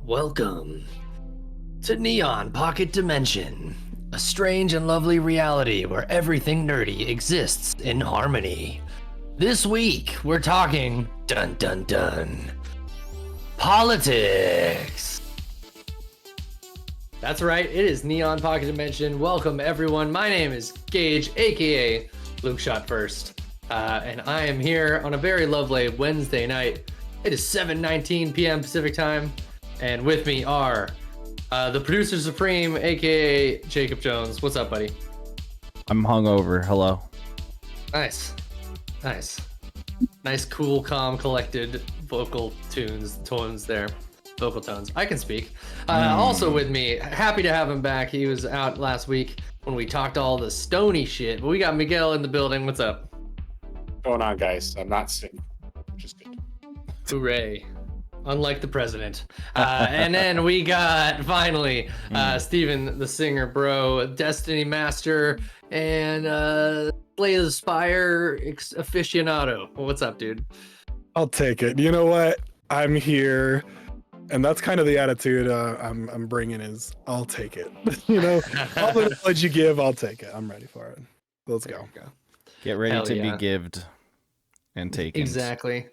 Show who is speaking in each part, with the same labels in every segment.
Speaker 1: Welcome to Neon Pocket Dimension, a strange and lovely reality where everything nerdy exists in harmony. This week, we're talking dun dun dun politics. That's right, it is Neon Pocket Dimension. Welcome everyone. My name is Gage, aka Luke Shot First, and I am here on a very lovely Wednesday night. It is 7:19 p.m. Pacific time. And with me are the producer supreme, aka Jacob Jones. What's up, buddy?
Speaker 2: I'm hungover. Hello.
Speaker 1: Nice, cool, calm, collected vocal tones there. Vocal tones. I can speak. Also with me, happy to have him back. He was out last week when we talked all the stony shit. But we got Miguel in the building. What's up?
Speaker 3: What's going on, guys? I'm not sick. Just good.
Speaker 1: Hooray. Unlike the president. And then we got, finally, Steven, the singer, bro, Destiny Master, and Slay the Spire aficionado. What's up, dude?
Speaker 4: I'll take it. You know what? I'm here. And that's kind of the attitude I'm bringing is I'll take it. You know, all the knowledge you give, I'll take it. I'm ready for it. Let's go.
Speaker 2: Get ready
Speaker 1: Hell
Speaker 2: to
Speaker 1: yeah.
Speaker 2: be gived and taken.
Speaker 1: Exactly.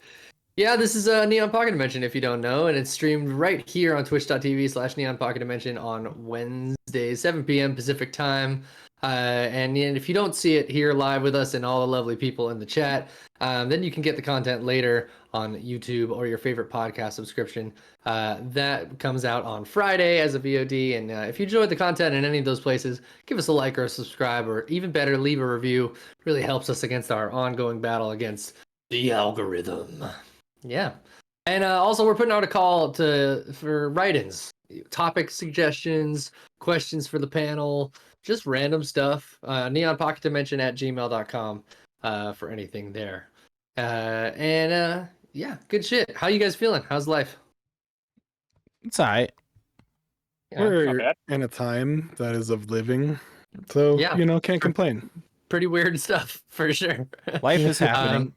Speaker 1: Yeah, this is Neon Pocket Dimension, if you don't know, and it's streamed right here on twitch.tv/Neon Pocket Dimension on Wednesdays, 7 p.m. Pacific time. And if you don't see it here live with us and all the lovely people in the chat, then you can get the content later on YouTube or your favorite podcast subscription. That comes out on Friday as a VOD. And if you enjoyed the content in any of those places, give us a like or a subscribe, or even better, leave a review. It really helps us against our ongoing battle against the algorithm. Yeah. And also we're putting out a call for write-ins, topic suggestions, questions for the panel, just random stuff. neonpocketdimension@gmail.com for anything there. Yeah, good shit. How you guys feeling? How's life?
Speaker 2: It's all right.
Speaker 1: Yeah,
Speaker 4: We're in a time that is of living. So,
Speaker 1: Yeah.
Speaker 4: can't complain.
Speaker 1: pretty weird stuff for sure.
Speaker 2: Life is happening.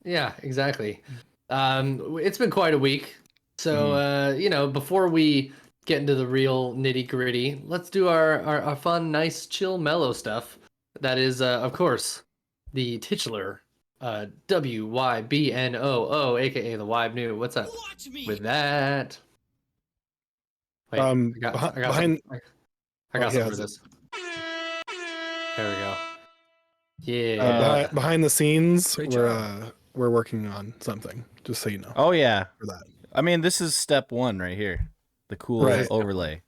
Speaker 1: Yeah, exactly. It's been quite a week. So, before we get into the real nitty gritty, let's do our fun, nice, chill, mellow stuff. That is, of course, the titular WYBNOO, aka the WYBNOO. What's up with that? Wait, I got
Speaker 4: behind
Speaker 1: something for this. There we go. Yeah.
Speaker 4: behind the scenes, we're working on something. Just so you know.
Speaker 2: Oh yeah.
Speaker 4: For that.
Speaker 2: I mean, this is step one right here. The cool
Speaker 4: Right.
Speaker 2: overlay.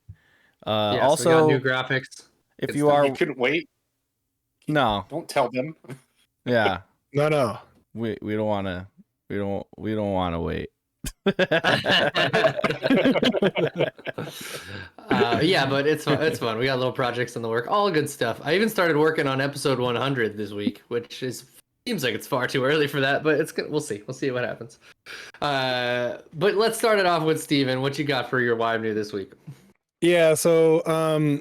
Speaker 1: So
Speaker 2: Also,
Speaker 1: we got new graphics.
Speaker 2: if
Speaker 1: It's
Speaker 2: you are
Speaker 3: You couldn't wait.
Speaker 2: no,
Speaker 3: Don't tell them.
Speaker 2: yeah,
Speaker 4: No.
Speaker 2: we don't want to. We don't want to wait.
Speaker 1: Yeah, but it's fun. It's fun. We got little projects in the work, all good stuff. I even started working on episode 100 this week, which seems like it's far too early for that, but it's good. We'll see. We'll see what happens. But let's start it off with Steven. What you got for your WYBNOO this week?
Speaker 4: Yeah, so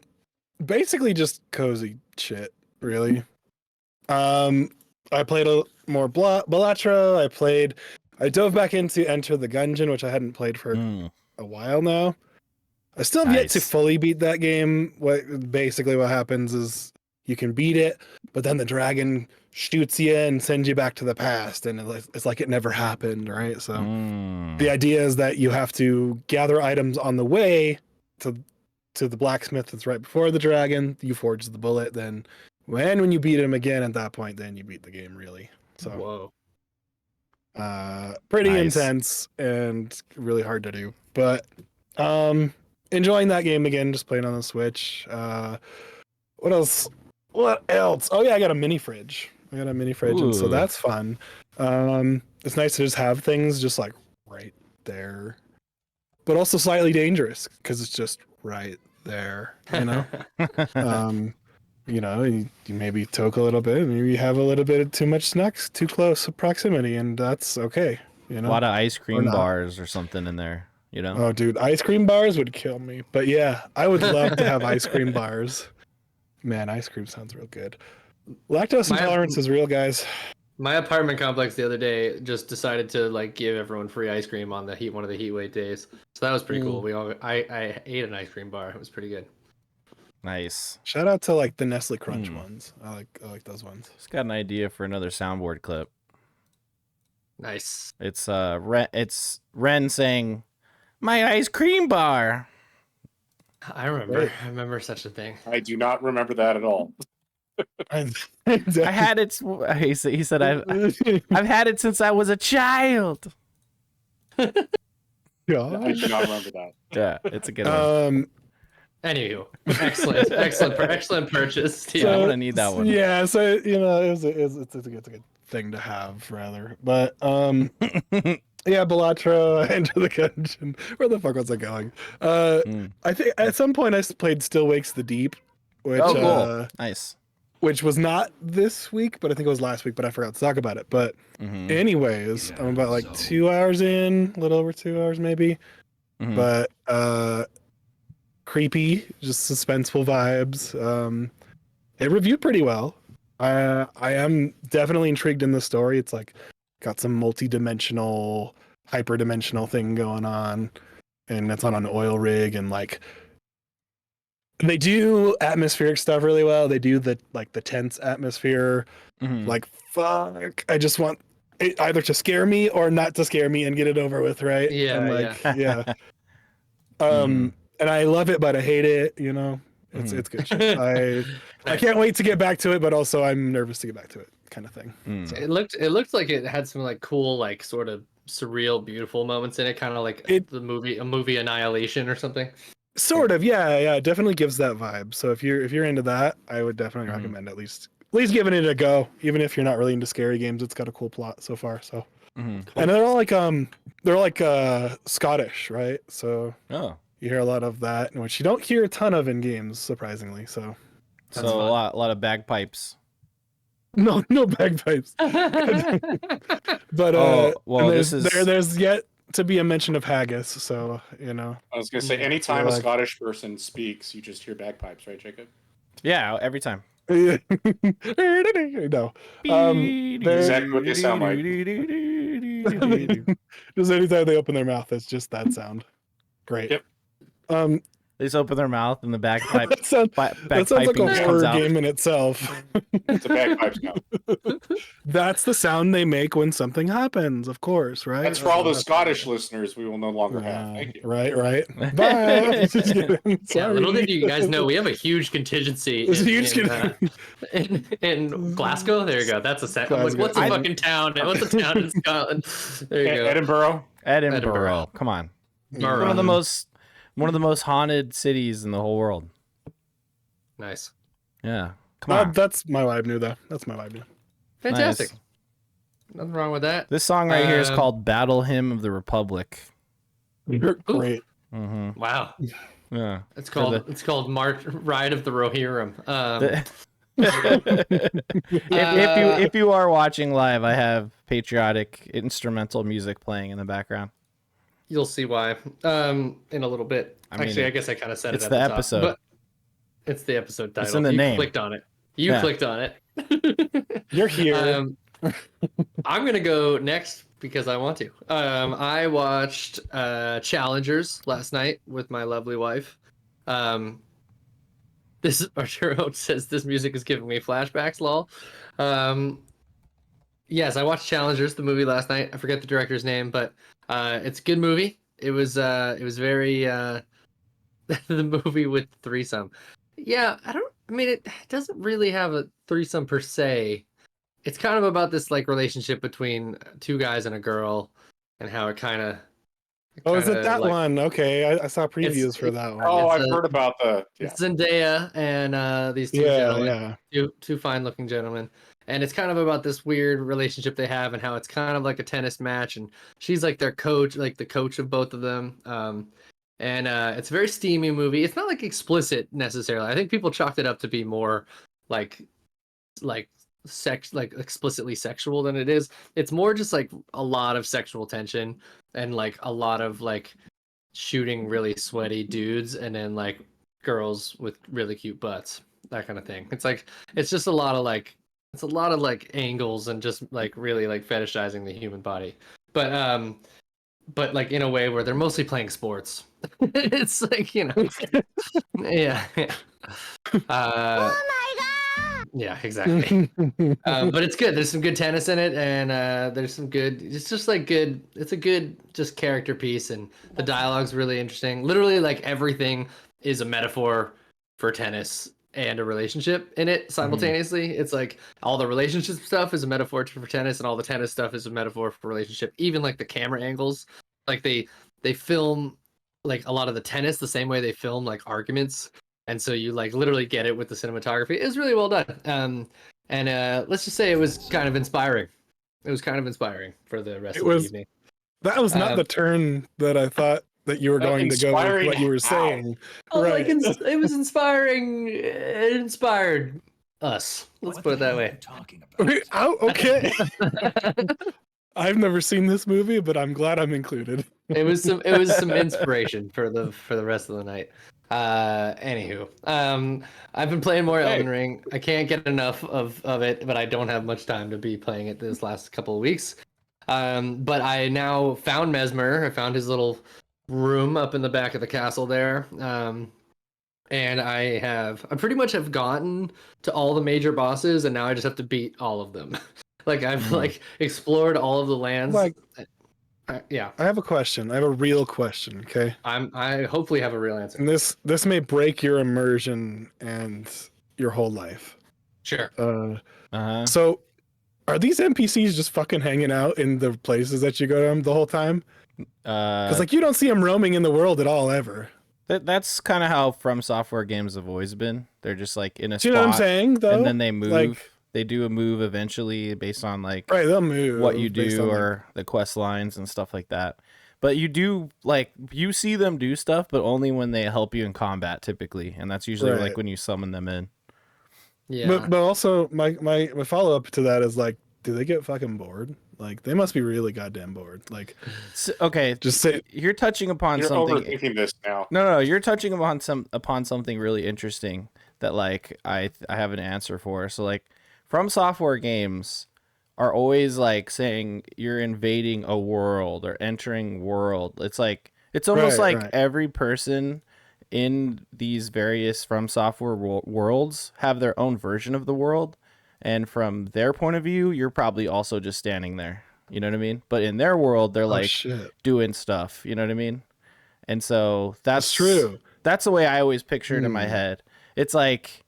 Speaker 4: basically just cozy shit, really. I played more Balatro. I dove back into Enter the Gungeon, which I hadn't played for a while now. I still have yet to fully beat that game. What happens is you can beat it, but then the dragon shoots you and sends you back to the past, and it's like it never happened, right? So the idea is that you have to gather items on the way to the blacksmith that's right before the dragon. You forge the bullet, then when you beat him again at that point, then you beat the game, really. So
Speaker 1: Whoa.
Speaker 4: Pretty
Speaker 2: Nice.
Speaker 4: intense and really hard to do, but enjoying that game again, just playing on the Switch. What else? Oh yeah, I got a mini fridge. And so that's fun. It's nice to just have things just like right there, but also slightly dangerous because it's just right there, you maybe toke a little bit, maybe you have a little bit of too much snacks, too close proximity, and that's okay.
Speaker 2: A lot of ice cream bars or something in there.
Speaker 4: Oh, dude, ice cream bars would kill me. But yeah, I would love to have ice cream bars. Man, ice cream sounds real good. Lactose intolerance is real, guys.
Speaker 1: My apartment complex the other day just decided to like give everyone free ice cream on the one of the heat wave days. So that was pretty cool. I ate an ice cream bar. It was pretty good.
Speaker 2: Nice.
Speaker 4: Shout out to like the Nestle Crunch
Speaker 2: Hmm.
Speaker 4: ones. I like those ones.
Speaker 2: Just got an idea for another soundboard clip.
Speaker 1: Nice.
Speaker 2: It's Ren saying, "My ice cream bar."
Speaker 1: I remember.
Speaker 4: Great.
Speaker 1: I remember such a thing.
Speaker 3: I do not remember that at all.
Speaker 2: I had it. He said, I've had it since I was a child.
Speaker 3: I
Speaker 4: God.
Speaker 3: do not remember that.
Speaker 2: Yeah, it's a good one.
Speaker 1: Anywho, excellent purchase.
Speaker 2: Yeah, I'm gonna need that one.
Speaker 4: Yeah, so you know, it's a good thing to have, rather. But yeah, Balatro, Enter the Gungeon. Where the fuck was I going? I think at some point I played Still Wakes the Deep, which
Speaker 2: Oh, cool. Nice.
Speaker 4: which was not this week, but I think it was last week. But I forgot to talk about it. But anyways, I'm about like 2 hours in, a little over 2 hours maybe. But creepy, just suspenseful vibes. It reviewed pretty well. I am definitely intrigued in the story. It's like got some multi-dimensional, hyper-dimensional thing going on, and it's on an oil rig, and like they do atmospheric stuff really well. They do the tense atmosphere. Like fuck, I just want it either to scare me or not to scare me and get it over with, right?
Speaker 1: Yeah,
Speaker 4: and like, yeah. And I love it, but I hate it. You know, it's good shit. I can't wait to get back to it, but also I'm nervous to get back to it, kind of thing. So.
Speaker 1: It looked like it had some like cool, like sort of surreal, beautiful moments in it, kind of like a movie Annihilation or something.
Speaker 4: Sort of, yeah. It definitely gives that vibe. So if you're into that, I would definitely recommend at least giving it a go, even if you're not really into scary games. It's got a cool plot so far. So, and they're all like Scottish, right? So you hear a lot of that, which you don't hear a ton of in games, surprisingly. So
Speaker 2: a lot of bagpipes.
Speaker 4: No bagpipes. But there's yet to be a mention of haggis. So you know.
Speaker 3: I was gonna say, anytime a Scottish person speaks, you just hear bagpipes, right, Jacob?
Speaker 2: Yeah, every time.
Speaker 4: No.
Speaker 3: Exactly what they sound like.
Speaker 4: Just anytime they open their mouth, it's just that sound. Great.
Speaker 3: Yep.
Speaker 2: They just open their mouth and the bagpipe.
Speaker 4: that sounds like a horror game in itself.
Speaker 3: It's a bagpipes now.
Speaker 4: That's the sound they make when something happens, of course, right?
Speaker 3: That's for all the Scottish listeners we will no longer have. Thank you.
Speaker 4: Right. Bye.
Speaker 1: Yeah, little did you guys know, we have a huge contingency in Glasgow. There you go. That's a set. Like, what's a fucking town? What's a town in Scotland? There you go.
Speaker 2: Edinburgh. Come on. One of the most haunted cities in the whole world.
Speaker 1: Nice.
Speaker 2: Yeah. Come on.
Speaker 4: That's my WYBNOO, though. That's my WYBNOO.
Speaker 1: Fantastic.
Speaker 2: Nice.
Speaker 1: Nothing wrong with that.
Speaker 2: This song right here is called Battle Hymn of the Republic.
Speaker 4: Great.
Speaker 1: Wow.
Speaker 2: Yeah.
Speaker 1: It's called Ride of the Rohirrim.
Speaker 2: If you are watching live, I have patriotic instrumental music playing in the background.
Speaker 1: You'll see why in a little bit. Actually, I guess I kind of said it at the top,
Speaker 2: episode.
Speaker 1: but it's the episode title.
Speaker 2: It's in the name.
Speaker 1: Clicked on it. You clicked on it.
Speaker 4: You're here.
Speaker 1: I'm gonna go next because I want to. I watched Challengers last night with my lovely wife. This Arturo says this music is giving me flashbacks. Lol. Yes, I watched Challengers, the movie, last night. I forget the director's name, but it's a good movie. It was very the movie with threesome. Yeah, I mean, it doesn't really have a threesome per se. It's kind of about this like relationship between two guys and a girl, and how it kind of.
Speaker 4: Oh, is it that one? Okay, I saw previews for that one.
Speaker 3: Oh, I've heard about the. Yeah.
Speaker 1: It's Zendaya and these two gentlemen, two fine-looking gentlemen, and it's kind of about this weird relationship they have, and how it's kind of like a tennis match, and she's like their coach, like the coach of both of them. And it's a very steamy movie. It's not like explicit necessarily. I think people chalked it up to be more like explicitly sexual than it is. It's more just like a lot of sexual tension and like a lot of like shooting really sweaty dudes and then like girls with really cute butts, that kind of thing. It's just a lot of like it's a lot of like angles and just like really like fetishizing the human body. But like in a way where they're mostly playing sports. It's like, yeah, yeah. Yeah, exactly. But it's good. There's some good tennis in it, and there's some good. It's just like good. It's a good just character piece, and the dialogue's really interesting. Literally, like everything is a metaphor for tennis and a relationship in it simultaneously. It's like all the relationship stuff is a metaphor for tennis, and all the tennis stuff is a metaphor for relationship. Even like the camera angles, like they film like a lot of the tennis the same way they film like arguments, and so you like literally get it with the cinematography. It was really well done. And let's just say it was kind of inspiring. It was kind of inspiring for the rest of the evening.
Speaker 4: That was not the turn that I thought that you were going to go with what you were saying.
Speaker 1: Oh, right. Like it was inspiring. It inspired us. Let's put it that way.
Speaker 4: Oh, okay. I've never seen this movie, but I'm glad I'm included.
Speaker 1: It was some inspiration for the rest of the night. Anywho, I've been playing more Elden Ring. I can't get enough of it, but I don't have much time to be playing it this last couple of weeks. But I now found Mesmer. I found his little room up in the back of the castle there. And I pretty much have gotten to all the major bosses, and now I just have to beat all of them. Like I've like explored all of the lands.
Speaker 4: Like,
Speaker 1: yeah.
Speaker 4: I have a question. I have a real question. Okay.
Speaker 1: I hopefully have a real answer.
Speaker 4: And this may break your immersion and your whole life.
Speaker 1: Sure.
Speaker 4: So, are these NPCs just fucking hanging out in the places that you go to the whole time? Because like you don't see them roaming in the world at all ever.
Speaker 2: That's kind of how From Software games have always been. They're just like in a spot.
Speaker 4: You know what I'm saying, though?
Speaker 2: And then they move.
Speaker 4: Like,
Speaker 2: they do a move eventually based on like
Speaker 4: they'll move
Speaker 2: what you do or the quest lines and stuff like that. But you do like you see them do stuff, but only when they help you in combat typically, and that's usually like when you summon them in.
Speaker 1: Yeah.
Speaker 4: But also my follow up to that is like, do they get fucking bored? Like they must be really goddamn bored. Like,
Speaker 2: okay,
Speaker 4: just say
Speaker 2: you're touching upon something.
Speaker 3: You're overthinking this now.
Speaker 2: No, you're touching upon something really interesting that like I have an answer for. So like, From Software games are always like saying you're invading a world or entering world. It's like it's almost every person in these various From Software worlds have their own version of the world. And from their point of view, you're probably also just standing there. You know what I mean? But in their world, they're like doing stuff. You know what I mean? And so that's
Speaker 4: true.
Speaker 2: That's the way I always picture it in my head. It's like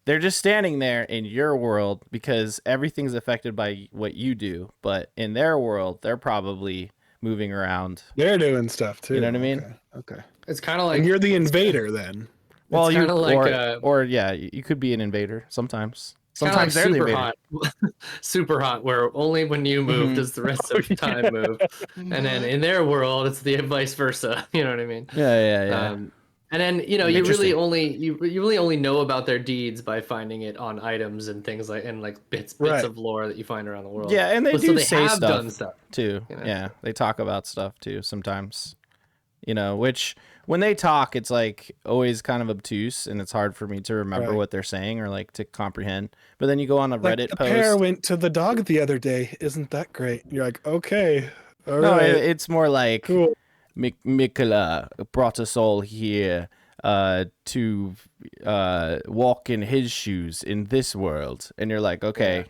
Speaker 2: they're just standing there in your world because everything's affected by what you do. But in their world, they're probably moving around.
Speaker 4: They're doing stuff too.
Speaker 2: You know what I mean?
Speaker 4: Okay.
Speaker 1: It's kind of like
Speaker 4: and you're the invader then.
Speaker 2: Well, you like or yeah, you could be an invader sometimes. Sometimes they're
Speaker 1: super hot. Super hot, where only when you move does the rest of the time move. And then in their world, it's the vice versa. You know what I mean?
Speaker 2: Yeah.
Speaker 1: And then you really only know about their deeds by finding it on items and things like and like bits of lore that you find around the world.
Speaker 2: Yeah, and they do say
Speaker 1: have done stuff
Speaker 2: too. You know? Yeah, they talk about stuff too sometimes. You know, which when they talk, it's like always kind of obtuse, and it's hard for me to remember what they're saying or like to comprehend. But then you go on a Reddit post. The
Speaker 4: pair went to the dog the other day. Isn't that great? You're like, okay, all
Speaker 2: right.
Speaker 4: It's
Speaker 2: more like cool. Mikola brought us all here to walk in his shoes in this world, and you're like, okay,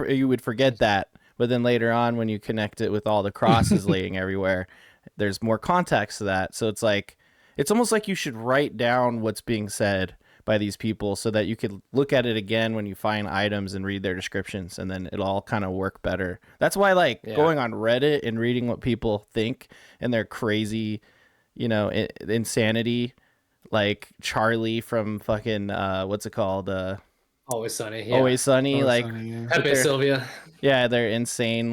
Speaker 2: you would forget that, but then later on when you connect it with all the crosses laying everywhere. There's more context to that. So it's like, it's almost like you should write down what's being said by these people so that you could look at it again when you find items and read their descriptions, and then it'll all kind of work better. That's why going on Reddit and reading what people think and their crazy, insanity, like Charlie from fucking, what's it called?
Speaker 1: Always Sunny.
Speaker 2: Always Sunny.
Speaker 1: Pepe Sylvia.
Speaker 2: Yeah. They're insane.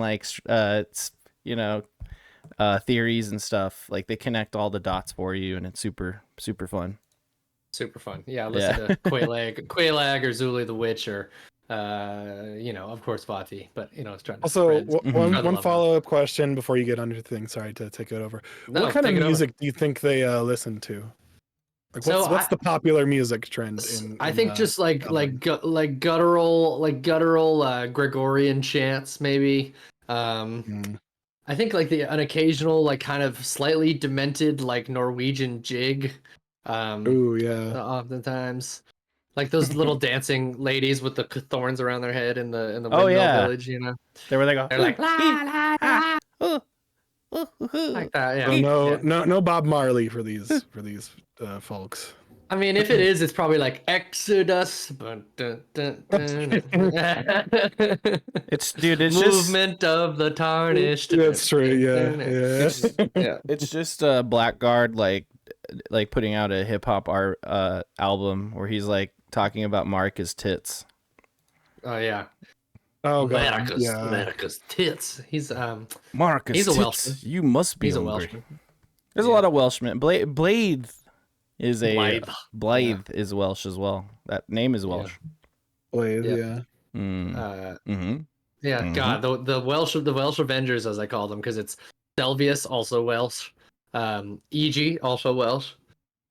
Speaker 2: Theories and stuff, like they connect all the dots for you, and it's super fun.
Speaker 1: Super fun. Yeah, listen to Quaylag or Zuli the Witch, or of course Vati, but it's trying to
Speaker 4: also one follow-up question before you get under things. Sorry to take it over. What kind of music do you think they listen to? Like
Speaker 1: So
Speaker 4: what's the popular music trend
Speaker 1: I think just like
Speaker 4: Elden
Speaker 1: guttural Gregorian chants maybe.
Speaker 4: Mm.
Speaker 1: I think like an occasional like kind of slightly demented like Norwegian jig.
Speaker 4: Ooh, yeah.
Speaker 1: Oftentimes like those little dancing ladies with the thorns around their head in the
Speaker 2: Oh,
Speaker 1: windmill
Speaker 2: yeah.
Speaker 1: village, you know.
Speaker 2: There where they go.
Speaker 1: They're like la la la like that. Yeah.
Speaker 4: Oh no,
Speaker 1: Yeah.
Speaker 4: no Bob Marley for these folks.
Speaker 1: I mean, if it is, it's probably like Exodus. Dun, dun, dun, dun.
Speaker 2: It's dude. It's
Speaker 1: Movement of the tarnished.
Speaker 4: That's true. Yeah.
Speaker 1: Yeah.
Speaker 2: It's just Blackguard like putting out a hip hop art album where he's like talking about Marcus tits.
Speaker 1: Oh yeah.
Speaker 4: Oh god.
Speaker 1: America's,
Speaker 4: Yeah.
Speaker 1: America's tits. He's
Speaker 2: Marcus
Speaker 1: He's a
Speaker 2: tits.
Speaker 1: Welshman.
Speaker 2: You must be
Speaker 1: he's a
Speaker 2: hungry.
Speaker 1: Welshman.
Speaker 2: There's a
Speaker 1: Yeah.
Speaker 2: lot of Welshmen. Blythe is a
Speaker 1: Blythe.
Speaker 2: is Welsh as well. That name is Welsh.
Speaker 4: Blade,
Speaker 1: Yep.
Speaker 4: yeah.
Speaker 2: Mm-hmm.
Speaker 1: Yeah.
Speaker 2: Mhm.
Speaker 1: God, the Welsh Avengers, as I call them, because it's Selvius, also Welsh. E.G., also Welsh.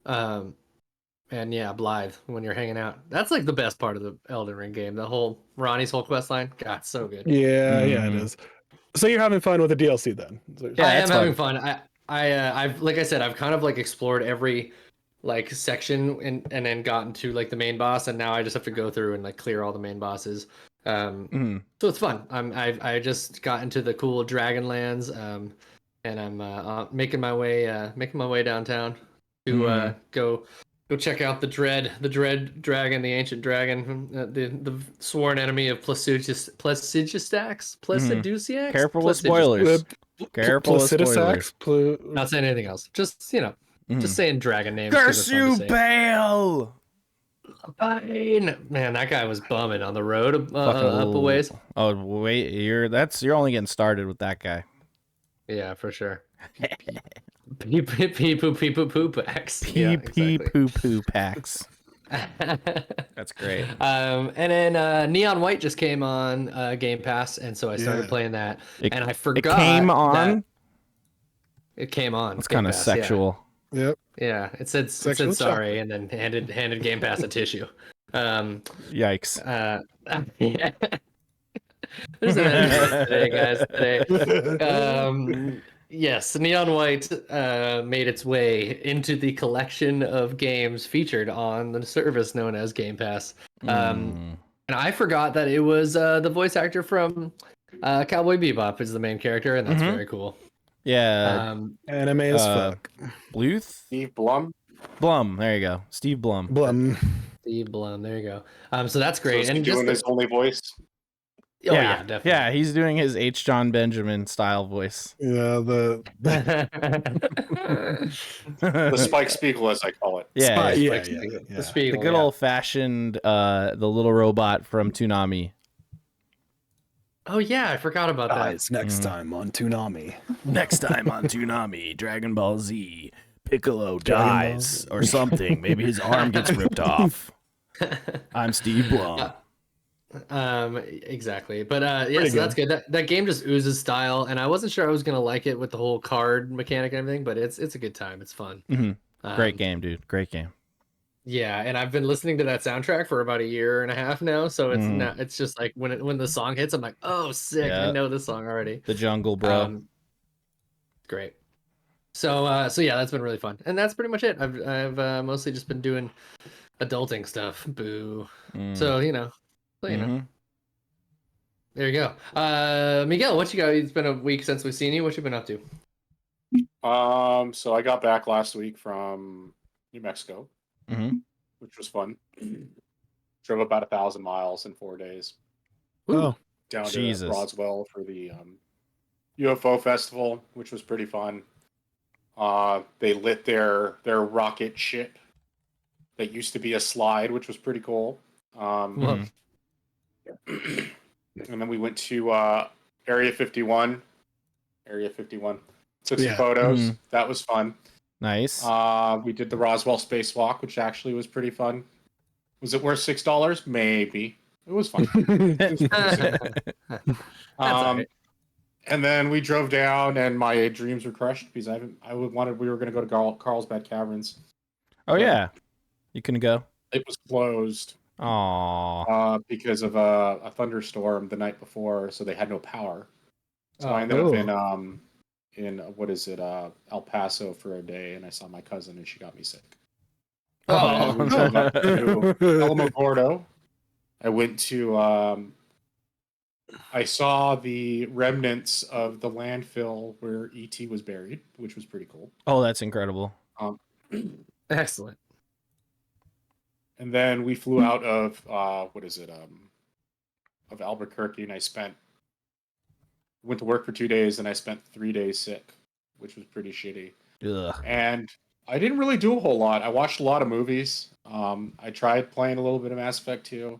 Speaker 1: And yeah, Blythe when you're hanging out. That's like the best part of the Elden Ring game. The whole Ronnie's whole quest line. God, so good.
Speaker 4: Yeah, yeah, it
Speaker 2: Mm.
Speaker 4: is. So you're having fun with the DLC then?
Speaker 2: Yeah,
Speaker 1: I am
Speaker 2: it's
Speaker 1: having fun. I've like I said, I've kind of like explored every like section and then gotten to like the main boss, and now I just have to go through and like clear all the main bosses.
Speaker 2: Mhm.
Speaker 1: So it's fun. I just got into the cool Dragonlands, and I'm making my way downtown to go check out the dread dragon, the ancient dragon, the sworn enemy of Placidusax.
Speaker 2: Careful with spoilers. Careful with spoilers.
Speaker 4: Placidusax?
Speaker 1: Not saying anything else. Just just saying dragon names.
Speaker 2: Curse you, Bale!
Speaker 1: Fine. Man, that guy was bumming on the road up a ways.
Speaker 2: Oh wait, you're only getting started with that guy.
Speaker 1: Yeah, for sure. Pee poo poo packs.
Speaker 2: Pee pee poo poo packs. That's great.
Speaker 1: And then Neon White just came on Game Pass, and so I started playing that. And I forgot
Speaker 2: it came on.
Speaker 1: It came on.
Speaker 2: It's kind of sexual.
Speaker 4: Yep.
Speaker 1: Yeah, it said
Speaker 4: Sexual
Speaker 1: sorry, and then handed Game Pass a tissue.
Speaker 2: Yikes.
Speaker 1: Yeah. There's an episode today, guys. Today. Yes, Neon White made its way into the collection of games featured on the service known as Game Pass. And I forgot that it was the voice actor from Cowboy Bebop is the main character, and that's very cool.
Speaker 2: Yeah.
Speaker 4: Anime as fuck.
Speaker 2: Bluth?
Speaker 3: Steve Blum.
Speaker 2: Blum. There you go. Steve Blum.
Speaker 1: Steve Blum. There you go. So that's
Speaker 3: So
Speaker 1: great.
Speaker 3: is he
Speaker 1: And
Speaker 3: doing his only voice.
Speaker 1: Oh yeah, definitely.
Speaker 2: Yeah, he's doing his H. John Benjamin style voice.
Speaker 4: Yeah, the
Speaker 3: The Spike Spiegel, as I call it.
Speaker 2: Yeah.
Speaker 1: The Spiegel,
Speaker 2: The good old fashioned the little robot from Toonami.
Speaker 1: Oh yeah, I forgot about that.
Speaker 4: Guys, next time on Toonami.
Speaker 2: Next time on Toonami, Dragon Ball Z, Piccolo
Speaker 4: Dragon
Speaker 2: dies or something. Maybe his arm gets ripped off. I'm Steve Blum.
Speaker 1: Exactly. But yeah, so that's good. That game just oozes style, and I wasn't sure I was gonna like it with the whole card mechanic and everything, but it's a good time. It's fun.
Speaker 2: Great game, dude. Great game.
Speaker 1: Yeah, and I've been listening to that soundtrack for about a year and a half now, so it's not. It's just like when the song hits, I'm like, oh, sick! I know this song already.
Speaker 2: The Jungle, bro.
Speaker 1: Great. So yeah, that's been really fun, and that's pretty much it. I've mostly just been doing adulting stuff. Boo. So you know. There you go. Miguel, what you got? It's been a week since we've seen you. What you been up to?
Speaker 3: So I got back last week from New Mexico, which was fun. Drove about 1,000 miles in 4 days.
Speaker 4: Oh,
Speaker 3: down to Roswell for the UFO festival, which was pretty fun. They lit their rocket ship that used to be a slide, which was pretty cool. And then we went to Area 51. Took some photos. That was fun.
Speaker 2: Nice.
Speaker 3: We did the Roswell spacewalk, which actually was pretty fun. Was it worth $6? Maybe. It was fun. And then we drove down, and my dreams were crushed because we were going to go to Carlsbad Caverns.
Speaker 2: Oh
Speaker 3: But
Speaker 2: yeah, you couldn't go.
Speaker 3: it was closed
Speaker 2: Aw.
Speaker 3: because of a thunderstorm the night before, so they had no power. So I ended up in what is it, El Paso for a day, and I saw my cousin, and she got me sick. And we drove up to Alamogordo. I went to I saw the remnants of the landfill where ET was buried, which was pretty cool.
Speaker 2: Oh, that's incredible.
Speaker 3: Um,
Speaker 1: Excellent.
Speaker 3: and then we flew out of what is it, of Albuquerque, and went to work for 2 days, and I spent 3 days sick, which was pretty shitty.
Speaker 2: Ugh.
Speaker 3: And I didn't really do a whole lot. I watched a lot of movies. I tried playing a little bit of Mass Effect 2,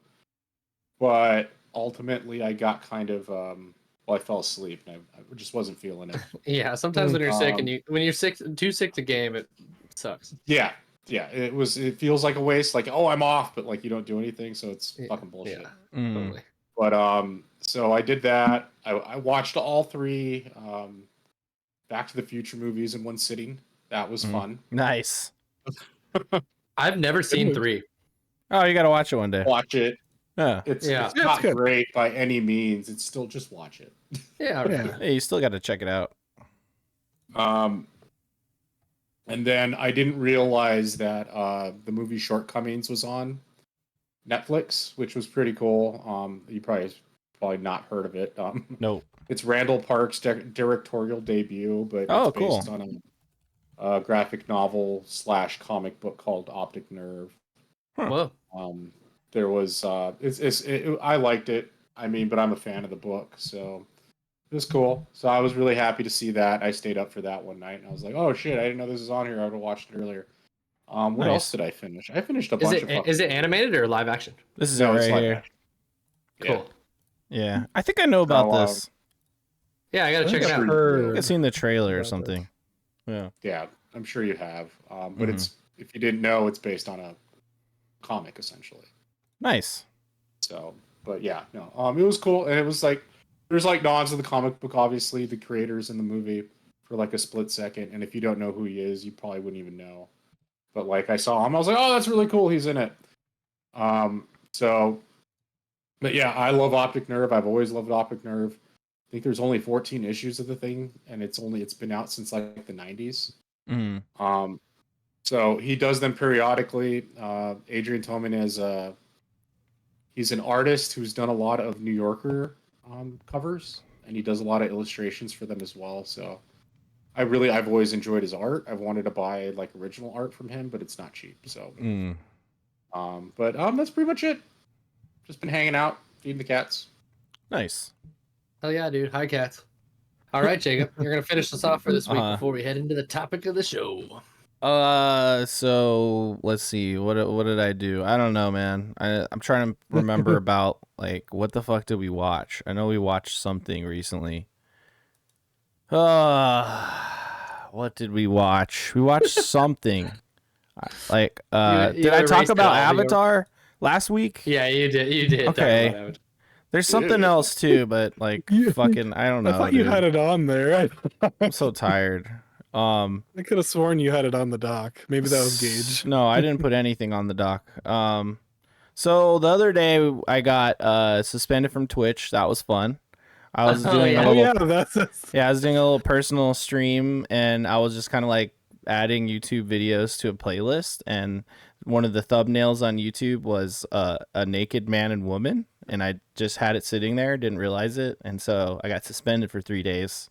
Speaker 3: but ultimately I got kind of I fell asleep, and I just wasn't feeling it.
Speaker 1: Yeah, sometimes when you're sick and when you're sick, too sick to game, it sucks.
Speaker 3: Yeah, it feels like a waste. Like, oh, I'm off, but like you don't do anything, so it's fucking bullshit.
Speaker 1: Yeah, totally.
Speaker 3: But so I did that. I watched all three Back to the Future movies in one sitting. That was fun.
Speaker 2: Nice.
Speaker 1: I've never seen 3.
Speaker 2: Oh, you gotta watch it one day.
Speaker 3: Watch it.
Speaker 2: Yeah.
Speaker 3: It's not great by any means. It's still just watch it.
Speaker 1: Yeah, right.
Speaker 2: Hey, you still gotta check it out.
Speaker 3: And then I didn't realize that the movie Shortcomings was on Netflix, which was pretty cool. You probably not heard of it.
Speaker 2: Nope.
Speaker 3: It's Randall Park's directorial debut, but it's based on a graphic novel / comic book called Optic Nerve.
Speaker 1: Whoa.
Speaker 3: There was I liked it. I mean, but I'm a fan of the book, so it was cool. So I was really happy to see that. I stayed up for that one night, and I was like, "Oh shit, I didn't know this was on here. I would have watched it earlier." What else did I finish? I finished a bunch of.
Speaker 1: Is it animated or live action?
Speaker 2: This is it right here.
Speaker 3: Action.
Speaker 1: Cool.
Speaker 2: Yeah, I think I know about this.
Speaker 1: Yeah, I gotta check it out.
Speaker 2: I think I've seen the trailer or something. Yeah.
Speaker 3: Yeah, I'm sure you have. But it's, if you didn't know, it's based on a comic essentially.
Speaker 2: Nice.
Speaker 3: So, but yeah, no, it was cool, and it was like there's like nods to the comic book, obviously the creators in the movie for like a split second, and if you don't know who he is, you probably wouldn't even know. But like I saw him, I was like, oh, that's really cool. He's in it. But yeah, I love Optic Nerve. I've always loved Optic Nerve. I think there's only 14 issues of the thing, and it's been out since like the 90s. So he does them periodically. Adrian Tolman he's an artist who's done a lot of New Yorker covers, and he does a lot of illustrations for them as well. So I've always enjoyed his art. I've wanted to buy like original art from him, but it's not cheap. So, but that's pretty much it. Just been hanging out, feeding the cats.
Speaker 2: Nice.
Speaker 1: Hell yeah, dude. Hi, cats. All right, Jacob, you're gonna finish us off for this week before we head into the topic of the show.
Speaker 2: So let's see. What did I do? I don't know, man. I'm trying to remember about like what the fuck did we watch? I know we watched something recently. What did we watch? We watched something. Like did I talk about Avatar last week?
Speaker 1: Yeah, you did. You did.
Speaker 2: Okay. There's something else too, but like fucking I don't know.
Speaker 4: I thought you had it on there.
Speaker 2: I'm so tired.
Speaker 4: I could have sworn you had it on the dock. Maybe that was Gage.
Speaker 2: No, I didn't put anything on the dock. So the other day I got suspended from Twitch. That was fun. I was doing a little personal stream, and I was just kind of like adding YouTube videos to a playlist, and one of the thumbnails on YouTube was a naked man and woman, and I just had it sitting there, didn't realize it, and so I got suspended for 3 days.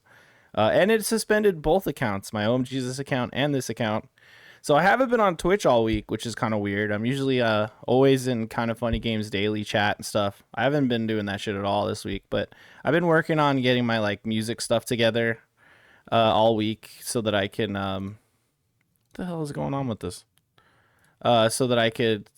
Speaker 2: And it suspended both accounts, my OMGesus account and this account. So I haven't been on Twitch all week, which is kind of weird. I'm usually always in Kind of Funny Games daily chat and stuff. I haven't been doing that shit at all this week, but I've been working on getting my like music stuff together all week so that I can what the hell is going on with this? So that I could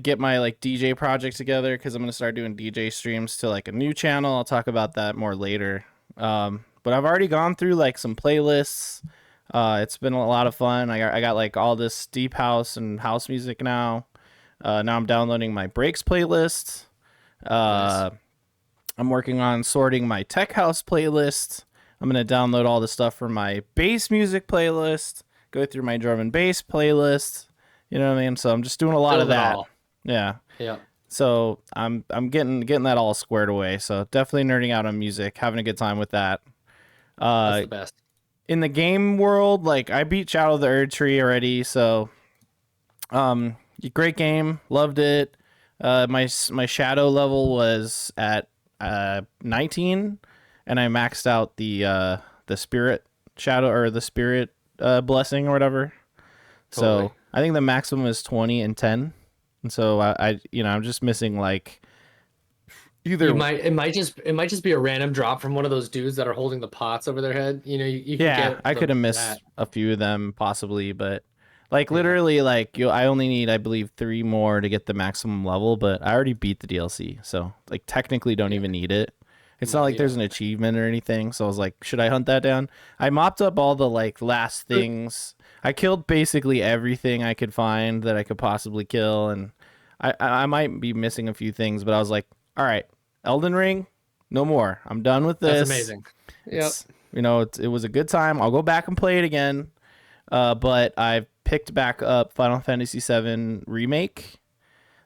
Speaker 2: get my like DJ project together, because I'm gonna start doing DJ streams to like a new channel. I'll talk about that more later. But I've already gone through like some playlists. It's been a lot of fun. I got like all this deep house and house music now. Now I'm downloading my breaks playlist. Nice. I'm working on sorting my tech house playlist. I'm gonna download all the stuff for my bass music playlist, go through my drum and bass playlist. You know what I mean? So I'm just doing a lot
Speaker 1: Build
Speaker 2: of
Speaker 1: it
Speaker 2: that.
Speaker 1: all.
Speaker 2: Yeah.
Speaker 1: Yeah.
Speaker 2: So I'm getting that all squared away. So definitely nerding out on music, having a good time with that.
Speaker 1: That's the best.
Speaker 2: In the game world, like I beat Shadow of the Erd Tree already, so great game, loved it. My Shadow level was at 19, and I maxed out the Spirit Shadow or the Spirit Blessing or whatever.
Speaker 1: Totally.
Speaker 2: So I think the maximum is 20 and 10, and so I'm just missing like either.
Speaker 1: It might just be a random drop from one of those dudes that are holding the pots over their head. You can
Speaker 2: Yeah,
Speaker 1: get
Speaker 2: I could have missed
Speaker 1: that.
Speaker 2: a few of them possibly, but like literally, like I only need, I believe, 3 more to get the maximum level. But I already beat the DLC, so like technically don't even need it. It's not like there's an achievement or anything. So I was like, should I hunt that down? I mopped up all the like last things. I killed basically everything I could find that I could possibly kill, and I might be missing a few things, but I was like, all right, Elden Ring, no more. I'm done with this.
Speaker 1: That's amazing. Yep.
Speaker 2: It was a good time. I'll go back and play it again. But I've picked back up Final Fantasy VII Remake.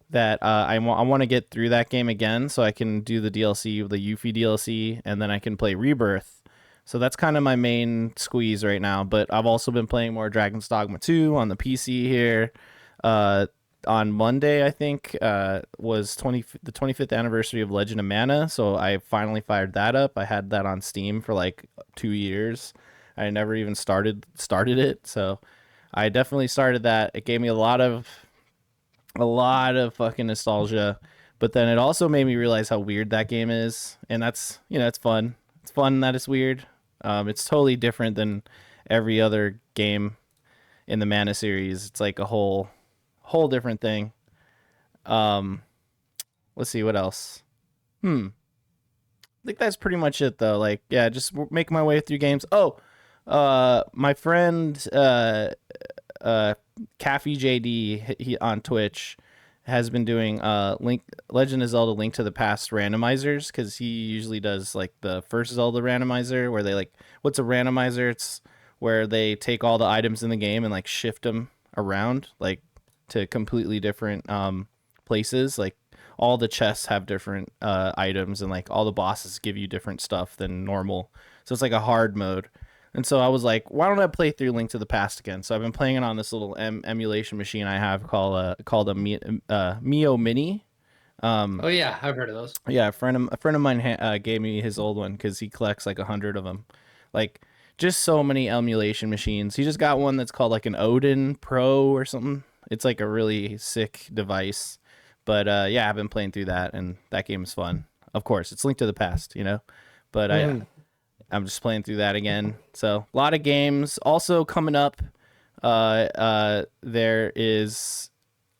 Speaker 2: That I want to get through that game again, so I can do the DLC, the Yuffie DLC, and then I can play Rebirth. So that's kind of my main squeeze right now. But I've also been playing more Dragon's Dogma 2 on the PC here. On Monday, I think, was the 25th anniversary of Legend of Mana, so I finally fired that up. I had that on Steam for like 2 years. I never even started it, so I definitely started that. It gave me a lot of fucking nostalgia, but then it also made me realize how weird that game is, and that's it's fun. It's fun that it's weird. It's totally different than every other game in the Mana series. It's like a whole different thing. Let's see what else. I think that's pretty much it though. Like, yeah, just making my way through games. Oh, my friend Caffey JD, he on Twitch has been doing Legend of Zelda Link to the Past randomizers, because he usually does like the first Zelda randomizer where they like, what's a randomizer? It's where they take all the items in the game and like shift them around like to completely different places. Like all the chests have different items, and like all the bosses give you different stuff than normal. So it's like a hard mode. And so I was like, why don't I play through Link to the Past again? So I've been playing it on this little emulation machine I have called a Mio Mini.
Speaker 1: Oh yeah, I've heard of those.
Speaker 2: Yeah, a friend of mine gave me his old one because he collects like 100 of them. Like, just so many emulation machines. He just got one that's called like an Odin Pro or something. It's like a really sick device. But yeah, I've been playing through that, and that game is fun. Of course, it's Link to the Past, But I'm just playing through that again. So a lot of games. Also coming up, there is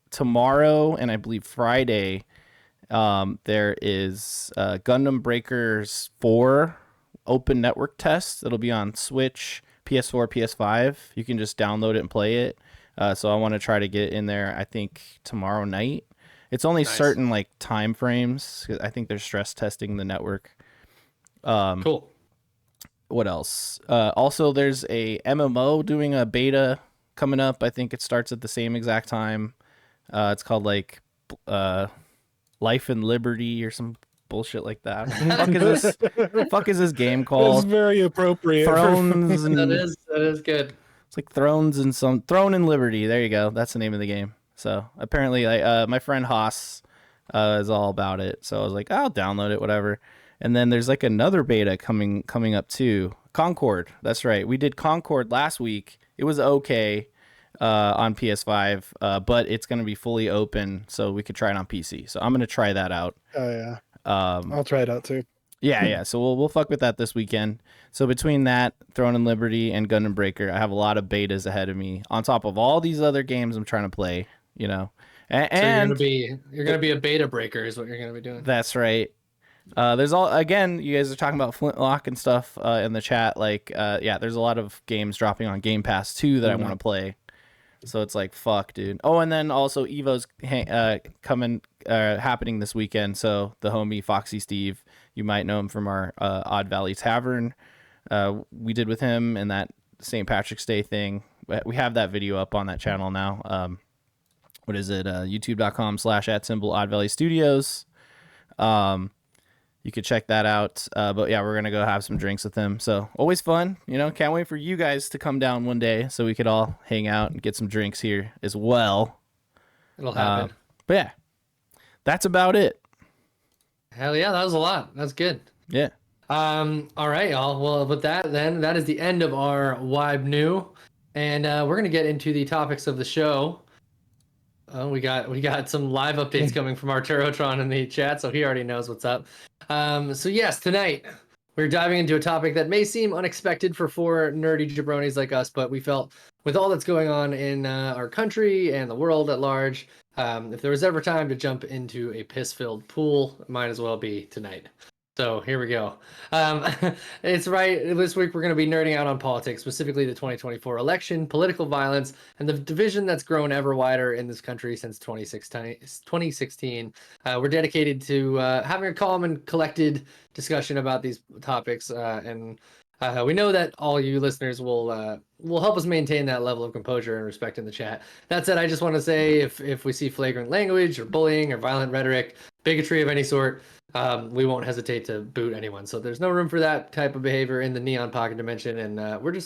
Speaker 2: tomorrow and I believe Friday. There is Gundam Breakers 4 open network test. It'll be on Switch, PS4, PS5. You can just download it and play it. So I want to try to get in there, I think, tomorrow night. It's only certain like time frames. I think they're stress testing the network.
Speaker 1: Cool.
Speaker 2: What else? Also, there's a MMO doing a beta coming up. I think it starts at the same exact time. It's called like Life and Liberty or some bullshit like that. Fuck is this game called?
Speaker 4: It's very appropriate.
Speaker 2: Thrones and
Speaker 1: That is good.
Speaker 2: it's like Thrones and Throne and Liberty. There you go. That's the name of the game. So apparently, my friend Haas is all about it. So I was like, I'll download it, whatever. And then there's like another beta coming up too. Concord. That's right. We did Concord last week. It was okay on PS5, but it's going to be fully open, so we could try it on PC. So I'm going to try that out.
Speaker 4: Oh yeah. I'll try it out too.
Speaker 2: Yeah. So we'll fuck with that this weekend. So between that, Throne and Liberty, and Gundam Breaker, I have a lot of betas ahead of me. On top of all these other games I'm trying to play, And
Speaker 1: so you're gonna be a beta breaker is what you're gonna be doing.
Speaker 2: That's right. There's again, you guys are talking about Flintlock and stuff in the chat. Like, yeah, there's a lot of games dropping on Game Pass too that I want to play. So it's like, fuck, dude. Oh, and then also Evo's happening this weekend. So the homie Foxy Steve, you might know him from our Odd Valley Tavern. We did with him and that St. Patrick's Day thing. we have that video up on that channel now. What is it? youtube.com/@Odd Valley Studios. You could check that out. But yeah, we're gonna go have some drinks with him. So always fun, Can't wait for you guys to come down one day so we could all hang out and get some drinks here as well.
Speaker 1: It'll happen.
Speaker 2: But yeah, that's about it.
Speaker 1: Hell yeah, that was a lot. That's good.
Speaker 2: Yeah.
Speaker 1: All right, y'all. Well, with that, then that is the end of our WYBNOO, and we're gonna get into the topics of the show. We got some live updates coming from Arturotron in the chat, so he already knows what's up. So yes, tonight we're diving into a topic that may seem unexpected for four nerdy jabronis like us, but we felt with all that's going on in our country and the world at large, if there was ever time to jump into a piss-filled pool, it might as well be tonight. So here we go. It's right. This week we're going to be nerding out on politics, specifically the 2024 election, political violence, and the division that's grown ever wider in this country since 2016. We're dedicated to having a calm and collected discussion about these topics, and we know that all you listeners will help us maintain that level of composure and respect in the chat. That said, I just want to say if we see flagrant language or bullying or violent rhetoric, bigotry of any sort, we won't hesitate to boot anyone. So there's no room for that type of behavior in the Neon Pocket Dimension, and we're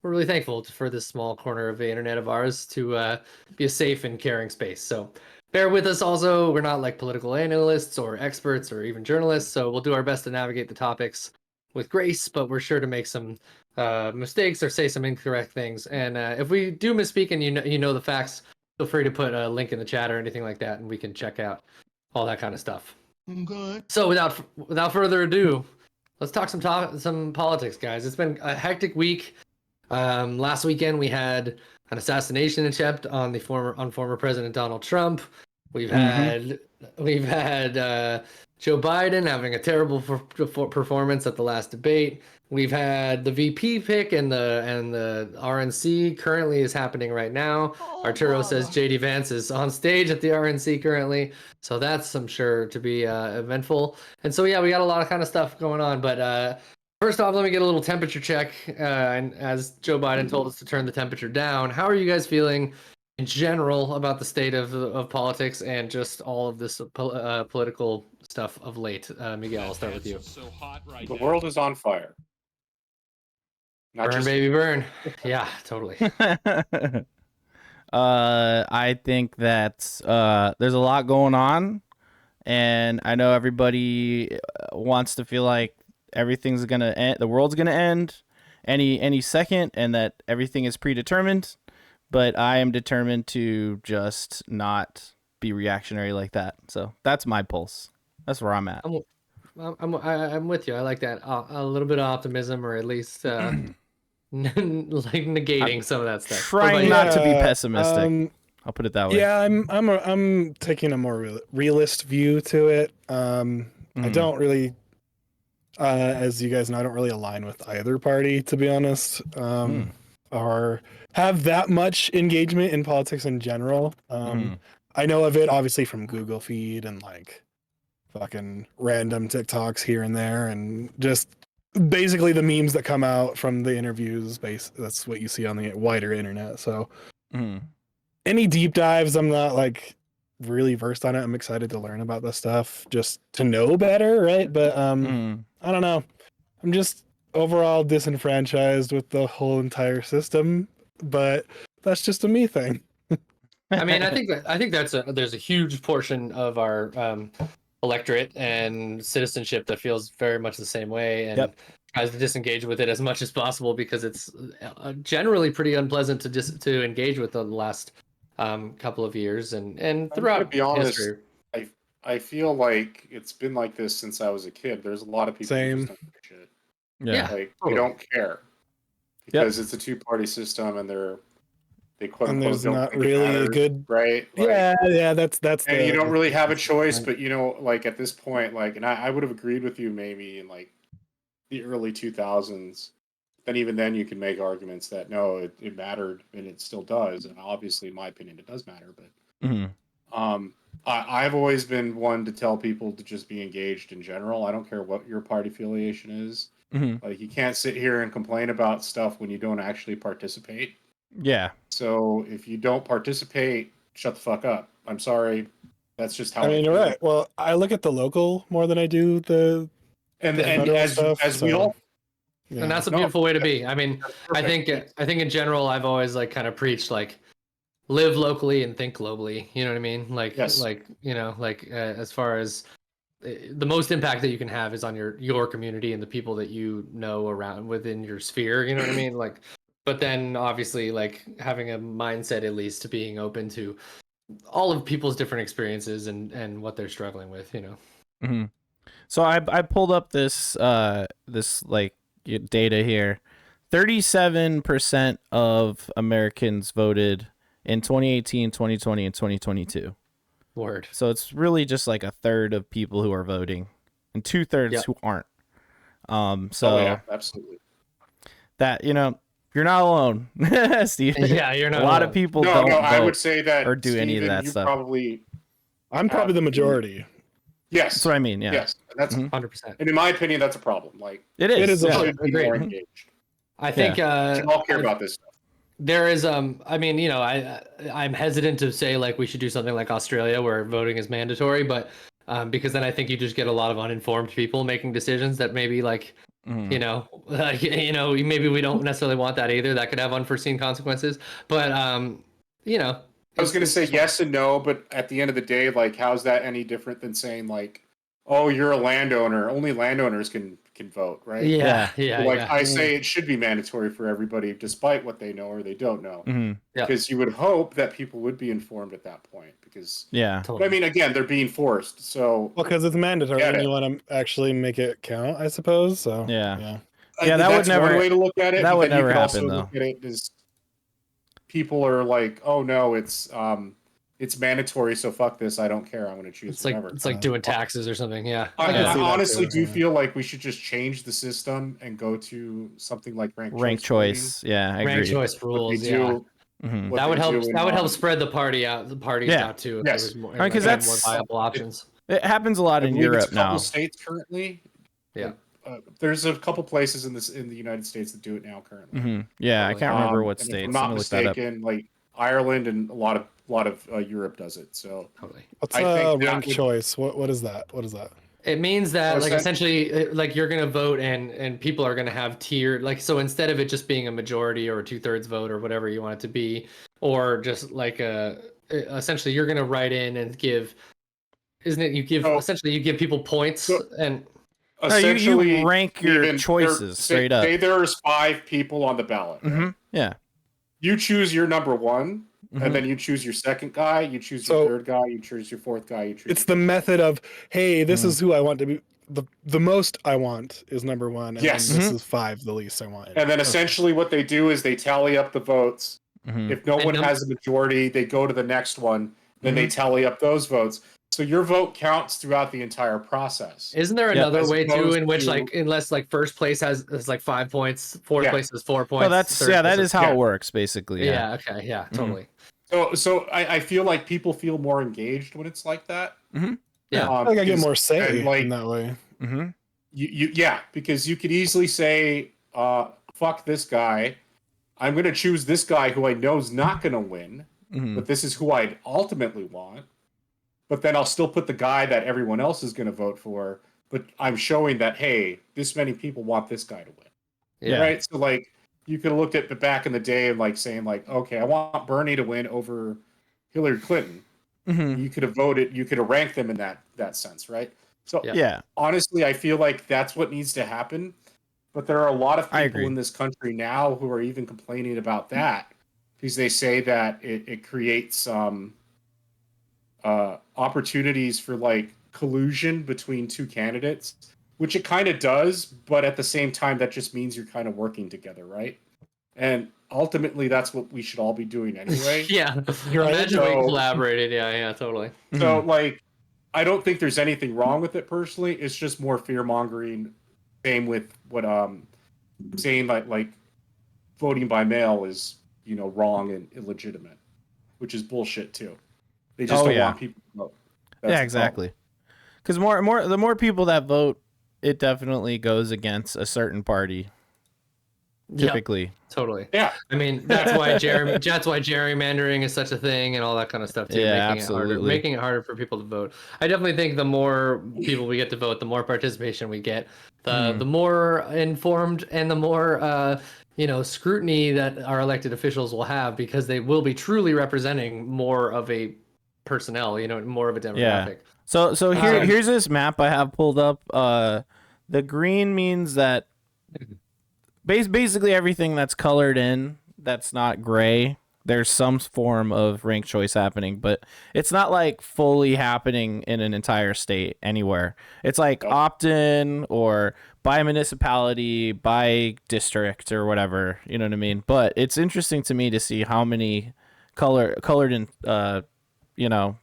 Speaker 1: really thankful for this small corner of the internet of ours to be a safe and caring space. So bear with us. Also, we're not like political analysts or experts or even journalists, so we'll do our best to navigate the topics with grace, but we're sure to make some mistakes or say some incorrect things. And if we do misspeak and you know the facts, feel free to put a link in the chat or anything like that, and we can check out all that kind of stuff.
Speaker 5: Good.
Speaker 1: So without further ado, let's talk some politics, guys. It's been a hectic week. Last weekend we had an assassination attempt on former President Donald Trump. We've had Joe Biden having a terrible performance at the last debate. We've had the VP pick and the RNC currently is happening right now. Arturo says JD Vance is on stage at the RNC currently, so that's I'm sure to be eventful. And so yeah, we got a lot of kind of stuff going on. But first off, let me get a little temperature check. And as Joe Biden told us to turn the temperature down, how are you guys feeling in general about the state of politics and just all of this political stuff of late? Miguel, I'll start with you.
Speaker 5: So hot right
Speaker 3: The
Speaker 5: now.
Speaker 3: world is on fire. Not
Speaker 1: Burn,
Speaker 3: just
Speaker 1: baby, burn. Yeah, totally.
Speaker 2: I think that there's a lot going on, and I know everybody wants to feel like everything's gonna end, the world's gonna end any second, and that everything is predetermined. But I am determined to just not be reactionary like that. So that's my pulse. That's where I'm at.
Speaker 1: I'm with you. I like that. A little bit of optimism, or at least like negating some of that stuff.
Speaker 2: Trying not to be pessimistic. I'll put it that way.
Speaker 4: Yeah, I'm taking a more realist view to it. I don't really, as you guys know, I don't really align with either party, to be honest, or have that much engagement in politics in general. I know of it obviously from Google feed and like fucking random TikToks here and there, and just basically the memes that come out from the interviews. That's what you see on the wider internet. So any deep dives, I'm not like really versed on it. I'm excited to learn about this stuff just to know better, right? But I don't know. I'm just overall disenfranchised with the whole entire system, but that's just a me thing.
Speaker 1: I mean, I think there's a huge portion of our electorate and citizenship that feels very much the same way and tries to disengage with it as much as possible because it's generally pretty unpleasant to engage with the last couple of years and throughout history.
Speaker 3: I feel like it's been like this since I was a kid. There's a lot of people who just don't give a shit.
Speaker 1: Yeah,
Speaker 3: like they don't care because it's a two-party system and they quote
Speaker 4: and
Speaker 3: unquote
Speaker 4: there's
Speaker 3: don't
Speaker 4: not
Speaker 3: think it
Speaker 4: really
Speaker 3: matters,
Speaker 4: a good
Speaker 3: right. Like,
Speaker 4: yeah that's
Speaker 3: and you don't really have a choice. But you know, like at this point, like, and I would have agreed with you maybe in like the early 2000s. Then even then you can make arguments that no, it mattered and it still does. And obviously, in my opinion, it does matter. But I've always been one to tell people to just be engaged in general. I don't care what your party affiliation is. Like you can't sit here and complain about stuff when you don't actually participate.
Speaker 2: Yeah.
Speaker 3: So if you don't participate, shut the fuck up. I'm sorry. That's just how
Speaker 4: I mean, you're
Speaker 3: feel.
Speaker 4: right. Well, I look at the local more than I do the
Speaker 3: And
Speaker 4: federal stuff.
Speaker 3: as we
Speaker 4: so,
Speaker 3: all
Speaker 4: yeah.
Speaker 1: And that's a
Speaker 3: No,
Speaker 1: beautiful way to be. I mean,
Speaker 3: that's
Speaker 1: I
Speaker 3: perfect.
Speaker 1: think in general, I've always like kind of preached like live locally and think globally. You know what I mean?
Speaker 3: Yes.
Speaker 1: As far as the most impact that you can have is on your community and the people that you know around within your sphere. You know what I mean? Like, but then obviously like having a mindset at least to being open to all of people's different experiences and what they're struggling with. You know.
Speaker 2: Hmm. So I pulled up this this like data here. 37% of Americans voted in 2018, 2020, and 2022.
Speaker 1: Word.
Speaker 2: So it's really just like a third of people who are voting and 2/3
Speaker 1: Yep.
Speaker 2: who aren't. So
Speaker 3: Oh yeah, absolutely.
Speaker 2: that, you're not alone, Steve.
Speaker 1: Yeah, you're not
Speaker 2: A lot
Speaker 1: alone.
Speaker 2: of people
Speaker 3: No,
Speaker 2: don't
Speaker 3: no,
Speaker 2: vote
Speaker 3: I would say that
Speaker 2: or do any of
Speaker 3: Steven,
Speaker 2: that
Speaker 3: you
Speaker 2: stuff.
Speaker 3: probably
Speaker 4: I'm probably the
Speaker 3: have-
Speaker 4: majority.
Speaker 3: Yes.
Speaker 2: That's what I mean. Yeah.
Speaker 3: Yes. That's
Speaker 2: Mhm.
Speaker 1: 100%.
Speaker 3: and in my opinion, that's a problem. Like
Speaker 2: It is.
Speaker 4: It is a
Speaker 2: yeah.
Speaker 3: we
Speaker 4: problem.
Speaker 3: should be more
Speaker 1: Agreed.
Speaker 3: engaged.
Speaker 1: I think
Speaker 3: We should all care about this stuff.
Speaker 1: there is I mean, I'm hesitant to say like we should do something like Australia where voting is mandatory, but because then I think you just get a lot of uninformed people making decisions that maybe like
Speaker 2: Mhm.
Speaker 1: maybe we don't necessarily want that either. That could have unforeseen consequences. But
Speaker 3: I was going to say yes and no, but at the end of the day, like, how's that any different than saying like, oh, you're a landowner? Only landowners can vote, right?
Speaker 1: Yeah,
Speaker 2: Yeah.
Speaker 1: yeah,
Speaker 3: Like
Speaker 1: yeah.
Speaker 3: I say, it should be mandatory for everybody, despite what they know or they don't know,
Speaker 2: Mhm.
Speaker 1: Yeah.
Speaker 3: because you would hope that people would be informed at that point. Because
Speaker 2: Yeah.
Speaker 3: but I mean, again, they're being forced, so
Speaker 4: Well, because it's mandatory
Speaker 3: Get
Speaker 4: and
Speaker 3: it.
Speaker 4: you want to actually make it count, I suppose. So
Speaker 2: Yeah.
Speaker 4: yeah.
Speaker 2: Yeah, that would
Speaker 3: that's
Speaker 2: never-
Speaker 3: one way to look at it.
Speaker 2: that
Speaker 3: But
Speaker 2: would
Speaker 3: then you
Speaker 2: never
Speaker 3: could also
Speaker 2: happen,
Speaker 3: look at it as people are like, oh no, it's mandatory, so fuck this. I don't care. I'm going to choose
Speaker 1: It's like
Speaker 3: whatever.
Speaker 1: it's like doing taxes or something. Yeah.
Speaker 3: I
Speaker 4: can see that
Speaker 3: honestly
Speaker 4: too,
Speaker 3: do
Speaker 4: yeah.
Speaker 3: feel like we should just change the system and go to something like
Speaker 2: Rank choice. Yeah, I
Speaker 1: Rank
Speaker 2: agree.
Speaker 1: choice
Speaker 3: voting. What
Speaker 1: rules.
Speaker 3: they
Speaker 1: Yeah.
Speaker 3: do,
Speaker 2: Mhm.
Speaker 3: what
Speaker 1: That would
Speaker 3: they
Speaker 1: help.
Speaker 3: do in,
Speaker 1: That would help spread the parties
Speaker 2: Yeah.
Speaker 1: out too. If
Speaker 3: Yes.
Speaker 1: there was more,
Speaker 2: I mean, 'cause
Speaker 1: had
Speaker 2: that's-
Speaker 1: more viable options.
Speaker 2: It happens a lot
Speaker 3: I
Speaker 2: in
Speaker 3: believe it's
Speaker 2: Europe
Speaker 3: a couple
Speaker 2: now.
Speaker 3: states currently.
Speaker 1: Yeah.
Speaker 3: There's a couple places in the United States that do it now currently.
Speaker 2: Hmm. Yeah, I
Speaker 1: Totally.
Speaker 2: can't remember what
Speaker 3: And
Speaker 2: states.
Speaker 3: if I'm
Speaker 2: Let
Speaker 3: not
Speaker 2: me look that up.
Speaker 3: mistaken, like Ireland and a lot of Europe does it. So
Speaker 1: Totally.
Speaker 4: What's
Speaker 3: I think that
Speaker 4: rank
Speaker 3: would-
Speaker 4: choice? What is that? What is that?
Speaker 1: It means that
Speaker 3: Oh,
Speaker 1: like
Speaker 3: so-
Speaker 1: essentially like you're gonna vote and people are gonna have tiered like so instead of it just being a majority or a 2/3 vote or whatever you want it to be or just like essentially you're gonna write in and give isn't it you give
Speaker 3: So-
Speaker 1: essentially you give people points
Speaker 3: So-
Speaker 1: and
Speaker 2: No, you
Speaker 3: essentially
Speaker 2: rank your
Speaker 3: even
Speaker 2: choices straight up.
Speaker 3: Say there's 5 people on the ballot. Right?
Speaker 2: Hmm. Yeah.
Speaker 3: You choose your number one,
Speaker 2: Mhm.
Speaker 3: and then you choose your second guy, you choose your
Speaker 4: So-
Speaker 3: third guy, you choose your fourth guy, you choose.
Speaker 4: It's the method of, hey, this
Speaker 2: Mhm.
Speaker 4: is who I want to be. The most I want is number one. And
Speaker 3: Yes.
Speaker 4: then this
Speaker 2: Mhm.
Speaker 4: is 5, the least I want.
Speaker 3: And then essentially what they do is they tally up the votes.
Speaker 2: Mhm.
Speaker 3: If no
Speaker 1: And
Speaker 3: one
Speaker 1: num-
Speaker 3: has a majority, they go to the next one. Then they tally up those votes. So your vote counts throughout the entire process.
Speaker 1: isn't there
Speaker 2: Yeah.
Speaker 1: another
Speaker 3: As
Speaker 1: way too
Speaker 3: opposed
Speaker 1: in which
Speaker 3: to-
Speaker 1: like unless like first place has like 5 points, fourth
Speaker 3: Yeah.
Speaker 1: place is 4 points.
Speaker 2: Well, that's
Speaker 1: third
Speaker 2: yeah.
Speaker 1: place
Speaker 2: That is how
Speaker 3: yeah.
Speaker 2: it works, basically.
Speaker 1: yeah. Okay. Yeah. Totally.
Speaker 3: So I feel like people feel more engaged when it's like that.
Speaker 1: Yeah.
Speaker 4: I think I get
Speaker 3: because-
Speaker 4: more say
Speaker 3: and, like,
Speaker 4: in that way.
Speaker 2: Hmm.
Speaker 3: yeah, because you could easily say, fuck this guy. I'm going to choose this guy who I know is not going to win,
Speaker 2: Hmm.
Speaker 3: but this is who I ultimately want. But then I'll still put the guy that everyone else is going to vote for, but I'm showing that, hey, this many people want this guy to win.
Speaker 2: Yeah.
Speaker 3: Right? So, like, you could have looked at the back in the day and, like, saying, like, okay, I want Bernie to win over Hillary Clinton.
Speaker 2: Hmm.
Speaker 3: You could have voted, you could have ranked them in that sense, right? So,
Speaker 1: Yeah.
Speaker 2: Yeah.
Speaker 3: honestly, I feel like that's what needs to happen. But there are a lot of
Speaker 2: I
Speaker 3: people
Speaker 2: agree.
Speaker 3: in this country now who are even complaining about that because they say that it creates opportunities for like collusion between two candidates, which it kind of does. But at the same time, that just means you're kind of working together, right? And ultimately, that's what we should all be doing anyway.
Speaker 1: Yeah.
Speaker 4: You're right.
Speaker 1: Imagine we
Speaker 3: So-
Speaker 1: collaborated. Yeah. Yeah. Totally.
Speaker 3: So, like, I don't think there's anything wrong with it personally. It's just more fear mongering. Same with what saying like voting by mail is wrong and illegitimate, which is bullshit too. They just
Speaker 2: Oh,
Speaker 3: don't
Speaker 2: yeah.
Speaker 3: want people to vote. That's
Speaker 2: Yeah,
Speaker 3: the
Speaker 2: exactly. Because the more people that vote, it definitely goes against a certain party. typically.
Speaker 1: Totally.
Speaker 3: Yeah.
Speaker 1: I mean, that's why gerrymandering is such a thing and all that kind of stuff too,
Speaker 2: Yeah,
Speaker 1: making it harder for people to vote. I definitely think the more people we get to vote, the more participation we get, the more informed and the more scrutiny that our elected officials will have, because they will be truly representing more of a personnel, more of a demographic.
Speaker 2: Yeah. So here's this map I have pulled up. The green means that basically everything that's colored in that's not gray, there's some form of ranked choice happening, but it's not like fully happening in an entire state anywhere. It's like opt-in or by municipality, by district or whatever, you know what I mean? But it's interesting to me to see how many colored in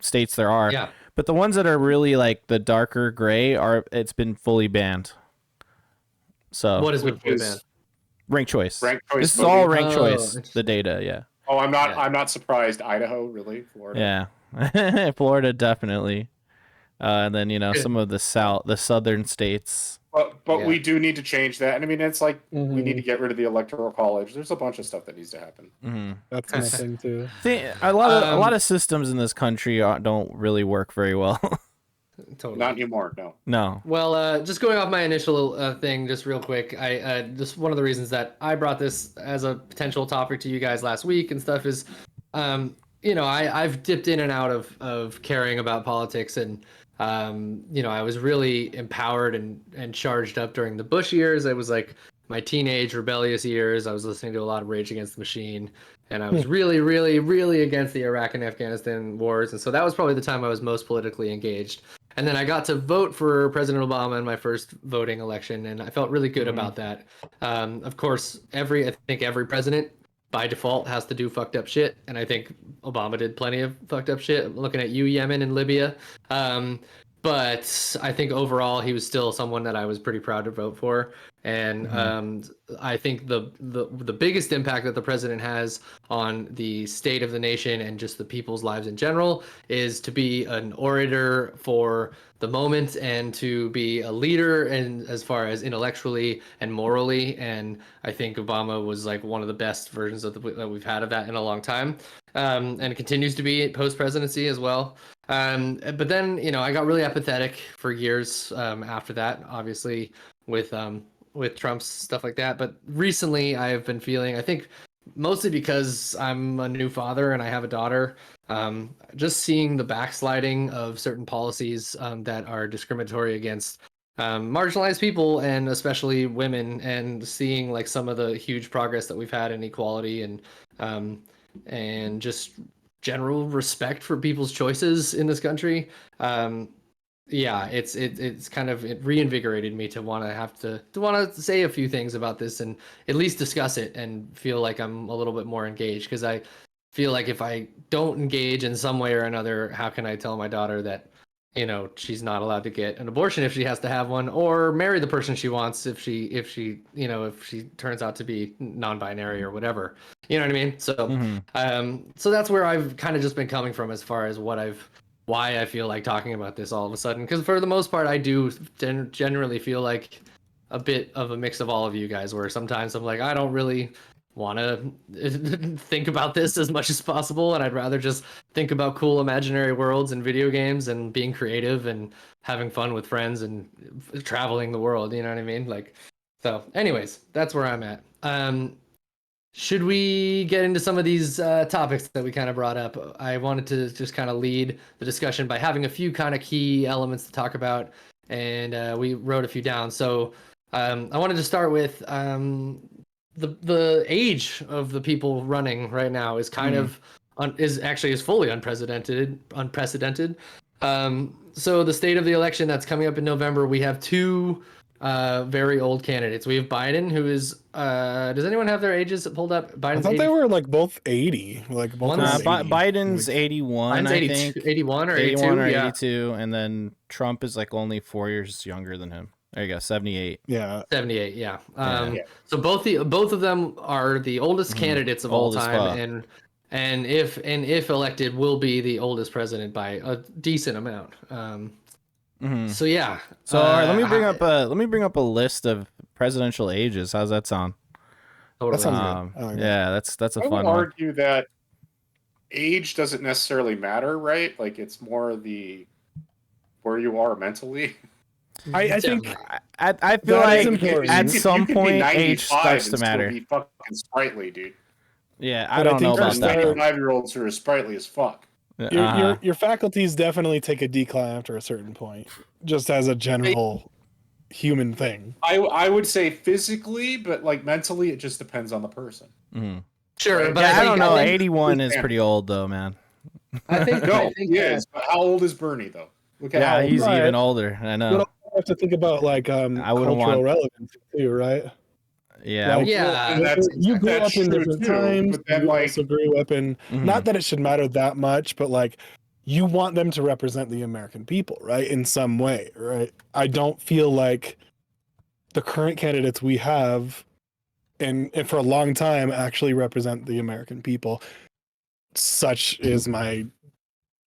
Speaker 2: states there are.
Speaker 1: Yeah.
Speaker 2: But the ones that are really like the darker gray it's been fully banned. So
Speaker 1: What is fully banned?
Speaker 2: Ranked choice.
Speaker 3: Ranked choice
Speaker 2: This is
Speaker 3: voting.
Speaker 2: all ranked choice.
Speaker 1: Interesting.
Speaker 2: The data, yeah.
Speaker 3: Oh, I'm not surprised. Idaho, really? Florida.
Speaker 2: Yeah. Florida definitely. And then some of the southern states.
Speaker 3: But we do need to change that. And I mean, it's like we need
Speaker 4: Mhm.
Speaker 3: to get rid of the electoral college. There's a bunch of stuff that needs to happen.
Speaker 2: Mm-hmm.
Speaker 4: That's my thing too.
Speaker 2: A lot of systems in this country don't really work very well.
Speaker 1: Totally.
Speaker 3: Not anymore. No.
Speaker 2: No.
Speaker 1: Well, just going off my initial thing, just real quick, I just one of the reasons that I brought this as a potential topic to you guys last week and stuff is, I've dipped in and out of caring about politics, and I was really empowered and charged up during the Bush years. It was like my teenage rebellious years. I was listening to a lot of Rage Against the Machine, and I was really, really, really against the Iraq and Afghanistan wars, and so that was probably the time I was most politically engaged. And then I got to vote for President Obama in my first voting election, and I felt really good about that. Of course, I think every president by default has to do fucked up shit, and I think Obama did plenty of fucked up shit. Looking at you, Yemen and Libya, but I think overall he was still someone that I was pretty proud to vote for. And I think the biggest impact that the president has on the state of the nation and just the people's lives in general is to be an orator for the moment and to be a leader, and as far as intellectually and morally. And I think Obama was like one of the best versions that we've had of that in a long time, and it continues to be post presidency as well. But then I got really apathetic for years after that, obviously with Trump's stuff like that. But recently I've been feeling, I think mostly because I'm a new father and I have a daughter, just seeing the backsliding of certain policies that are discriminatory against marginalized people and especially women, and seeing like some of the huge progress that we've had in equality and just general respect for people's choices in this country. It's kind of, it reinvigorated me to want to say a few things about this and at least discuss it and feel like I'm a little bit more engaged, because I feel like if I don't engage in some way or another, how can I tell my daughter that she's not allowed to get an abortion if she has to have one, or marry the person she wants if she turns out to be non-binary or whatever, you know what I mean? So so that's where I've kind of just been coming from as far as why I feel like talking about this all of a sudden, because for the most part I do generally feel like a bit of a mix of all of you guys, where sometimes I'm like, I don't really want to think about this as much as possible, and I'd rather just think about cool imaginary worlds and video games and being creative and having fun with friends and traveling the world, you know what I mean? Like, so anyways, that's where I'm at. Should we get into some of these topics that we kind of brought up? I wanted to just kind of lead the discussion by having a few kind of key elements to talk about, and we wrote a few down. So I wanted to start with the age of the people running right now is kind of is fully unprecedented. So the state of the election that's coming up in November, we have two very old candidates. We have Biden, who is does anyone have their ages pulled up? Biden's
Speaker 4: I thought
Speaker 1: 80,
Speaker 4: they were like both 80. Like both
Speaker 1: One's-
Speaker 4: around 80.
Speaker 2: Biden's 81,
Speaker 1: Biden's
Speaker 2: I
Speaker 1: 82,
Speaker 2: think.
Speaker 1: 81 or 82,
Speaker 2: 81 or
Speaker 1: yeah.
Speaker 2: 82, and then Trump is like only 4 years younger than him. There you go, 78.
Speaker 4: Yeah.
Speaker 1: 78, yeah.
Speaker 3: Yeah.
Speaker 1: So both of them are the oldest candidates of all
Speaker 2: Old as fuck.
Speaker 1: time, and if elected, will be the oldest president by a decent amount. So yeah.
Speaker 2: So all right, let me bring up a list of presidential ages. How's that sound?
Speaker 1: Totally.
Speaker 4: That sounds good. I like that.
Speaker 2: Yeah, that's a
Speaker 3: I would
Speaker 2: fun one.
Speaker 3: argue that age doesn't necessarily matter, right? Like it's more the where you are mentally.
Speaker 4: I think
Speaker 1: Definitely.
Speaker 2: I feel
Speaker 4: That is
Speaker 2: like
Speaker 4: important.
Speaker 2: at
Speaker 3: You
Speaker 2: some
Speaker 3: could be
Speaker 2: point
Speaker 3: 95
Speaker 2: age starts to
Speaker 3: and still
Speaker 2: matter.
Speaker 3: be fucking sprightly, dude.
Speaker 2: Yeah, I
Speaker 4: But I
Speaker 2: don't know
Speaker 4: think
Speaker 2: about
Speaker 3: There's
Speaker 2: that.
Speaker 3: 95-year-olds who are sprightly as fuck.
Speaker 4: Your faculties definitely take a decline after a certain point, just as a general human thing.
Speaker 3: I would say physically, but like mentally, it just depends on the person.
Speaker 2: Mhm.
Speaker 1: Sure,
Speaker 3: Right.
Speaker 1: but
Speaker 2: Yeah, I don't know.
Speaker 1: I think
Speaker 2: 81 is pretty old though, man.
Speaker 1: I think
Speaker 3: No,
Speaker 1: I think
Speaker 3: he is. But how old is Bernie though? Look at how
Speaker 2: Yeah,
Speaker 3: old
Speaker 2: he's
Speaker 4: Right.
Speaker 2: even older. I
Speaker 4: But
Speaker 2: know.
Speaker 4: also you have to think about like
Speaker 2: I wouldn't
Speaker 4: cultural
Speaker 2: want-
Speaker 4: relevance too, right?
Speaker 2: Yeah.
Speaker 4: Like,
Speaker 1: Yeah.
Speaker 3: and that's
Speaker 4: you grew
Speaker 3: that's
Speaker 4: up in
Speaker 3: true
Speaker 4: different
Speaker 3: too.
Speaker 4: times.
Speaker 3: But then
Speaker 4: You
Speaker 3: like
Speaker 4: also grew up in
Speaker 2: Mhm.
Speaker 4: not that it should matter that much, but like you want them to represent the American people, right? In some way, right? I don't feel like the current candidates we have and for a long time actually represent the American people. Such is my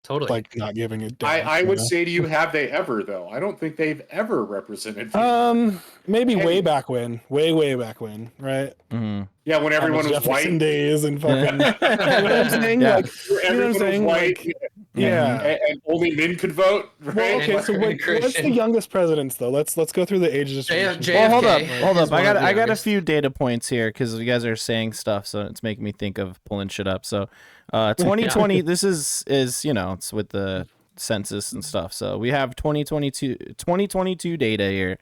Speaker 1: totally.
Speaker 4: like not giving a damn.
Speaker 3: I would
Speaker 4: you know?
Speaker 3: say to you, have they ever though? I don't think they've ever represented. the
Speaker 4: Maybe way
Speaker 3: Hey.
Speaker 4: back when, way back when, right?
Speaker 2: Mhm.
Speaker 3: Yeah, when everyone was
Speaker 4: Jefferson
Speaker 3: white.
Speaker 4: days and fucking.
Speaker 2: Yeah.
Speaker 4: You know what I'm saying?
Speaker 2: Yeah.
Speaker 4: Like, you know what
Speaker 3: Everyone
Speaker 4: I'm
Speaker 3: was
Speaker 4: saying?
Speaker 3: white.
Speaker 4: Like, yeah.
Speaker 3: and only men could vote. Right?
Speaker 4: Well, okay. So
Speaker 1: And
Speaker 4: what's the
Speaker 1: Christian.
Speaker 4: youngest presidents though? Let's go through the age distribution.
Speaker 1: JFK
Speaker 2: Well, hold up.
Speaker 1: is
Speaker 2: I
Speaker 1: one of the
Speaker 2: got a
Speaker 1: youngest.
Speaker 2: few data points here because you guys are saying stuff, so it's making me think of pulling shit up. So, 2020. This is it's with the census and stuff. So we have 2022 data here.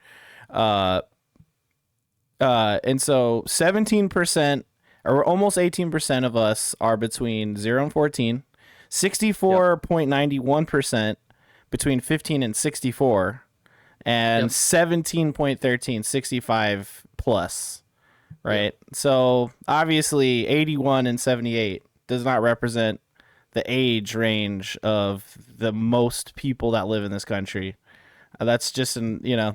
Speaker 2: And so 17% or almost 18% of us are between 0 and 14, 64.91% between 15 and 64, and 17.13, 65 plus, right? So obviously 81 and 78 does not represent the age range of the most people that live in this country. That's just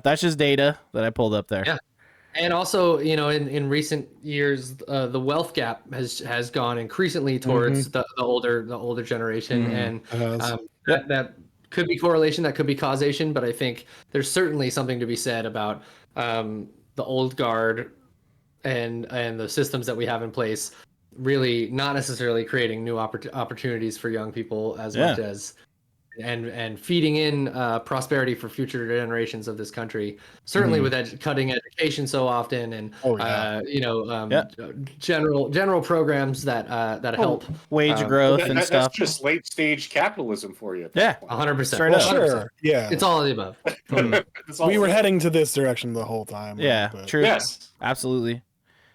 Speaker 2: that's just data that I pulled up there.
Speaker 1: Yeah. And also, in recent years, the wealth gap has gone increasingly towards the older generation, and that could be correlation, that could be causation, but I think there's certainly something to be said about the old guard and the systems that we have in place, really not necessarily creating new opportunities for young people as much as and feeding in prosperity for future generations of this country. Certainly with cutting education so often, and general programs that help
Speaker 2: wage growth and
Speaker 3: that's
Speaker 2: stuff.
Speaker 3: just late stage capitalism for you.
Speaker 2: Yeah,
Speaker 1: 100%.
Speaker 2: Straight up.
Speaker 4: Sure. Yeah.
Speaker 1: It's all of the above.
Speaker 4: We were heading to this direction the whole time.
Speaker 2: Yeah,
Speaker 4: but-
Speaker 2: true.
Speaker 3: Yes.
Speaker 2: Absolutely.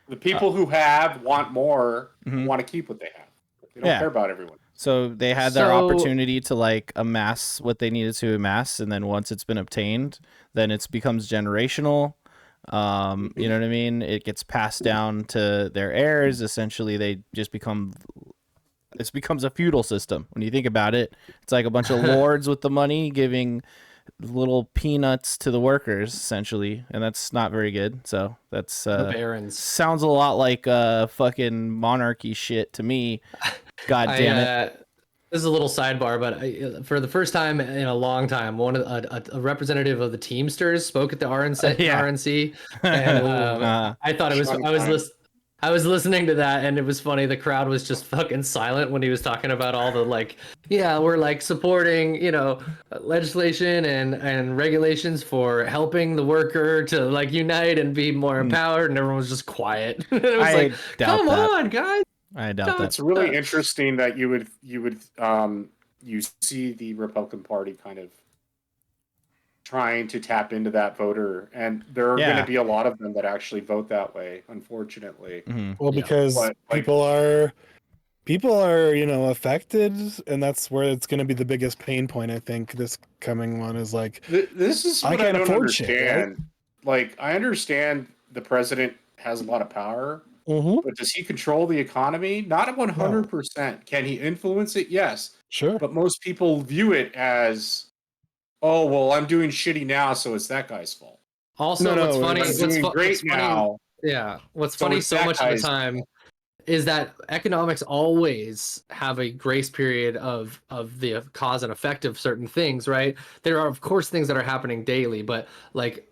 Speaker 3: The people who want more want to keep what they have. They don't care about everyone.
Speaker 2: So they had their opportunity to like amass what they needed to amass, and then once it's been obtained, then it becomes generational. You know what I mean? It gets passed down to their heirs. Essentially, they just this becomes a feudal system. When you think about it, it's like a bunch of lords with the money giving little peanuts to the workers, essentially, and that's not very good. So that's
Speaker 1: barons.
Speaker 2: sounds a lot like fucking monarchy shit to me. God damn it.
Speaker 1: This is a little sidebar, but for the first time in a long time, a representative of the Teamsters spoke at the RNC, and I thought I was listening to that, and it was funny. The crowd was just fucking silent when he was talking about all the we're like supporting legislation and regulations for helping the worker to unite and be more empowered, and everyone was just quiet. It was come on, guys.
Speaker 2: I doubt that.
Speaker 3: It's really interesting that you see the Republican Party kind of trying to tap into that voter, and there are going to be a lot of them that actually vote that way, unfortunately.
Speaker 4: Well, because people are affected, and that's where it's going to be the biggest pain point. I think this coming one is
Speaker 3: this is what I don't understand. Right? I understand the president has a lot of power. But does he control the economy? Not 100%. Can he influence it? Yes.
Speaker 4: Sure.
Speaker 3: But most people view it as, oh, well, I'm doing shitty now, so it's that guy's fault.
Speaker 1: Also, what's funny? What's funny so much of the time is that economics always have a grace period of the cause and effect of certain things, right? There are, of course, things that are happening daily, but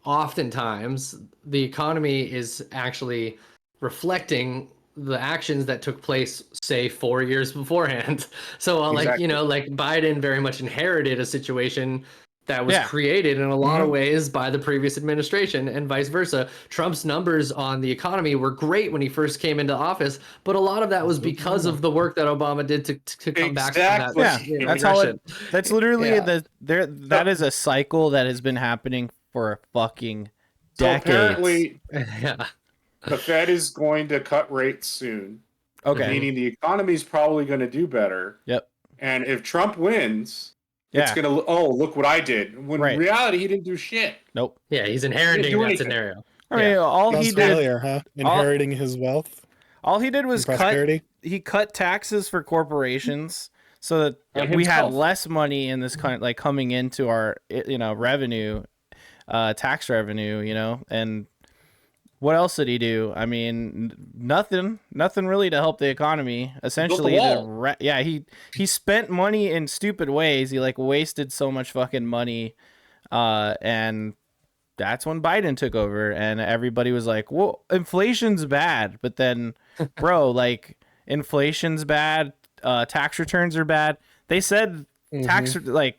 Speaker 1: oftentimes the economy is actually reflecting the actions that took place, say, 4 years beforehand. So, like, you
Speaker 3: Exactly.
Speaker 1: know, like Biden very much inherited a situation that was
Speaker 2: Yeah.
Speaker 1: created in a lot of
Speaker 2: Mhm.
Speaker 1: ways by the previous administration, and vice versa. Trump's numbers on the economy were great when he first came into office, but a lot of that was because of the work that Obama did to come back from that,
Speaker 3: Exactly.
Speaker 2: Yeah,
Speaker 1: you know,
Speaker 2: that's all
Speaker 1: regression.
Speaker 2: that's literally
Speaker 1: Yeah.
Speaker 2: that is a cycle that has been happening for fucking
Speaker 3: So
Speaker 2: decades.
Speaker 3: apparently,
Speaker 1: Yeah.
Speaker 3: the Fed is going to cut rates soon,
Speaker 2: Okay.
Speaker 3: meaning the economy is probably going to do better.
Speaker 2: Yep.
Speaker 3: And if Trump wins, it's
Speaker 2: Yeah.
Speaker 3: going to, oh, look what I did. When in
Speaker 2: Right.
Speaker 3: reality, he didn't do shit.
Speaker 2: Nope.
Speaker 1: Yeah, he's
Speaker 3: He didn't
Speaker 1: inheriting
Speaker 3: do
Speaker 1: that
Speaker 3: anything.
Speaker 1: scenario.
Speaker 2: I mean,
Speaker 1: Yeah.
Speaker 2: all
Speaker 4: Sounds
Speaker 2: he did,
Speaker 4: familiar, huh? Inheriting his wealth
Speaker 2: all he did
Speaker 4: and
Speaker 2: was
Speaker 4: prosperity.
Speaker 2: he cut taxes for corporations so that
Speaker 3: And
Speaker 2: we had
Speaker 3: himself.
Speaker 2: less money in this kind, like coming into our revenue, tax revenue, and what else did he do? I mean, nothing really to help the economy. Essentially,
Speaker 3: wall.
Speaker 2: he spent money in stupid ways. He like wasted so much fucking money, and that's when Biden took over, and everybody was like, "Well, inflation's bad," but then, bro, like inflation's bad, tax returns are bad. They said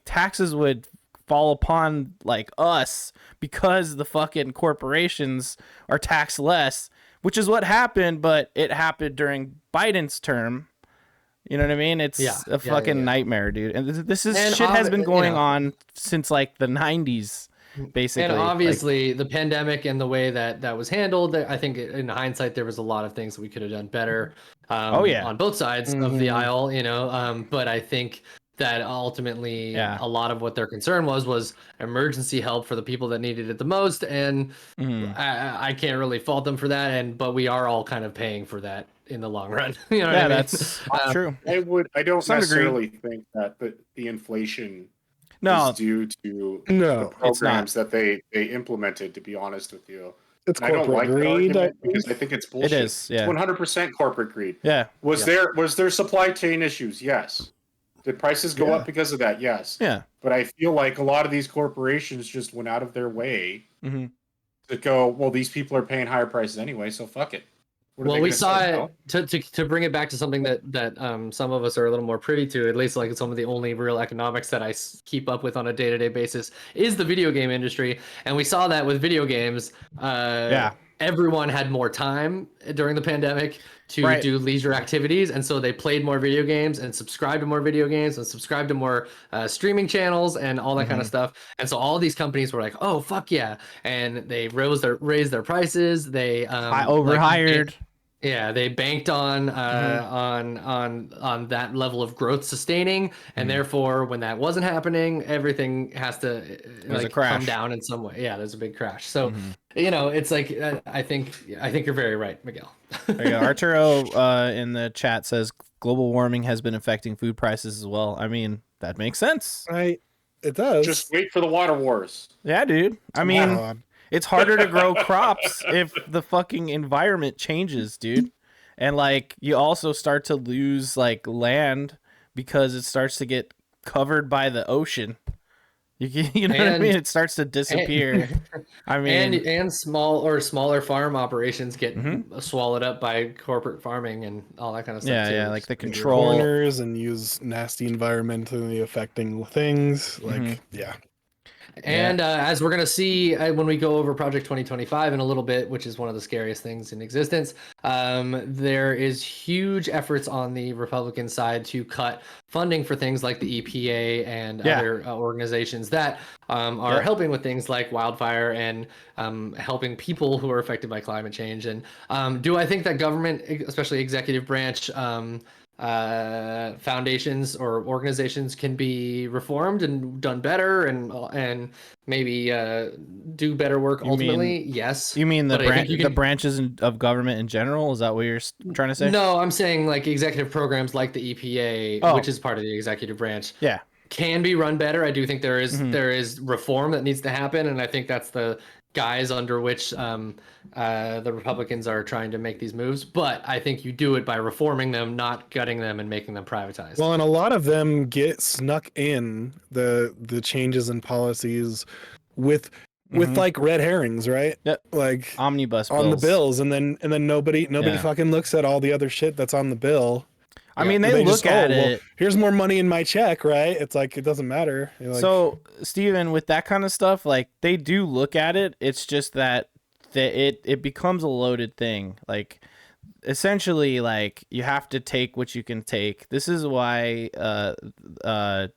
Speaker 2: taxes would fall upon like us because the fucking corporations are taxed less, which is what happened, but it happened during Biden's term. You know what I mean? It's a fucking nightmare, dude. And this is
Speaker 1: And
Speaker 2: shit has been going
Speaker 1: you know,
Speaker 2: on since like the 90s, basically.
Speaker 1: And
Speaker 2: like-
Speaker 1: obviously, the pandemic and the way that was handled, I think in hindsight, there was a lot of things that we could have done better
Speaker 2: Oh, yeah.
Speaker 1: on both sides of the aisle, you know. But I think that ultimately
Speaker 2: Yeah.
Speaker 1: a lot of what their concern was emergency help for the people that needed it the most. And
Speaker 2: Mhm.
Speaker 1: I can't really fault them for that. But we are all kind of paying for that in the long run. You know what I
Speaker 2: Yeah,
Speaker 1: mean?
Speaker 2: that's true.
Speaker 3: I don't
Speaker 2: Some degree.
Speaker 3: necessarily think that the inflation
Speaker 2: No,
Speaker 3: is due to
Speaker 4: No,
Speaker 3: the
Speaker 2: it's not.
Speaker 3: programs that they implemented, to be honest with you.
Speaker 4: it's
Speaker 3: And I don't
Speaker 4: corporate
Speaker 3: like that
Speaker 4: greed.
Speaker 3: argument because I think it's bullshit.
Speaker 2: It is, yeah.
Speaker 3: It's 100% corporate greed.
Speaker 2: Yeah.
Speaker 3: Was there supply chain issues? Yes. Did prices go up because of that? Yes.
Speaker 2: Yeah.
Speaker 3: But I feel like a lot of these corporations just went out of their way
Speaker 2: hmm
Speaker 3: to go, well, these people are paying higher prices anyway, so fuck it. What are
Speaker 1: Well,
Speaker 3: they
Speaker 1: we
Speaker 3: gonna
Speaker 1: saw
Speaker 3: say,
Speaker 1: it
Speaker 3: no?
Speaker 1: to bring it back to something that some of us are a little more privy to, at least like some of the only real economics that I keep up with on a day-to-day basis is the video game industry, and we saw that with video games.
Speaker 2: Yeah.
Speaker 1: Everyone had more time during the pandemic to
Speaker 2: Right.
Speaker 1: do leisure activities, and so they played more video games and subscribed to more video games and subscribed to more streaming channels and all that kind of stuff. And so all these companies were like, "Oh fuck yeah!" and they raised their prices. They
Speaker 2: I overhired.
Speaker 1: yeah, they banked on on that level of growth sustaining, and therefore, when that wasn't happening, everything has to
Speaker 2: There's a
Speaker 1: like
Speaker 2: crash.
Speaker 1: come down in some way. Yeah, there's a big crash. So, you know, it's like I think you're very right, Miguel.
Speaker 2: There you go. Arturo in the chat says global warming has been affecting food prices as well. I mean, that makes sense.
Speaker 4: It does.
Speaker 3: Just wait for the water wars.
Speaker 2: Yeah, dude. I mean,
Speaker 4: God.
Speaker 2: it's harder to grow crops if the fucking environment changes, dude. And like you also start to lose like land because it starts to get covered by the ocean. You know what I mean? It starts to disappear. I mean,
Speaker 1: and smaller farm operations get swallowed up by corporate farming and all that kind of stuff.
Speaker 2: yeah,
Speaker 1: too.
Speaker 2: yeah, like the
Speaker 4: Maybe
Speaker 2: control.
Speaker 4: corners and use nasty environmentally affecting things. Like, yeah.
Speaker 1: And as we're going to see when we go over Project 2025 in a little bit, which is one of the scariest things in existence, there is huge efforts on the Republican side to cut funding for things like the EPA and other organizations that are helping with things like wildfire and helping people who are affected by climate change. And do I think that government, especially executive branch, foundations or organizations can be reformed and done better and maybe do better work ultimately? Yes.
Speaker 2: You mean
Speaker 1: But I think you
Speaker 2: the
Speaker 1: can-
Speaker 2: branches of government in general? Is that what you're trying to say?
Speaker 1: No, I'm saying like executive programs like the EPA, which is part of the executive branch,
Speaker 2: Yeah.
Speaker 1: can be run better. I do think there is reform that needs to happen, and I think that's the guise under which the Republicans are trying to make these moves. But I think you do it by reforming them, not gutting them and making them privatized.
Speaker 4: Well, and a lot of them get snuck in the changes in policies with with like red herrings, right?
Speaker 2: Yep.
Speaker 4: Like
Speaker 2: Omnibus
Speaker 4: on the
Speaker 2: bills.
Speaker 4: bills, and then nobody
Speaker 2: Yeah.
Speaker 4: fucking looks at all the other shit that's on the bill.
Speaker 2: I mean, they
Speaker 4: just,
Speaker 2: look at
Speaker 4: well,
Speaker 2: it.
Speaker 4: here's more money in my check, right? It's like it doesn't matter. You're like,
Speaker 2: So, Steven, with that kind of stuff, like they do look at it. It's just that it becomes a loaded thing. Like essentially, like you have to take what you can take. This is why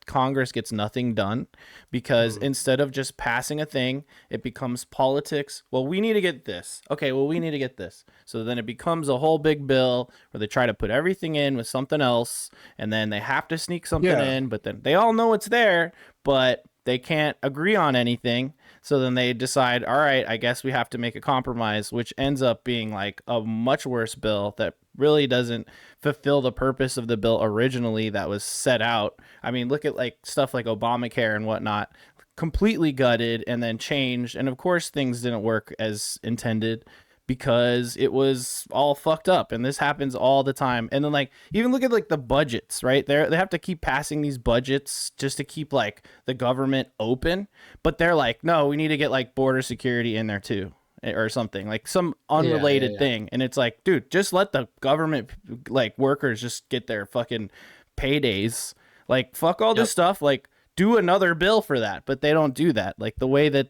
Speaker 2: Congress gets nothing done, because instead of just passing a thing, it becomes politics. Well, we need to get this. Okay, well, we need to get this. So then it becomes a whole big bill where they try to put everything in with something else, and then they have to sneak something in, but then they all know it's there, but they can't agree on anything. So then they decide, all right, I guess we have to make a compromise, which ends up being like a much worse bill that really doesn't fulfill the purpose of the bill originally that was set out. I mean, look at like stuff like Obamacare and whatnot, completely gutted and then changed. And of course, things didn't work as intended, because it was all fucked up, and this happens all the time. And then like even look at like the budgets, right? They have to keep passing these budgets just to keep like the government open, but they're like, no, we need to get like border security in there too, or something like some unrelated thing. And it's like, dude, just let the government like workers just get their fucking paydays. Like fuck all this stuff, like do another bill for that. But they don't do that. Like the way that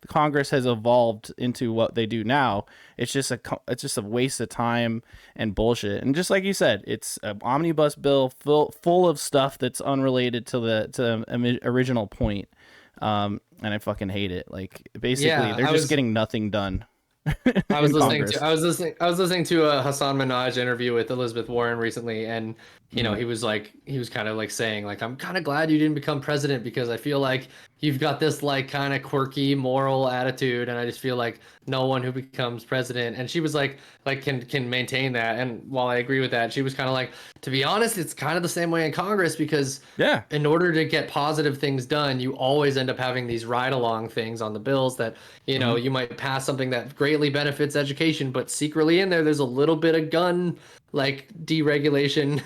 Speaker 2: Congress has evolved into what they do now, it's just a waste of time and bullshit. And just like you said, it's an omnibus bill full of stuff that's unrelated to the original point. And I fucking hate it. Like basically they're just getting nothing done.
Speaker 1: I was listening to a Hassan Minhaj interview with Elizabeth Warren recently, and he was kind of like saying like, I'm kind of glad you didn't become president, because I feel like you've got this like kind of quirky moral attitude, and I just feel like no one who becomes president, and she was like can maintain that. And while I agree with that, she was kind of like, to be honest, it's kind of the same way in Congress, because in order to get positive things done, you always end up having these ride along things on the bills that you might pass something that greatly benefits education, but secretly in there's a little bit of gun like deregulation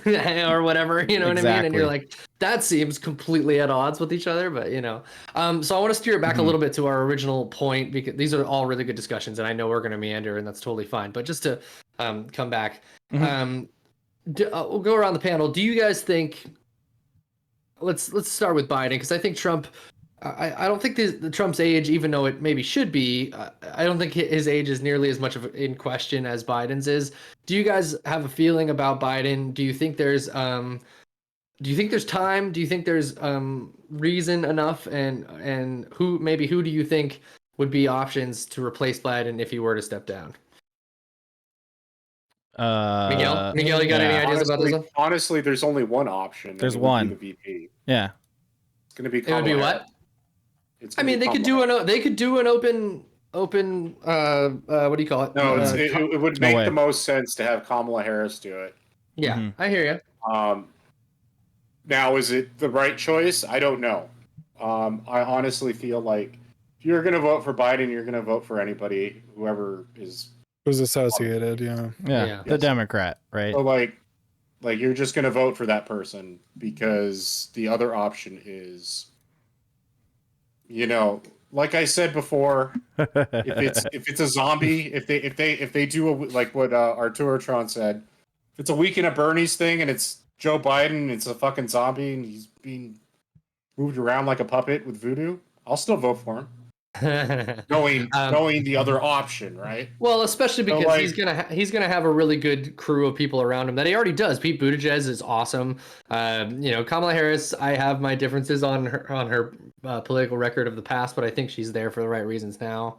Speaker 1: or whatever, you know what I mean? And you're like, that seems completely at odds with each other. But so I want to steer it back a little bit to our original point, because these are all really good discussions, and I know we're going to meander, and that's totally fine. But just to come back, we'll go around the panel. Do you guys think? Let's start with Biden, because I think Trump. I don't think the Trump's age, even though it maybe should be, I don't think his age is nearly as much of in question as Biden's is. Do you guys have a feeling about Biden? Do you think there's time? Do you think there's reason enough? And who do you think would be options to replace Biden if he were to step down? Miguel, you got any ideas about this one?
Speaker 3: Honestly, there's only one option.
Speaker 2: There's
Speaker 3: and it would
Speaker 2: one.
Speaker 3: be the VP.
Speaker 2: Yeah.
Speaker 3: It's going to be
Speaker 1: It would be
Speaker 3: Kamala
Speaker 1: what?
Speaker 3: Harris.
Speaker 1: I mean, they could do an open what do you call it?
Speaker 3: No, it would make the most sense to have Kamala Harris do it.
Speaker 1: Yeah, I hear you.
Speaker 3: Now, is it the right choice? I don't know. I honestly feel like if you're going to vote for Biden, you're going to vote for anybody, whoever is
Speaker 4: who's associated.
Speaker 2: Yeah. The Democrat, right?
Speaker 3: So like you're just going to vote for that person, because the other option is, like I said before, if it's a zombie, if they do like what Arturo Tron said, if it's a Weekend at Bernie's thing and it's Joe Biden, it's a fucking zombie and he's being moved around like a puppet with voodoo, I'll still vote for him. Knowing the other option, right?
Speaker 1: Well, especially because he's gonna have a really good crew of people around him that he already does. Pete Buttigieg is awesome. Kamala Harris, I have my differences on her political record of the past, but I think she's there for the right reasons now.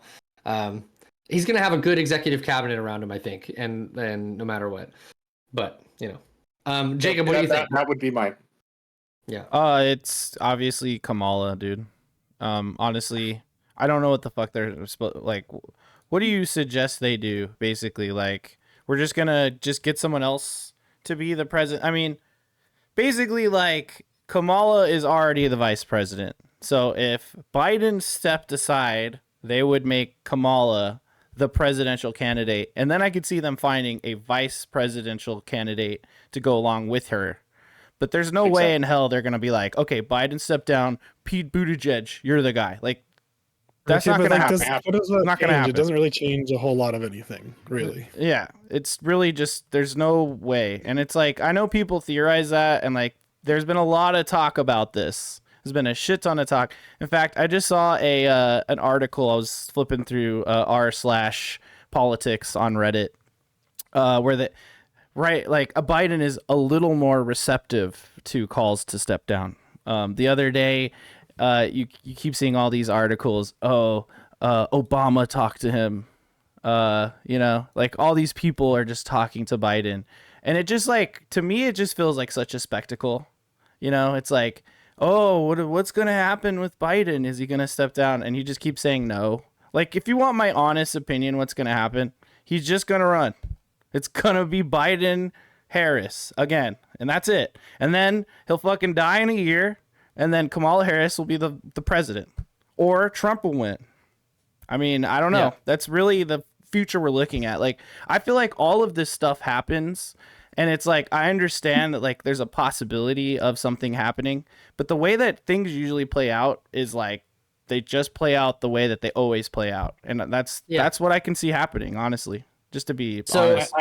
Speaker 1: He's gonna have a good executive cabinet around him, I think, and no matter what. But Jacob, what do you think?
Speaker 3: That would be my.
Speaker 1: Yeah.
Speaker 2: It's obviously Kamala, dude. Honestly, I don't know what the fuck they're like. What do you suggest they do? Basically, like we're just gonna get someone else to be the president. I mean, basically, like Kamala is already the vice president. So if Biden stepped aside, they would make Kamala the presidential candidate, and then I could see them finding a vice presidential candidate to go along with her. But there's no way in hell they're gonna be like, okay, Biden stepped down, Pete Buttigieg, you're the guy. Like, That's
Speaker 4: Okay,
Speaker 2: not
Speaker 4: but,
Speaker 2: gonna
Speaker 4: like,
Speaker 2: happen.
Speaker 4: what does that
Speaker 2: Not gonna
Speaker 4: change?
Speaker 2: happen.
Speaker 4: It doesn't really change a whole lot of anything, really.
Speaker 2: Yeah, it's really just there's no way, and it's like I know people theorize that, and like there's been a lot of talk about this. There's been a shit ton of talk. In fact, I just saw an article. I was flipping through r/politics on Reddit, where the right like a Biden is a little more receptive to calls to step down. The other day, you keep seeing all these articles. Oh, Obama talked to him. Like all these people are just talking to Biden, and it just like to me, it just feels like such a spectacle. It's like, oh, what's gonna happen with Biden? Is he gonna step down? And you just keep saying no. Like, if you want my honest opinion, what's gonna happen? He's just gonna run. It's gonna be Biden Harris again, and that's it. And then he'll fucking die in a year, and then Kamala Harris will be the president, or Trump will win. I mean, I don't know.
Speaker 1: Yeah.
Speaker 2: That's really the future we're looking at. Like, I feel like all of this stuff happens, and it's like I understand that like there's a possibility of something happening, but the way that things usually play out is like they just play out the way that they always play out, and that's what I can see happening, honestly. Just to be honest.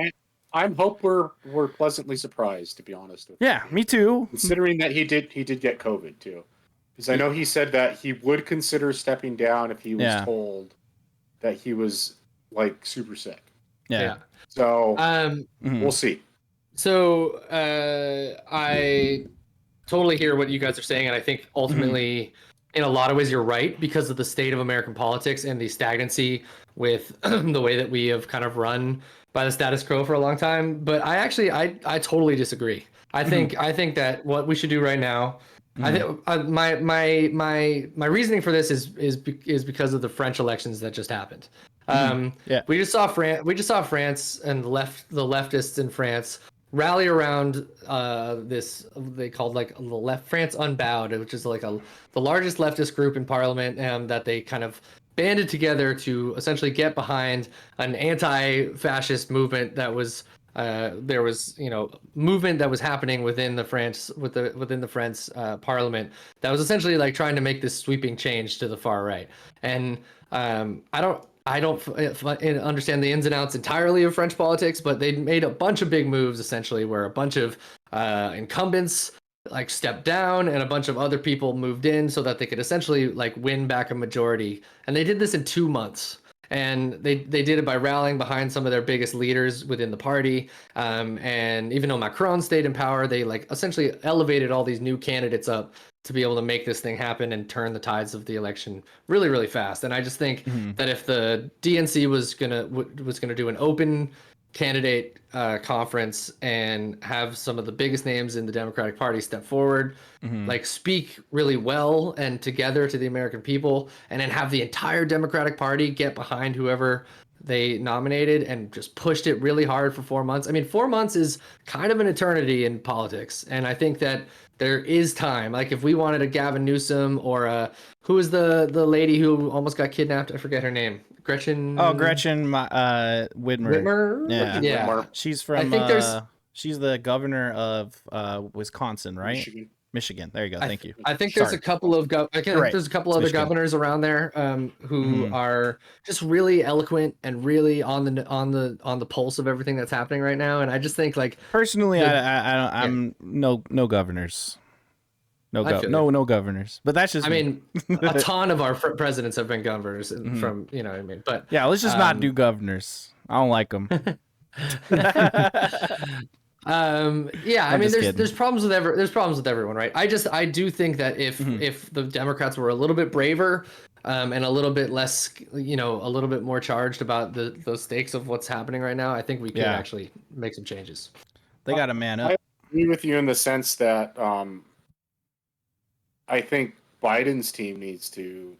Speaker 3: I hope we're pleasantly surprised, to be honest with you.
Speaker 2: Yeah, me too.
Speaker 3: Considering that he did get COVID too, because I know he said that he would consider stepping down if he was told that he was like super sick.
Speaker 2: Yeah.
Speaker 3: So we'll see.
Speaker 1: So I totally hear what you guys are saying, and I think ultimately, in a lot of ways, you're right because of the state of American politics and the stagnancy with the way that we have kind of run by the status quo for a long time. But I totally disagree. I think that what we should do right now. I think my reasoning for this is because of the French elections that just happened. We just saw France and the leftists in France rally around this they called like the left France Unbowed, which is like the largest leftist group in parliament, and that they kind of banded together to essentially get behind an anti-fascist movement that was there was movement that was happening within the France parliament that was essentially like trying to make this sweeping change to the far right. And I don't understand the ins and outs entirely of French politics, but they made a bunch of big moves essentially where a bunch of incumbents like stepped down and a bunch of other people moved in so that they could essentially like win back a majority. And they did this in 2 months. And they did it by rallying behind some of their biggest leaders within the party. And even though Macron stayed in power, they like essentially elevated all these new candidates up to be able to make this thing happen and turn the tides of the election really, really fast. And I just think that if the DNC was gonna do an open candidate conference and have some of the biggest names in the Democratic Party step forward, like speak really well and together to the American people, and then have the entire Democratic Party get behind whoever they nominated and just pushed it really hard for 4 months. I mean, 4 months is kind of an eternity in politics, and I think that there is time. Like if we wanted a Gavin Newsom or who is the lady who almost got kidnapped? I forget her name. Gretchen.
Speaker 2: Oh, Gretchen Whitmer.
Speaker 1: Whitmer.
Speaker 2: Yeah.
Speaker 3: Whitmer.
Speaker 2: She's from.
Speaker 1: I think
Speaker 2: she's the governor of Wisconsin, right? Michigan. There you go. Thank you.
Speaker 1: I think there's a couple of there's a couple other governors around there who are just really eloquent and really on the pulse of everything that's happening right now. And I just think like
Speaker 2: personally, I'm no governors. No governors. But that's just.
Speaker 1: I mean, a ton of our presidents have been governors from what I mean. But
Speaker 2: yeah, let's just not do governors. I don't like them.
Speaker 1: I mean, there's problems with everyone, right? I do think that if the Democrats were a little bit braver and a little bit less, a little bit more charged about the stakes of what's happening right now, I think we could actually make some changes.
Speaker 2: They got to man up.
Speaker 3: I agree with you in the sense that I think Biden's team needs to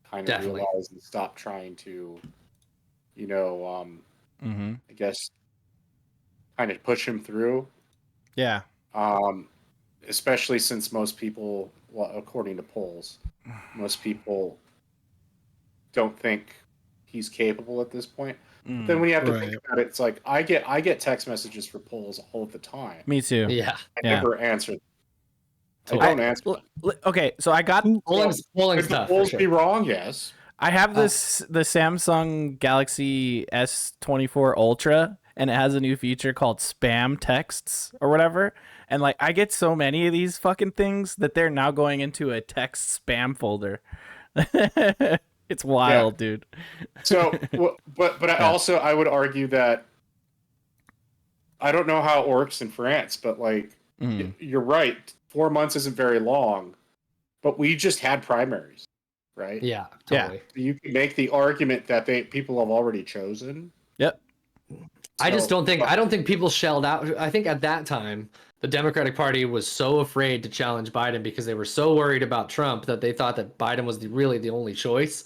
Speaker 3: kind of realize and stop trying to, I guess, kind of push him through.
Speaker 2: Yeah.
Speaker 3: Especially since most people, well, according to polls, most people don't think he's capable at this point. But then when you have to think about it, it's like I get text messages for polls all the time.
Speaker 2: Me too.
Speaker 1: Yeah.
Speaker 3: I never answer them. I don't answer them.
Speaker 2: Okay, so I got
Speaker 1: polling's
Speaker 3: Could the
Speaker 1: tough.
Speaker 3: polls be wrong? Yes.
Speaker 2: I have the Samsung Galaxy S24 Ultra, and it has a new feature called spam texts or whatever. And like, I get so many of these fucking things that they're now going into a text spam folder. It's wild, dude.
Speaker 3: So, but I would argue that I don't know how it works in France, but like, you're right. 4 months isn't very long, but we just had primaries, right?
Speaker 1: Yeah, totally.
Speaker 3: Yeah. You can make the argument that people have already chosen.
Speaker 2: Yep.
Speaker 1: I don't think people shelled out. I think at that time, the Democratic Party was so afraid to challenge Biden because they were so worried about Trump that they thought that Biden was really the only choice.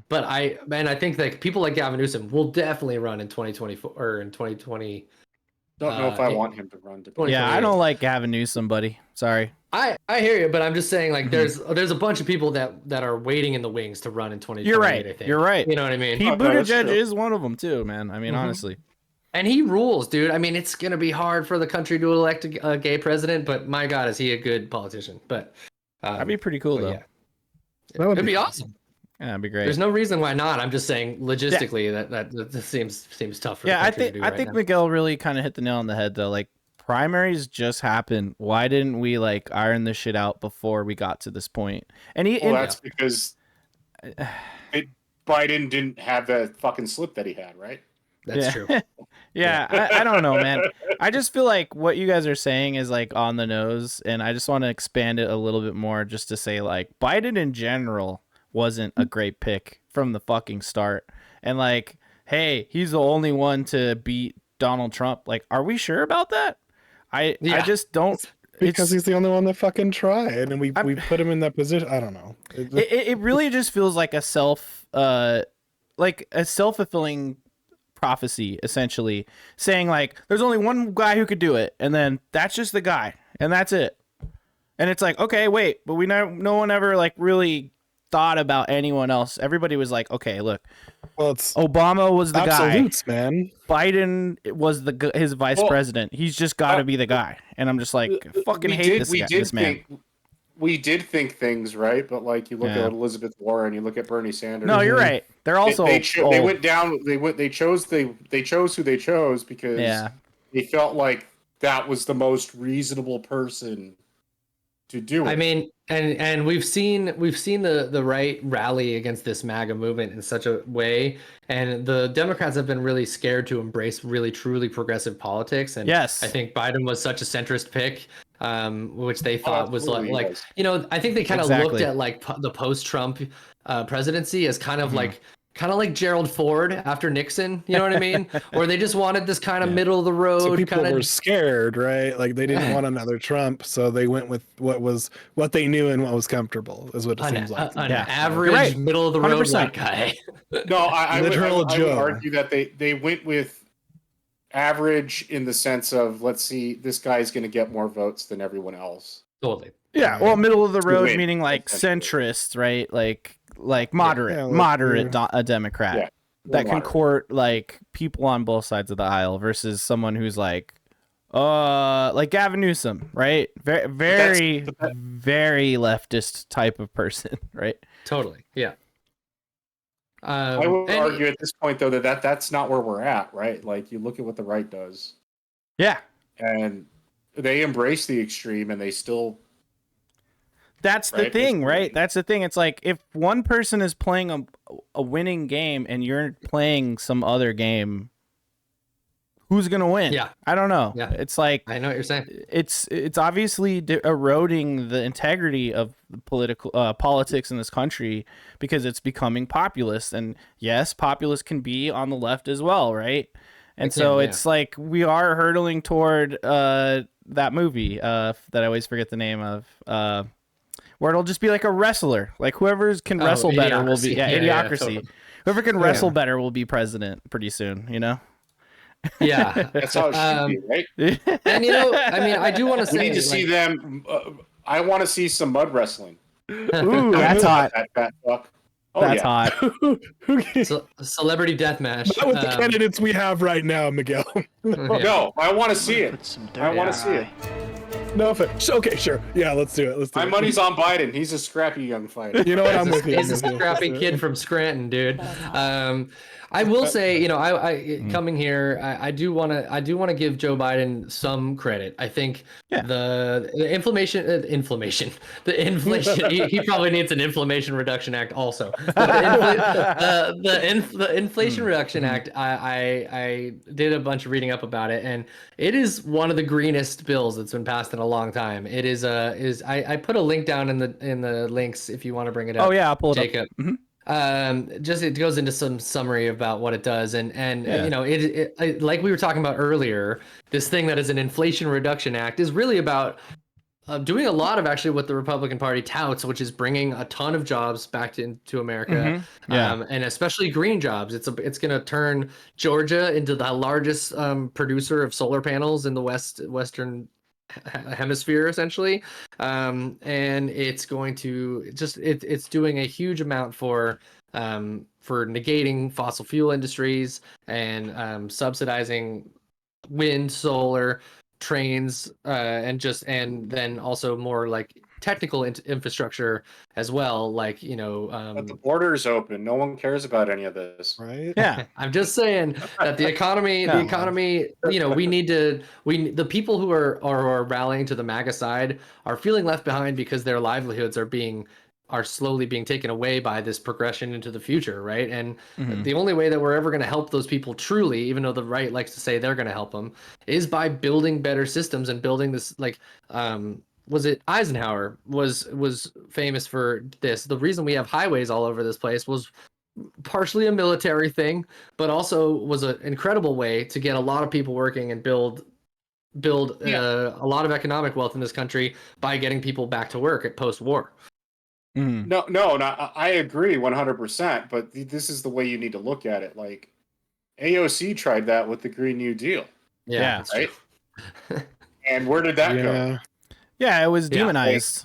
Speaker 1: But I think that people like Gavin Newsom will definitely run in 2024 or in 2020.
Speaker 3: Don't know if I want him to run.
Speaker 2: Yeah, I don't like Gavin Newsom, buddy. Sorry.
Speaker 1: I hear you, but I'm just saying, like, there's a bunch of people that are waiting in the wings to run in 2028.
Speaker 2: You're right.
Speaker 1: I think.
Speaker 2: You're right.
Speaker 1: You know what I mean?
Speaker 2: Pete Buttigieg is one of them too, man. I mean, honestly.
Speaker 1: And he rules, dude. I mean, it's gonna be hard for the country to elect a gay president, but my God, is he a good politician? But
Speaker 2: that'd be pretty cool, though.
Speaker 1: Yeah. It'd be awesome.
Speaker 2: Yeah, that'd be great.
Speaker 1: There's no reason why not. I'm just saying, logistically, that seems tough for the country to do right now.
Speaker 2: Miguel really kind of hit the nail on the head, though. Like, primaries just happened. Why didn't we like iron this shit out before we got to this point? And
Speaker 3: that's because Biden didn't have that fucking slip that he had, right?
Speaker 1: That's true.
Speaker 2: Yeah, I don't know, man. I just feel like what you guys are saying is like on the nose, and I just want to expand it a little bit more just to say like Biden in general wasn't a great pick from the fucking start. And like, hey, he's the only one to beat Donald Trump. Like, are we sure about that? I just don't.
Speaker 4: Because he's the only one that fucking tried, and we put him in that position. I don't know.
Speaker 2: It really just feels like a self-fulfilling prophecy, essentially, saying like there's only one guy who could do it, and then that's just the guy, and that's it. And it's like, okay, wait, but no one ever like really thought about anyone else. Everybody was like, okay, look,
Speaker 4: well, it's
Speaker 2: Obama was the
Speaker 4: absolutes,
Speaker 2: guy,
Speaker 4: man.
Speaker 2: Biden was his vice president. He's just got to be the guy. And I'm just like, fucking hate this man.
Speaker 3: We did think things, right? But like, you look at Elizabeth Warren, you look at Bernie Sanders.
Speaker 2: No, you're right. They're also
Speaker 3: they went down. They chose who they chose because they felt like that was the most reasonable person to do it.
Speaker 1: I mean, and we've seen the right rally against this MAGA movement in such a way, and the Democrats have been really scared to embrace really truly progressive politics. And I think Biden was such a centrist pick, which they thought was like I think they kind of looked at like the post-Trump presidency as kind of like Gerald Ford after Nixon, you know what I mean? Or they just wanted this kind of middle of the road.
Speaker 4: So people were scared, right? Like they didn't want another Trump, so they went with what they knew and what was comfortable, is what it seems like.
Speaker 1: An average middle of the road white guy.
Speaker 3: No, I would argue that they went with average in the sense of, let's see, this guy's going to get more votes than everyone else.
Speaker 1: Totally.
Speaker 2: Yeah, well, middle of the road meaning like centrist, right? Like moderate Democrat that can court like people on both sides of the aisle versus someone who's like Gavin Newsom, right? Very leftist type of person, right?
Speaker 1: Totally, yeah.
Speaker 3: I would argue at this point though that's not where we're at, right? Like, you look at what the right does, and they embrace the extreme, and they still.
Speaker 2: That's the thing, right? That's the thing. It's like if one person is playing a winning game and you're playing some other game, who's gonna win?
Speaker 1: Yeah,
Speaker 2: I don't know.
Speaker 1: Yeah,
Speaker 2: it's like
Speaker 1: I know what you're saying.
Speaker 2: It's obviously eroding the integrity of the politics in this country because it's becoming populist. And yes, populists can be on the left as well, right? And it's like we are hurtling toward that movie that I always forget the name of. Where it'll just be like a wrestler, like whoever can wrestle better will be Idiocracy. Totally. Whoever can wrestle better will be president pretty soon, you know.
Speaker 3: Yeah, that's how it should be, right?
Speaker 1: And I mean, I do want to say,
Speaker 3: we need to see them. I want to see some mud wrestling.
Speaker 2: Ooh, that's hot.
Speaker 3: That fat fuck. Oh,
Speaker 2: that's hot.
Speaker 1: Celebrity deathmatch.
Speaker 4: Not with the candidates we have right now, Miguel.
Speaker 3: No, I want to see it. I want to see it.
Speaker 4: No offense. Okay, sure. Yeah, let's do it. Let's do
Speaker 3: My
Speaker 4: it.
Speaker 3: money's on Biden. He's a scrappy young fighter.
Speaker 4: You know what? I'm with you.
Speaker 1: He's a scrappy kid from Scranton, dude. I will say, you know, I coming here, I do want to give Joe Biden some credit. I think the inflammation, he probably needs an Inflammation Reduction Act also. But the Inflation Reduction Act, I did a bunch of reading up about it, and it is one of the greenest bills that's been passed in a long time. It is I put a link down in the links if you want to bring it up.
Speaker 2: Oh yeah, I'll pull it
Speaker 1: Jacob.
Speaker 2: up.
Speaker 1: Just it goes into some summary about what it does, and you know, it like we were talking about earlier, this thing that is an Inflation Reduction Act is really about doing a lot of actually what the Republican Party touts, which is bringing a ton of jobs back into America, and especially green jobs. It's going to turn Georgia into the largest producer of solar panels in the Western hemisphere, essentially, and it's going to just it's doing a huge amount for negating fossil fuel industries and subsidizing wind, solar, trains, and then also more like technical infrastructure as well, like, you know,
Speaker 3: But the border is open. No one cares about any of this.
Speaker 4: Right?
Speaker 2: Yeah.
Speaker 1: I'm just saying that the economy, you know, the people who are rallying to the MAGA side are feeling left behind because their livelihoods are slowly being taken away by this progression into the future, right? And the only way that we're ever going to help those people truly, even though the right likes to say they're going to help them, is by building better systems and building this, like, was it Eisenhower was famous for this. The reason we have highways all over this place was partially a military thing, but also was an incredible way to get a lot of people working and build a lot of economic wealth in this country by getting people back to work at post-war.
Speaker 3: No, I agree 100%. But this is the way you need to look at it. Like, AOC tried that with the Green New Deal.
Speaker 2: Yeah.
Speaker 3: Right. And where did that go?
Speaker 2: Yeah, it was demonized.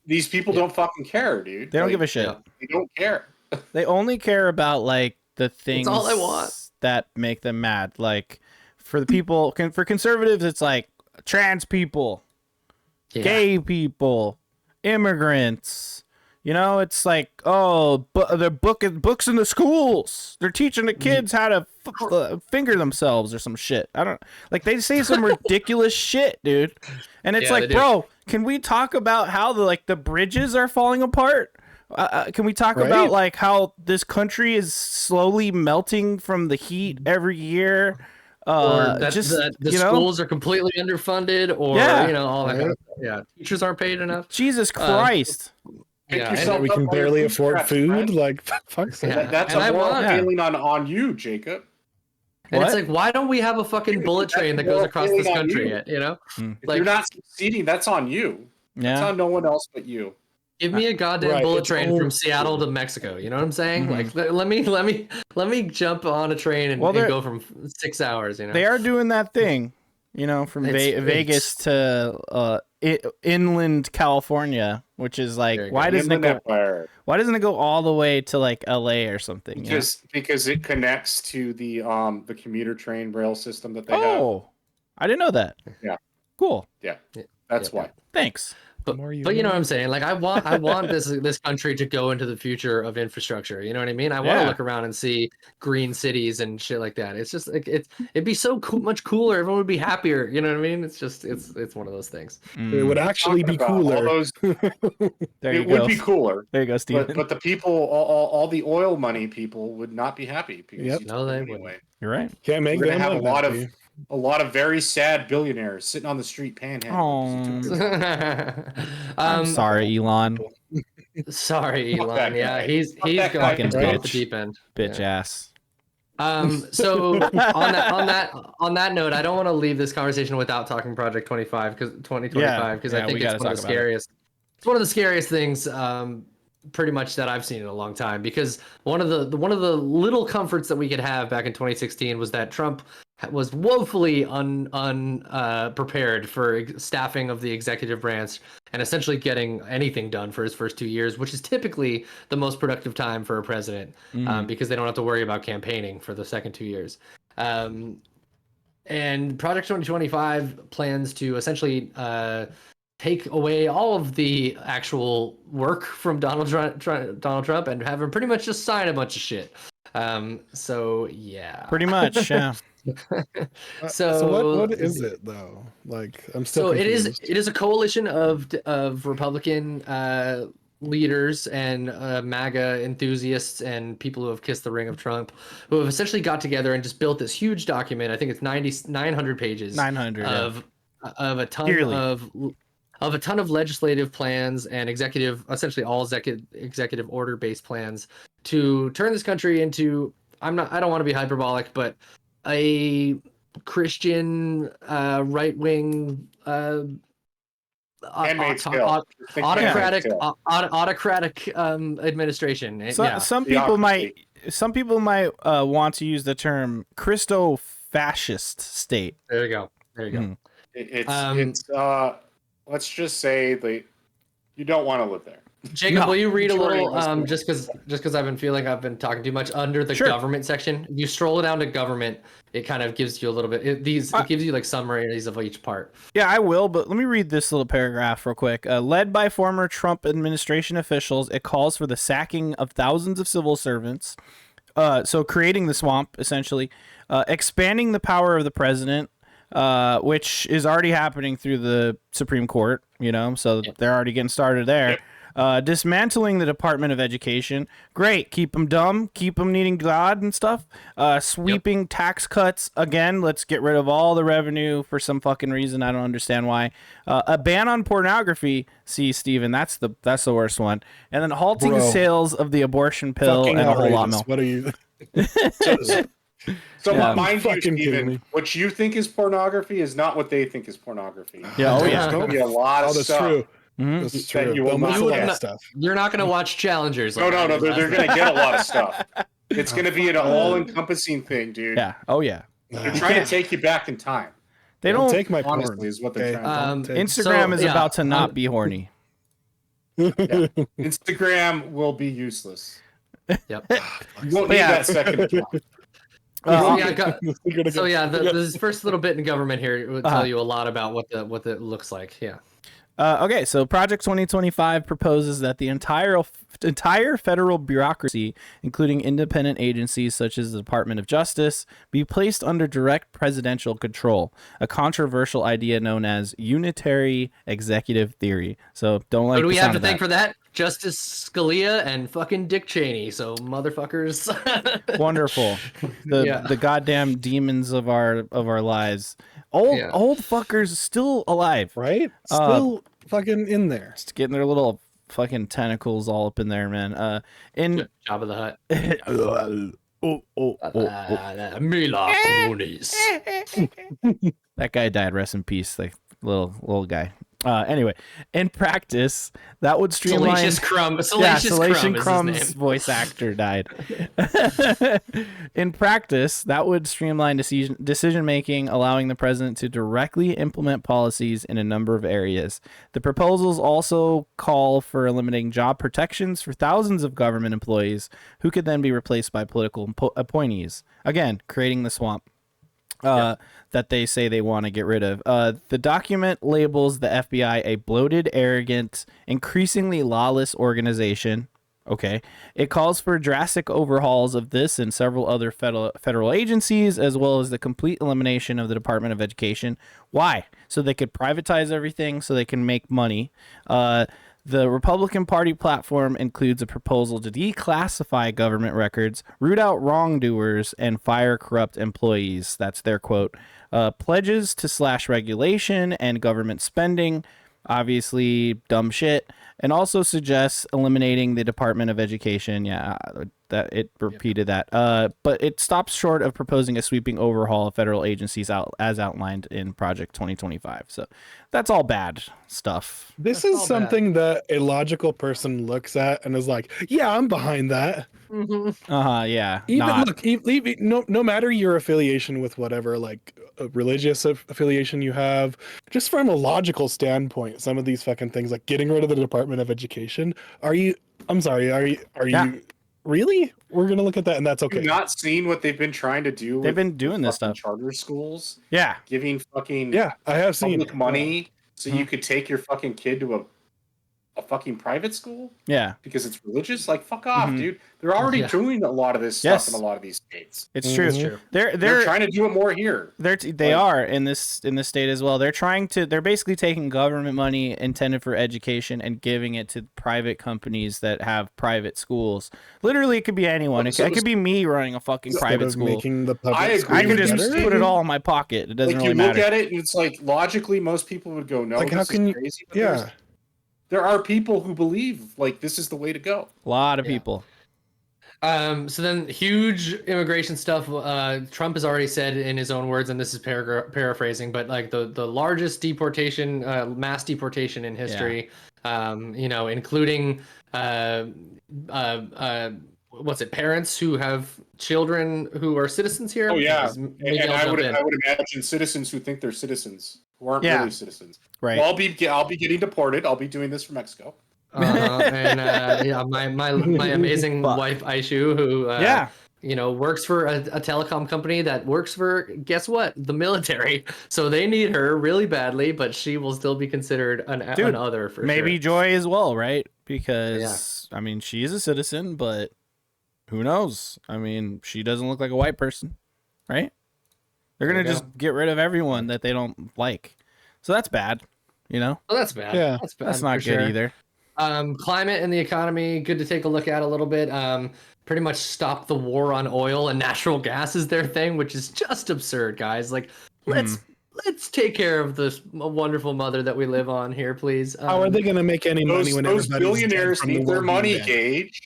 Speaker 3: These people don't fucking care, dude.
Speaker 2: They don't give a shit.
Speaker 3: They don't care.
Speaker 2: They only care about like the things
Speaker 1: all they want.
Speaker 2: that make them mad. Like for the people, for conservatives, it's like trans people, gay people, immigrants. You know, it's like, oh, they're books in the schools. They're teaching the kids how to finger themselves or some shit. I don't like. They say some ridiculous shit, dude. And it's like, bro, can we talk about how the bridges are falling apart? Can we talk about like how this country is slowly melting from the heat every year?
Speaker 1: Or that the schools are completely underfunded, or you know, all that kind of stuff. Yeah, teachers aren't paid enough.
Speaker 2: Jesus Christ.
Speaker 3: Yeah,
Speaker 4: we can barely afford food. Like, fuck.
Speaker 3: That's a moral feeling on you, Jacob.
Speaker 1: And it's like, why don't we have a fucking bullet train that goes across this country yet, you know?
Speaker 3: If you're not succeeding, that's on you. That's on no one else but you.
Speaker 1: Give me a goddamn bullet train from Seattle to Mexico. You know what I'm saying? Like, let me jump on a train and go from 6 hours. You know,
Speaker 2: they are doing that thing. You know, from Vegas to inland California, which is like, why doesn't it go all the way to like LA or something?
Speaker 3: Because it connects to the commuter train rail system that they have.
Speaker 2: Oh, I didn't know that.
Speaker 3: Yeah.
Speaker 2: Cool.
Speaker 3: Yeah. That's why.
Speaker 2: Thanks.
Speaker 1: But you know what I'm saying? Like, I want this country to go into the future of infrastructure. You know what I mean? I want to look around and see green cities and shit like that. It's just like it'd be so much cooler. Everyone would be happier. You know what I mean? It's just it's one of those things.
Speaker 4: It would actually be cooler.
Speaker 3: It would be cooler.
Speaker 2: There you go, Steven.
Speaker 3: But the people, all the oil money people, would not be happy.
Speaker 1: No, they wouldn't.
Speaker 2: You're right.
Speaker 4: Can't make
Speaker 3: them have a lot of very sad billionaires sitting on the street panhandling.
Speaker 2: I'm sorry, Elon.
Speaker 1: Sorry, Elon. Yeah, he's going off the deep end.
Speaker 2: Bitch ass.
Speaker 1: So on that note, I don't want to leave this conversation without talking Project 2025 because I think it's one of the scariest. It's one of the scariest things, pretty much, that I've seen in a long time. Because one of the little comforts that we could have back in 2016 was that Trump was woefully unprepared for staffing of the executive branch and essentially getting anything done for his first 2 years, which is typically the most productive time for a president, because they don't have to worry about campaigning for the second 2 years. And And Project 2025 plans to essentially take away all of the actual work from Donald Trump and have him pretty much just sign a bunch of shit. So yeah.
Speaker 2: Pretty much, yeah.
Speaker 4: So what is it though? Like I'm still
Speaker 1: So
Speaker 4: confused.
Speaker 1: it is a coalition of Republican leaders and MAGA enthusiasts and people who have kissed the ring of Trump, who have essentially got together and just built this huge document. I think it's 900 pages
Speaker 2: 900
Speaker 1: of a ton
Speaker 2: Dearly.
Speaker 1: of a ton of legislative plans and essentially all executive order based plans to turn this country into, I don't want to be hyperbolic, but a Christian right wing
Speaker 3: Handmaid's Tale. Think
Speaker 1: autocratic
Speaker 3: Handmaid's Tale.
Speaker 1: autocratic administration. Yeah.
Speaker 2: Some people might want to use the term Christo-fascist state.
Speaker 1: There you go.
Speaker 2: Mhm.
Speaker 3: It's let's just say you don't want to live there.
Speaker 1: Jacob,
Speaker 2: No.
Speaker 1: will you read a
Speaker 3: Majority
Speaker 1: little,
Speaker 3: of us
Speaker 1: just because I've been feeling I've been talking too much, under the
Speaker 2: Sure.
Speaker 1: government section? If you stroll down to government, it kind of gives you a little bit. It gives you like summaries of each part.
Speaker 2: Yeah, I will, but let me read this little paragraph real quick. Led by former Trump administration officials, it calls for the sacking of thousands of civil servants. So creating the swamp, essentially. Expanding the power of the president, which is already happening through the Supreme Court, so they're already getting started there.
Speaker 3: Yep.
Speaker 2: Dismantling the Department of Education. Great. Keep them dumb. Keep them needing God and stuff. Sweeping tax cuts. Again, let's get rid of all the revenue for some fucking reason. I don't understand why. A ban on pornography. See, Steven, that's the worst one. And then halting
Speaker 4: Bro.
Speaker 2: sales of the abortion pill
Speaker 4: Fucking
Speaker 2: and a whole lot
Speaker 4: outrageous.
Speaker 2: more.
Speaker 4: What are you?
Speaker 3: So
Speaker 2: Yeah.
Speaker 3: mind you,
Speaker 4: Fucking kidding
Speaker 3: Steven,
Speaker 4: me.
Speaker 3: what you think is pornography is not what they think is pornography.
Speaker 2: Yeah, oh,
Speaker 3: There's
Speaker 2: yeah.
Speaker 3: gonna be a lot of
Speaker 4: Oh, that's
Speaker 3: stuff.
Speaker 4: true.
Speaker 2: Mhm.
Speaker 4: That's
Speaker 3: That
Speaker 4: true.
Speaker 3: you will
Speaker 4: They'll miss
Speaker 3: not
Speaker 4: a lot
Speaker 3: get.
Speaker 4: of stuff.
Speaker 1: You're not going to watch Challengers.
Speaker 3: No,
Speaker 1: like I did
Speaker 3: they're
Speaker 1: last
Speaker 3: going to
Speaker 1: night.
Speaker 3: get a lot of stuff. It's going to be an all-encompassing thing, dude.
Speaker 2: Yeah. Oh, yeah.
Speaker 3: They're trying to take you back in time.
Speaker 2: They
Speaker 4: Don't
Speaker 2: don't.
Speaker 4: take my
Speaker 3: Honestly,
Speaker 4: porn.
Speaker 3: is what they're
Speaker 4: Okay?
Speaker 3: trying to
Speaker 4: Don't take-
Speaker 2: Instagram is
Speaker 1: yeah,
Speaker 2: about to not be horny.
Speaker 3: Instagram will be useless.
Speaker 1: Yep.
Speaker 3: You won't
Speaker 2: But
Speaker 3: need
Speaker 2: yeah.
Speaker 3: that second account.
Speaker 1: So yeah, this first little bit in government here would tell you a lot about what it looks like. Yeah.
Speaker 2: Okay, so Project 2025 proposes that the entire federal bureaucracy, including independent agencies such as the Department of Justice, be placed under direct presidential control, a controversial idea known as unitary executive theory. So don't like
Speaker 1: Who do we
Speaker 2: the
Speaker 1: have
Speaker 2: sound
Speaker 1: to
Speaker 2: of
Speaker 1: thank
Speaker 2: that.
Speaker 1: for that? Justice Scalia and fucking Dick Cheney. So motherfuckers.
Speaker 2: Wonderful. The goddamn demons of our lives. Old fuckers still alive.
Speaker 4: Right? Still fucking in there.
Speaker 2: Just getting their little fucking tentacles all up in there, man.
Speaker 1: Job of the Hut.
Speaker 2: Oh.
Speaker 1: Mila Kunis.
Speaker 2: That guy died. Rest in peace. Like little guy. Anyway, in practice, that would streamline.
Speaker 1: Salacious Crumb.
Speaker 2: Salacious
Speaker 1: Crumb is
Speaker 2: Crumb's
Speaker 1: his name.
Speaker 2: voice actor died. In practice, that would streamline decision making, allowing the president to directly implement policies in a number of areas. The proposals also call for eliminating job protections for thousands of government employees who could then be replaced by political appointees. Again, creating the swamp. That they say they want to get rid of. The document labels the FBI a bloated, arrogant, increasingly lawless organization. Okay. It calls for drastic overhauls of this and several other federal agencies, as well as the complete elimination of the Department of Education. Why? So they could privatize everything so they can make money. The Republican Party platform includes a proposal to declassify government records, root out wrongdoers, and fire corrupt employees. That's their quote. Pledges to slash regulation and government spending. Obviously, dumb shit. And also suggests eliminating the Department of Education. Yeah, that it repeated that. But it stops short of proposing a sweeping overhaul of federal agencies as outlined in Project 2025. So that's all bad stuff.
Speaker 4: This
Speaker 1: That's
Speaker 4: is
Speaker 1: all
Speaker 4: something that a logical person looks at and is like, "Yeah, I'm behind that."
Speaker 2: Yeah.
Speaker 4: No matter your affiliation with whatever religious affiliation you have, just from a logical standpoint, some of these fucking things like getting rid of the Department of Education. Are you really? We're gonna look at that, and that's
Speaker 3: Have
Speaker 4: okay.
Speaker 3: you not seen what they've been trying to do?
Speaker 2: They've
Speaker 3: with
Speaker 2: been doing this
Speaker 3: fucking
Speaker 2: stuff.
Speaker 3: charter schools,
Speaker 2: Yeah.
Speaker 3: giving fucking
Speaker 4: Yeah, I have seen
Speaker 3: public money so
Speaker 2: Hmm.
Speaker 3: you could take your fucking kid to a fucking private school
Speaker 2: Yeah.
Speaker 3: because it's religious. Like, fuck off,
Speaker 2: Mhm.
Speaker 3: dude. They're already
Speaker 1: Yeah.
Speaker 3: doing a lot of this
Speaker 2: Yes.
Speaker 3: stuff in a lot of these states.
Speaker 2: It's
Speaker 4: Mhm.
Speaker 2: true.
Speaker 1: True.
Speaker 3: They're trying to do it more here.
Speaker 2: They
Speaker 3: Like-
Speaker 2: are in this state as well. They're basically taking government money intended for education and giving it to private companies that have private schools. Literally, it could be anyone. It could be me running a fucking
Speaker 4: Instead
Speaker 2: private
Speaker 4: of
Speaker 2: school.
Speaker 4: making the public
Speaker 3: I agree
Speaker 4: school
Speaker 2: I can
Speaker 3: with
Speaker 2: just
Speaker 3: you,
Speaker 4: better.
Speaker 2: put it
Speaker 3: Steven.
Speaker 2: all in my pocket. It doesn't
Speaker 3: Like,
Speaker 2: really
Speaker 3: you
Speaker 2: matter.
Speaker 3: look at it and it's like, logically, most people would go, no,
Speaker 4: Like, how
Speaker 3: this
Speaker 4: can
Speaker 3: is
Speaker 4: you-
Speaker 3: crazy. But
Speaker 4: Yeah,
Speaker 3: there are people who believe, like, this is the way to go.
Speaker 2: A lot of
Speaker 1: Yeah.
Speaker 2: people.
Speaker 1: So then huge immigration stuff. Trump has already said in his own words, and this is paraphrasing, but like the largest deportation, mass deportation in history. You know, including what's it? Parents who have children who are citizens here.
Speaker 3: Oh, yeah.
Speaker 1: Does
Speaker 3: And
Speaker 1: Miguel
Speaker 3: I
Speaker 1: jump
Speaker 3: would
Speaker 1: in?
Speaker 3: imagine citizens who think they're citizens who aren't
Speaker 2: Yeah.
Speaker 3: really citizens.
Speaker 2: Right.
Speaker 3: Well, I'll be getting deported. I'll be doing this from Mexico.
Speaker 1: And yeah, my amazing
Speaker 2: Fuck.
Speaker 1: wife Aishu, who
Speaker 2: Yeah.
Speaker 1: you know, works for a telecom company that works for, guess what, the military. So they need her really badly, but she will still be considered an other for
Speaker 2: Maybe
Speaker 1: sure.
Speaker 2: Joy as well, right? Because I mean, she is a citizen, but who knows? I mean, she doesn't look like a white person, right? They're gonna
Speaker 1: There you
Speaker 2: just get rid of everyone that they don't like, so that's bad. You know,
Speaker 1: Oh, that's bad.
Speaker 4: Yeah.
Speaker 1: That's bad.
Speaker 2: that's not
Speaker 1: for
Speaker 2: good
Speaker 1: sure.
Speaker 2: either.
Speaker 1: Climate and the economy, good to take a look at a little bit. Pretty much stop the war on oil and natural gas is their thing, which is just absurd, guys. Like, let's take care of this wonderful mother that we live on here, please.
Speaker 4: how are they gonna make any money
Speaker 3: Those
Speaker 4: when everybody's
Speaker 3: billionaires
Speaker 4: dead from the
Speaker 3: need their
Speaker 4: war being
Speaker 3: money,
Speaker 4: banned?
Speaker 3: Gage.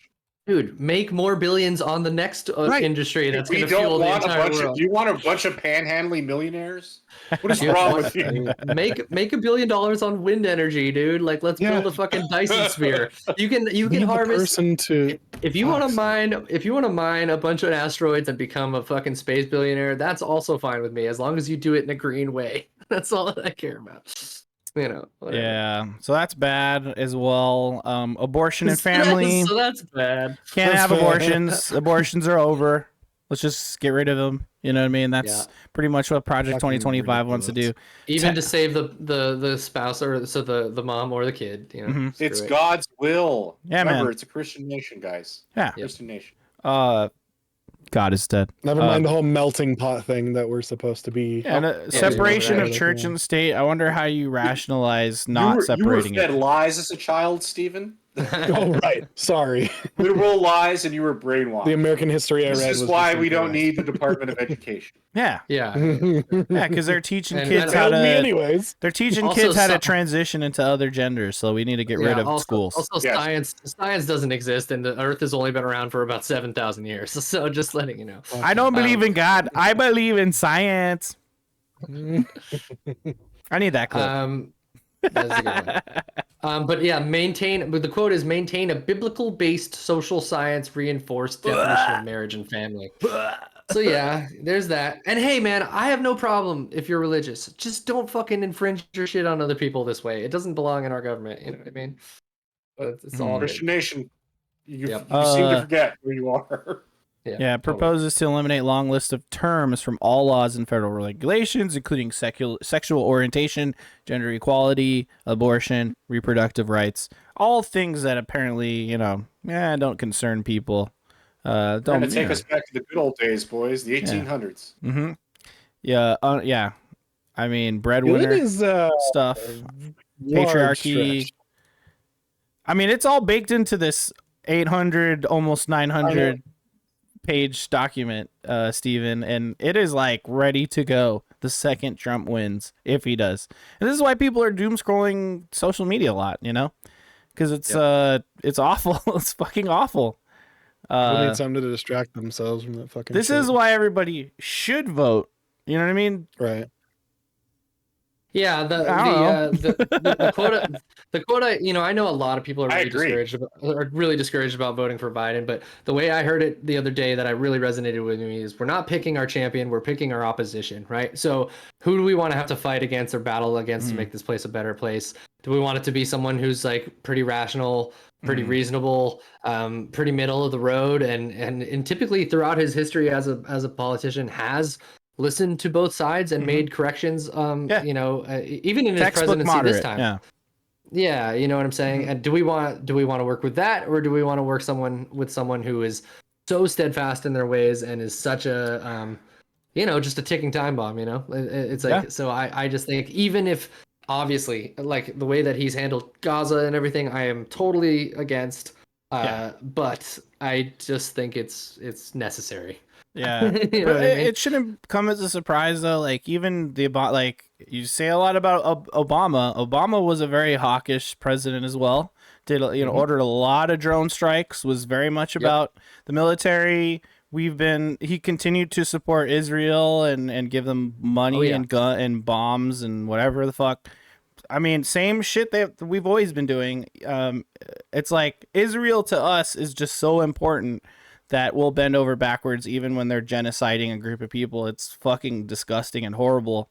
Speaker 1: Dude, make more billions on the next
Speaker 4: Right.
Speaker 1: industry that's
Speaker 3: We
Speaker 1: going to fuel
Speaker 3: don't
Speaker 1: the
Speaker 3: want a
Speaker 1: entire
Speaker 3: bunch of.
Speaker 1: world.
Speaker 3: Do you want a bunch of panhandling millionaires? What is
Speaker 1: Dude,
Speaker 3: wrong
Speaker 1: what-
Speaker 3: with you?
Speaker 1: make $1 billion on wind energy, dude. Like, let's
Speaker 4: Yeah.
Speaker 1: build a fucking Dyson sphere. You can
Speaker 4: Leave the
Speaker 1: harvest.
Speaker 4: person to
Speaker 1: If you want to
Speaker 4: Fuck.
Speaker 1: mine a bunch of asteroids and become a fucking space billionaire, that's also fine with me, as long as you do it in a green way. That's all that I care about. You know. Whatever.
Speaker 2: Yeah, so that's bad as well. Abortion and family.
Speaker 1: So that's bad.
Speaker 2: Can't
Speaker 4: That's
Speaker 2: have
Speaker 4: bad.
Speaker 2: abortions. Abortions are over. Let's just get rid of them. You know what I mean? That's pretty much what Project
Speaker 4: Fucking
Speaker 2: 2025 wants to do.
Speaker 4: ridiculous.
Speaker 1: Even to save the spouse or so the mom or the kid. You know.
Speaker 2: Mhm.
Speaker 1: screw
Speaker 3: It's
Speaker 1: it.
Speaker 3: God's will.
Speaker 2: Yeah,
Speaker 3: Remember,
Speaker 2: man.
Speaker 3: it's a Christian nation, guys.
Speaker 2: Yeah.
Speaker 3: Christian nation.
Speaker 2: God is dead.
Speaker 4: Never mind the whole melting pot thing that we're supposed to be.
Speaker 2: And separation of church and state. I wonder how you rationalize not separating
Speaker 3: you were fed
Speaker 2: it.
Speaker 3: lies as a child, Stephen.
Speaker 4: Oh right, sorry.
Speaker 3: Literal lies, and you were brainwashed.
Speaker 4: The American history I read.
Speaker 3: This is
Speaker 4: was
Speaker 3: why
Speaker 4: just
Speaker 3: we don't
Speaker 4: incorrect.
Speaker 3: need the Department of Education.
Speaker 2: Yeah,
Speaker 1: Yeah.
Speaker 2: yeah, because they're teaching
Speaker 1: And-
Speaker 2: kids
Speaker 1: and
Speaker 2: how
Speaker 4: Failed me
Speaker 2: to.
Speaker 4: anyways.
Speaker 2: They're teaching
Speaker 1: Also,
Speaker 2: kids how to
Speaker 1: some-
Speaker 2: transition into other genders. So we need to get rid of schools.
Speaker 1: Also,
Speaker 3: Yes.
Speaker 1: science doesn't exist, and the Earth has only been around for about 7,000 years. So just letting you know.
Speaker 2: I don't believe in God. I believe in science. I need that clip.
Speaker 1: That's a good one. But yeah, but the quote is maintain a biblical-based social science reinforced definition of marriage and family. So yeah, there's that. And hey, man, I have no problem if you're religious. Just don't fucking infringe your shit on other people this way. It doesn't belong in our government. You know what I mean? But it's all good.
Speaker 3: Christian nation. You
Speaker 1: Yep.
Speaker 3: seem to forget who you are.
Speaker 2: Yeah,
Speaker 1: totally.
Speaker 2: proposes to eliminate long list of terms from all laws and federal regulations, including sexual orientation, gender equality, abortion, reproductive rights, all things that apparently, don't concern people.
Speaker 3: Trying to take us back to the good old days, boys, the 1800s.
Speaker 2: Mm-hmm. Yeah, yeah. I mean,
Speaker 4: Good
Speaker 2: breadwinner
Speaker 4: is
Speaker 2: stuff,
Speaker 4: large
Speaker 2: patriarchy.
Speaker 4: stretch.
Speaker 2: I mean, it's all baked into this 800, almost 900 page document, Steven, and it is like ready to go the second Trump wins, if he does. And this is why people are doom scrolling social media a lot, because it's awful. It's fucking awful.
Speaker 4: People need something to distract themselves from that fucking
Speaker 2: This
Speaker 4: shit.
Speaker 2: is why everybody should vote. You know what I mean?
Speaker 4: Right.
Speaker 1: Yeah,
Speaker 2: I don't
Speaker 1: the quote The quote, I know a lot of people are
Speaker 3: I
Speaker 1: really
Speaker 3: agree.
Speaker 1: discouraged about voting for Biden, but the way I heard it the other day that I really resonated with me is we're not picking our champion, we're picking our opposition, right? So who do we want to have to fight against or battle against to make this place a better place? Do we want it to be someone who's like pretty rational, pretty reasonable, pretty middle of the road, and typically throughout his history as a politician has listened to both sides and made corrections,
Speaker 2: Yeah.
Speaker 1: even in his
Speaker 2: Textbook
Speaker 1: presidency
Speaker 2: moderate.
Speaker 1: this time.
Speaker 2: Yeah.
Speaker 1: Yeah, you know what I'm saying? And do we want to work with that, or do we want to work with someone who is so steadfast in their ways and is such a just a ticking time bomb, It's like,
Speaker 2: Yeah.
Speaker 1: so I just think, even if obviously like the way that he's handled Gaza and everything, I am totally against, but I just think it's necessary.
Speaker 2: Yeah,
Speaker 1: You know
Speaker 2: but
Speaker 1: what I mean?
Speaker 2: it shouldn't come as a surprise though. Like even like you say a lot about Obama. Obama was a very hawkish president as well. Did ordered a lot of drone strikes. Was very much about the military. He continued to support Israel and give them money and gun and bombs and whatever the fuck. I mean, same shit that we've always been doing. It's like Israel to us is just so important that we'll bend over backwards even when they're genociding a group of people. It's fucking disgusting and horrible.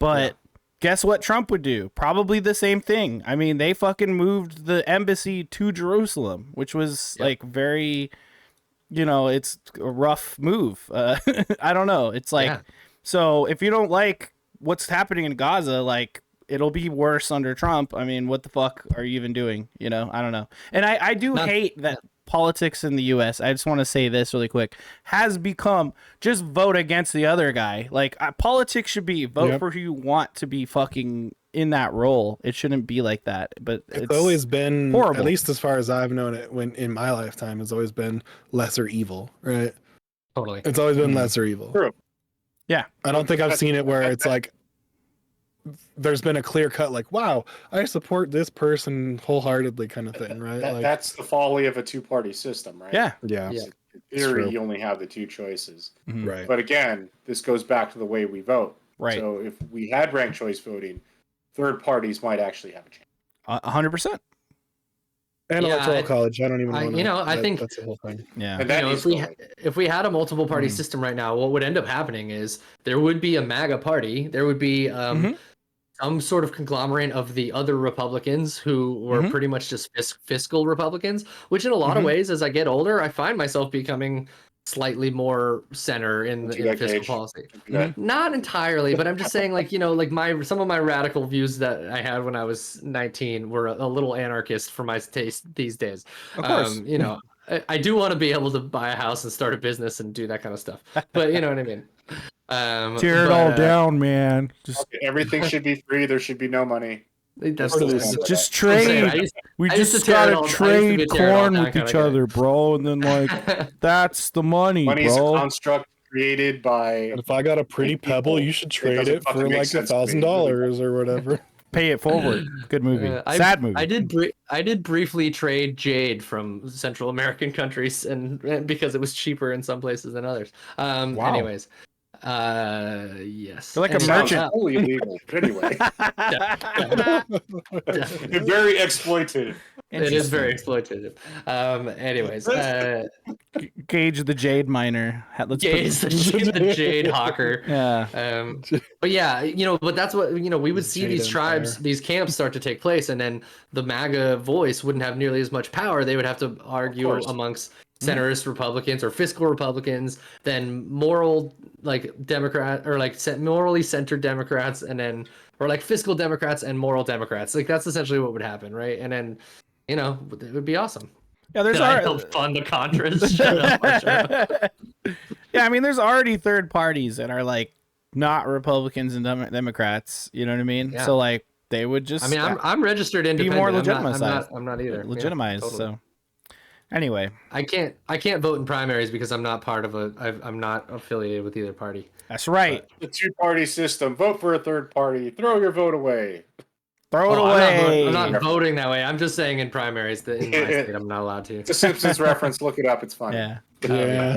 Speaker 2: But guess what Trump would do? Probably the same thing. I mean, they fucking moved the embassy to Jerusalem, which was like very, it's a rough move. I don't know. It's like, so if you don't like what's happening in Gaza, like, it'll be worse under Trump. I mean, what the fuck are you even doing? I don't know. And I do hate that politics in the U.S., I just want to say this really quick, has become just vote against the other guy. Like, politics should be vote for who you want to be fucking in that role. It shouldn't be like that. But it's
Speaker 4: always been
Speaker 2: horrible.
Speaker 4: At least as far as I've known it, when in my lifetime, it's always been lesser evil, right?
Speaker 1: Totally.
Speaker 4: It's always been lesser evil.
Speaker 3: True.
Speaker 2: Yeah.
Speaker 4: I don't think I've seen it where it's like there's been a clear cut, like, wow, I support this person wholeheartedly kind of thing, right?
Speaker 3: That's the folly of a two-party system, right?
Speaker 2: Yeah.
Speaker 4: Yeah.
Speaker 3: In theory, you only have the two choices.
Speaker 4: Right.
Speaker 3: But again, this goes back to the way we vote.
Speaker 2: Right.
Speaker 3: So if we had ranked choice voting, third parties might actually have a chance.
Speaker 2: 100%.
Speaker 4: And electoral college. I don't even know.
Speaker 1: I think
Speaker 4: that's the whole thing.
Speaker 2: Yeah.
Speaker 3: And that
Speaker 1: if we had a multiple party system right now, what would end up happening is there would be a MAGA party. There would be some sort of conglomerate of the other Republicans who were pretty much just fiscal Republicans, which in a lot of ways, as I get older, I find myself becoming slightly more center in fiscal
Speaker 3: Gage?
Speaker 1: policy. Not entirely, but I'm just saying, like, some of my radical views that I had when I was 19 were a little anarchist for my taste these days.
Speaker 2: Of course.
Speaker 1: I do want to be able to buy a house and start a business and do that kind of stuff, but you know what I mean.
Speaker 2: Tear it all down, man. Just
Speaker 3: everything should be free. There should be no money.
Speaker 1: That's
Speaker 2: just trade. We just gotta trade corn with each other, bro. And then like that's the money,
Speaker 3: Money's
Speaker 2: bro.
Speaker 3: a construct created by.
Speaker 4: And if I got a pretty pebble, you should trade it for like $1,000 or whatever.
Speaker 2: Pay it forward. Good movie. Sad movie.
Speaker 1: I did briefly trade jade from Central American countries, and because it was cheaper in some places than others. Anyways. Yes.
Speaker 2: You're like a merchant.
Speaker 3: Totally illegal. But anyway. Very exploitative.
Speaker 1: It is very exploitative. Anyways.
Speaker 2: Gage the jade miner.
Speaker 1: Gage the jade hawker.
Speaker 2: Yeah.
Speaker 1: But yeah, but that's what, we would see these tribes, these camps start to take place, and then the MAGA voice wouldn't have nearly as much power. They would have to argue amongst centrist Republicans or fiscal Republicans, then moral Democrat or morally centered Democrats, and then or fiscal Democrats and moral Democrats. Like that's essentially what would happen, right? And then it would be awesome.
Speaker 2: Yeah, there's
Speaker 1: help fund the Contras. Shut up.
Speaker 2: Yeah, I mean, there's already third parties that are not Republicans and Democrats. You know what I mean?
Speaker 1: Yeah.
Speaker 2: So they would just.
Speaker 1: I mean, I'm registered independent.
Speaker 2: Be more legitimized.
Speaker 1: I'm not either.
Speaker 2: Legitimized. Totally. So. Anyway,
Speaker 1: I can't vote in primaries because I'm not part of I'm not affiliated with either party.
Speaker 2: That's right.
Speaker 3: The two-party system. Vote for a third party. Throw your vote away.
Speaker 2: Throw it away.
Speaker 1: I'm not voting that way. I'm just saying in primaries that in my state I'm not allowed to.
Speaker 3: It's a Simpsons reference. Look it up. It's funny.
Speaker 2: Yeah.
Speaker 4: Yeah.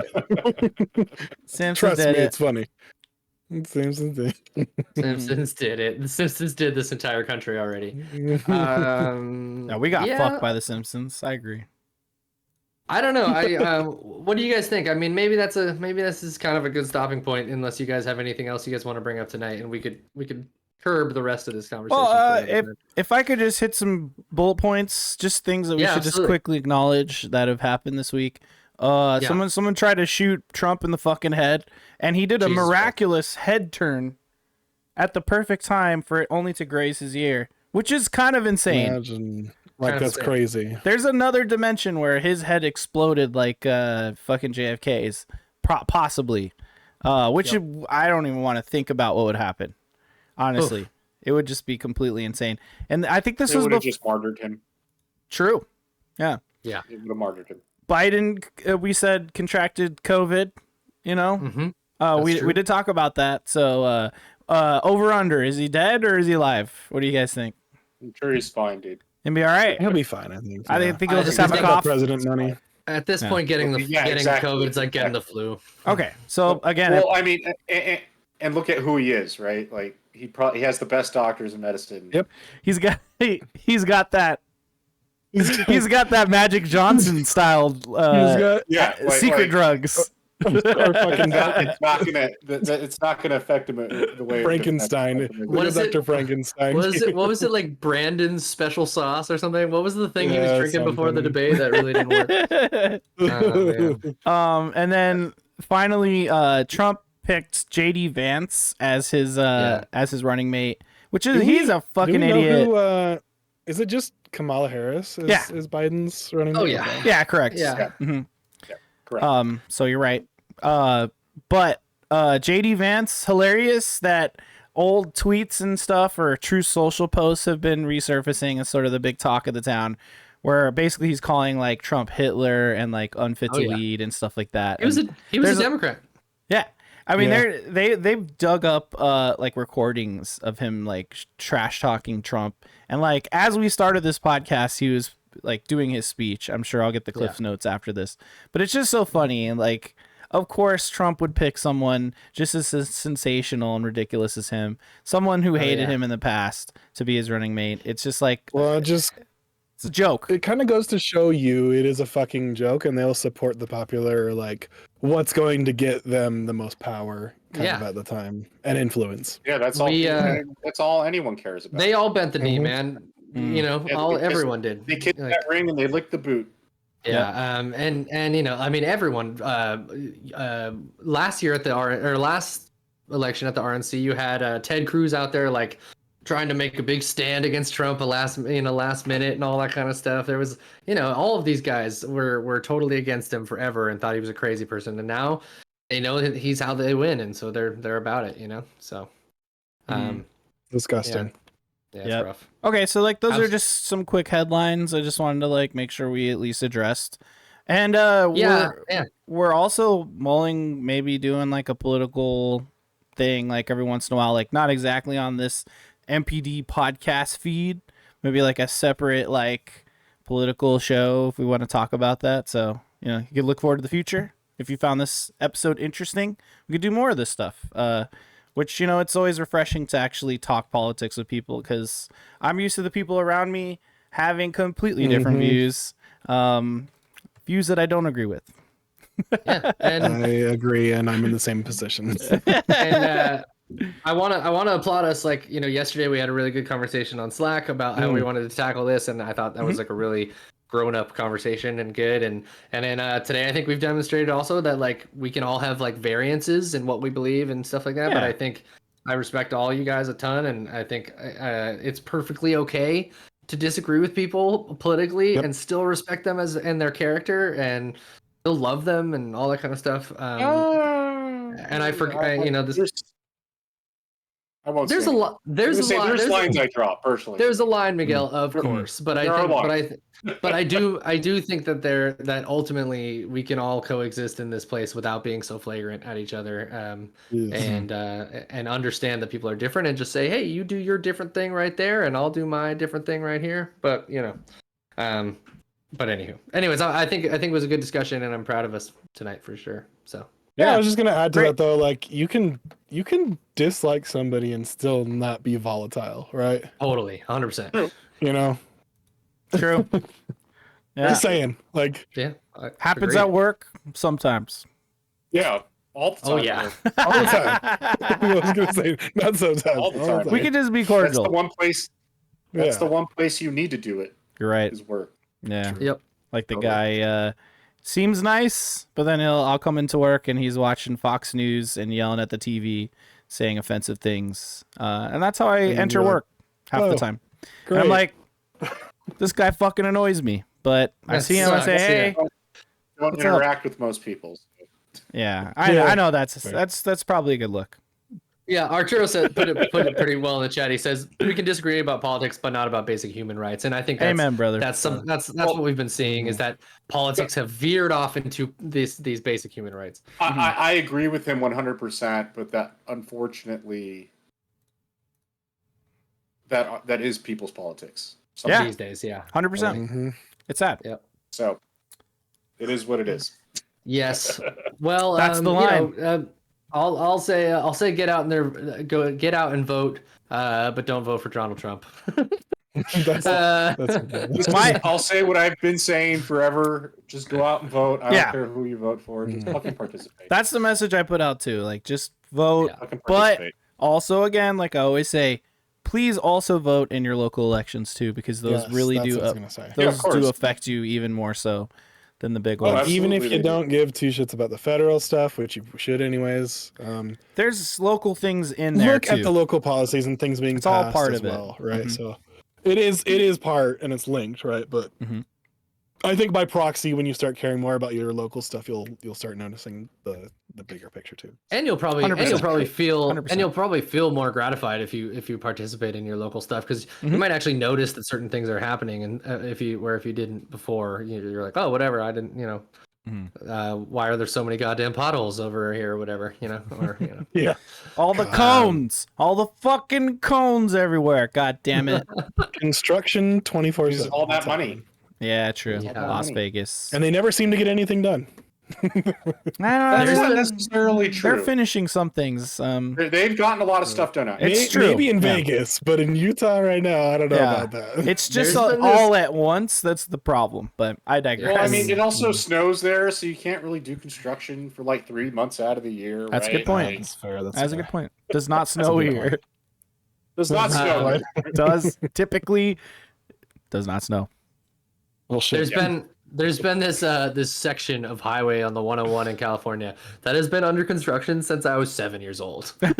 Speaker 2: Simpsons.
Speaker 4: Trust me, it's funny. Simpsons did.
Speaker 1: Simpsons did it. The Simpsons did this entire country already.
Speaker 2: No, we got
Speaker 1: Yeah,
Speaker 2: fucked by the Simpsons. I agree.
Speaker 1: I don't know. What do you guys think? I mean, maybe this is kind of a good stopping point, unless you guys have anything else you guys want to bring up tonight, and we could curb the rest of this conversation.
Speaker 2: Well,
Speaker 1: for another time.
Speaker 2: if I could just hit some bullet points, just things that we should just quickly acknowledge that have happened this week. Someone tried to shoot Trump in the fucking head, and he did a miraculous head turn at the perfect time for it only to graze his ear, which is kind of insane.
Speaker 4: Imagine. Like, that's crazy.
Speaker 2: There's another dimension where his head exploded like fucking JFK's, possibly. Which I don't even want to think about what would happen. Honestly, it would just be completely insane. And I think this was
Speaker 3: just martyred him.
Speaker 2: True. Yeah.
Speaker 1: Yeah.
Speaker 3: It would have martyred him.
Speaker 2: Biden, we said, contracted COVID. You know, we did talk about that. So, over under, is he dead or is he alive? What do you guys think?
Speaker 3: I'm sure he's fine, dude.
Speaker 2: He'll be all right.
Speaker 4: He'll be fine, I think.
Speaker 2: I think he'll just have a cough.
Speaker 4: President money.
Speaker 1: At this point, getting COVID is like getting the flu.
Speaker 2: Okay, so again,
Speaker 3: I mean, and look at who he is, right? Like he has the best doctors in medicine.
Speaker 4: Yep,
Speaker 2: he's got that. He's got that Magic Johnson style secret drugs.
Speaker 3: It's not gonna affect him the way
Speaker 4: Frankenstein.
Speaker 1: What is it?
Speaker 4: Dr. Frankenstein.
Speaker 1: What was it like? Brandon's special sauce or something? What was the thing he was drinking before the debate that really didn't work?
Speaker 2: And then finally, Trump picked JD Vance as his running mate, which is he's a fucking idiot.
Speaker 4: Is it just Kamala Harris? Is Biden's running mate?
Speaker 1: Oh yeah,
Speaker 2: yeah, correct.
Speaker 1: Yeah.
Speaker 2: Mm-hmm.
Speaker 3: Correct.
Speaker 2: So you're right. But JD Vance, hilarious that old tweets and stuff or true social posts have been resurfacing as sort of the big talk of the town, where basically he's calling like Trump Hitler and like unfit to lead and stuff like that.
Speaker 1: He was a Democrat.
Speaker 2: Yeah. I mean, they've dug up like recordings of him like trash talking Trump, and like as we started this podcast, he was like doing his speech. I'm sure I'll get the Cliff's notes after this, but it's just so funny. And like, of course, Trump would pick someone just as sensational and ridiculous as him, someone who hated him in the past, to be his running mate. It's just like, it's a joke.
Speaker 4: It kind of goes to show you it is a fucking joke, and they'll support the popular, like what's going to get them the most power kind of at the time and influence.
Speaker 3: Yeah, that's all. That's all anyone cares about.
Speaker 1: They all bent the knee, man. You know, everyone did.
Speaker 3: They kicked that ring and they licked the boot.
Speaker 1: Yeah, and you know, I mean, everyone. Last year at last election at the RNC, you had Ted Cruz out there like trying to make a big stand against Trump last minute and all that kind of stuff. There was, all of these guys were totally against him forever and thought he was a crazy person, and now they know that he's how they win, and so they're about it, So,
Speaker 4: disgusting.
Speaker 1: Yeah, it's rough.
Speaker 2: Okay, so like those are just some quick headlines. I just wanted to like make sure we at least addressed. And we're also mulling maybe doing like a political thing like every once in a while, like not exactly on this MPD podcast feed, maybe like a separate like political show if we want to talk about that. So, you can look forward to the future. If you found this episode interesting, we could do more of this stuff. Which, it's always refreshing to actually talk politics with people, because I'm used to the people around me having completely different views, views that I don't agree with.
Speaker 1: Yeah, and
Speaker 4: I agree, and I'm in the same position.
Speaker 1: And I want to applaud us. Like, yesterday we had a really good conversation on Slack about how we wanted to tackle this, and I thought that was like a really grown-up conversation and good. And then today I think we've demonstrated also that like we can all have like variances in what we believe and stuff like that. But I think I respect all you guys a ton, and I think it's perfectly okay to disagree with people politically and still respect them and their character and still love them and all that kind of stuff. And I forget, this.
Speaker 3: I won't.
Speaker 1: There's a lot. There's
Speaker 3: lines I draw personally.
Speaker 1: There's a line, Miguel, of course, but I do think that ultimately we can all coexist in this place without being so flagrant at each other, and understand that people are different, and just say, hey, you do your different thing right there, and I'll do my different thing right here. But anyways, I think it was a good discussion, and I'm proud of us tonight for sure. So
Speaker 4: Yeah, I
Speaker 2: Yeah.
Speaker 4: was just gonna add to
Speaker 2: Great.
Speaker 4: that though. Like you can dislike somebody and still not be volatile, right?
Speaker 1: Totally, 100%.
Speaker 4: You know,
Speaker 2: True. Yeah.
Speaker 4: just saying. Like
Speaker 1: Yeah, I
Speaker 2: Happens
Speaker 1: agree.
Speaker 2: at work sometimes.
Speaker 3: Yeah, all the time.
Speaker 1: Oh yeah,
Speaker 4: all the time. I was gonna say not sometimes.
Speaker 3: All the time.
Speaker 2: We could just be
Speaker 3: That's the
Speaker 2: cordial.
Speaker 3: one place. That's
Speaker 4: Yeah.
Speaker 3: the one place you need to do it.
Speaker 2: You're right.
Speaker 3: Is work.
Speaker 2: Yeah.
Speaker 1: yep.
Speaker 2: Like the
Speaker 1: Totally.
Speaker 2: guy seems nice, but then I'll come into work and he's watching Fox News and yelling at the TV, saying offensive things. And that's how I
Speaker 4: And
Speaker 2: enter
Speaker 4: you're like,
Speaker 2: work half the
Speaker 4: "Oh,
Speaker 2: time. And
Speaker 4: Great.
Speaker 2: I'm like, this guy fucking annoys me. But I
Speaker 1: That
Speaker 2: see him, I say,
Speaker 1: sucks, yeah.
Speaker 2: hey,
Speaker 3: Don't
Speaker 2: What's up?
Speaker 3: interact with most people.
Speaker 2: yeah,
Speaker 4: Yeah.
Speaker 2: I know that's probably a good look.
Speaker 1: Yeah, Arturo said put it pretty well in the chat. He says we can disagree about politics, but not about basic human rights. And I think that's,
Speaker 2: Amen, brother.
Speaker 1: that's what we've been seeing is that politics have veered off into these basic human rights.
Speaker 3: I agree with him 100%, but that unfortunately that is people's politics.
Speaker 2: Yeah.
Speaker 1: These days, yeah.
Speaker 2: 100%.
Speaker 4: Mhm.
Speaker 2: It's sad.
Speaker 1: Yep.
Speaker 3: So it is what it is.
Speaker 1: Yes. Well,
Speaker 2: That's the line.
Speaker 1: You know, I'll say get out and vote, but don't vote for Donald Trump.
Speaker 4: That's
Speaker 3: I'll say what I've been saying forever. Just go out and vote. I
Speaker 2: Yeah.
Speaker 3: don't care who you vote for. Just fucking participate.
Speaker 2: That's the message I put out too. Like, just vote.
Speaker 1: Yeah.
Speaker 3: Fucking
Speaker 2: But
Speaker 3: participate.
Speaker 2: also, again, like I always say, please also vote in your local elections too, because those
Speaker 4: Yes,
Speaker 2: really
Speaker 4: that's
Speaker 2: do
Speaker 4: what I was gonna say.
Speaker 3: Yeah, of
Speaker 2: those
Speaker 3: course.
Speaker 2: do affect you even more so than the big
Speaker 3: Oh,
Speaker 2: ones.
Speaker 3: absolutely.
Speaker 4: Even if you
Speaker 3: they do.
Speaker 4: don't give two shits about the federal stuff, which you should anyways,
Speaker 2: There's local things in there
Speaker 4: look
Speaker 2: too.
Speaker 4: at the local policies and things being
Speaker 2: It's all
Speaker 4: passed
Speaker 2: part
Speaker 4: as
Speaker 2: of it.
Speaker 4: well, right?
Speaker 2: Mhm.
Speaker 4: So it is part and it's linked, right? But
Speaker 2: Mhm.
Speaker 4: I think by proxy, when you start caring more about your local stuff, you'll start noticing the bigger picture too.
Speaker 1: And you'll probably
Speaker 2: 100%.
Speaker 1: feel
Speaker 2: 100%.
Speaker 1: more gratified if you participate in your local stuff because
Speaker 2: Mhm.
Speaker 1: you might actually notice that certain things are happening and if you didn't before you're like, oh, whatever, I didn't, you know,
Speaker 2: Mhm.
Speaker 1: why are there so many goddamn potholes over here or whatever, you know, or you know.
Speaker 4: Yeah,
Speaker 2: All the cones, all the fucking cones everywhere. God damn it.
Speaker 4: construction 24/7.
Speaker 3: All that money.
Speaker 2: Yeah, true.
Speaker 1: Yeah.
Speaker 2: Las
Speaker 3: Money.
Speaker 2: Vegas.
Speaker 4: And they never seem to get anything done.
Speaker 3: That's
Speaker 1: There's
Speaker 3: not
Speaker 1: been-
Speaker 3: necessarily
Speaker 2: They're
Speaker 3: true.
Speaker 2: finishing some things.
Speaker 3: They've gotten a lot of stuff done.
Speaker 2: It's true.
Speaker 4: Maybe in
Speaker 2: Yeah.
Speaker 4: Vegas, but in Utah right now, I don't know
Speaker 2: Yeah.
Speaker 4: about that.
Speaker 2: It's just
Speaker 1: There's been this-
Speaker 2: all at once. That's the problem. But I digress.
Speaker 3: Well, I mean, it also snows there, so you can't really do construction for like 3 months out of the year.
Speaker 2: That's a
Speaker 3: right?
Speaker 2: good point.
Speaker 3: Like,
Speaker 4: That's fair.
Speaker 2: That's a good point. Does not snow
Speaker 4: good
Speaker 2: here.
Speaker 3: does not snow.
Speaker 1: Uh,
Speaker 2: Does typically does not snow.
Speaker 4: Well, shit.
Speaker 1: There's been this section of highway on the 101 in California that has been under construction since I was 7 years old.
Speaker 3: I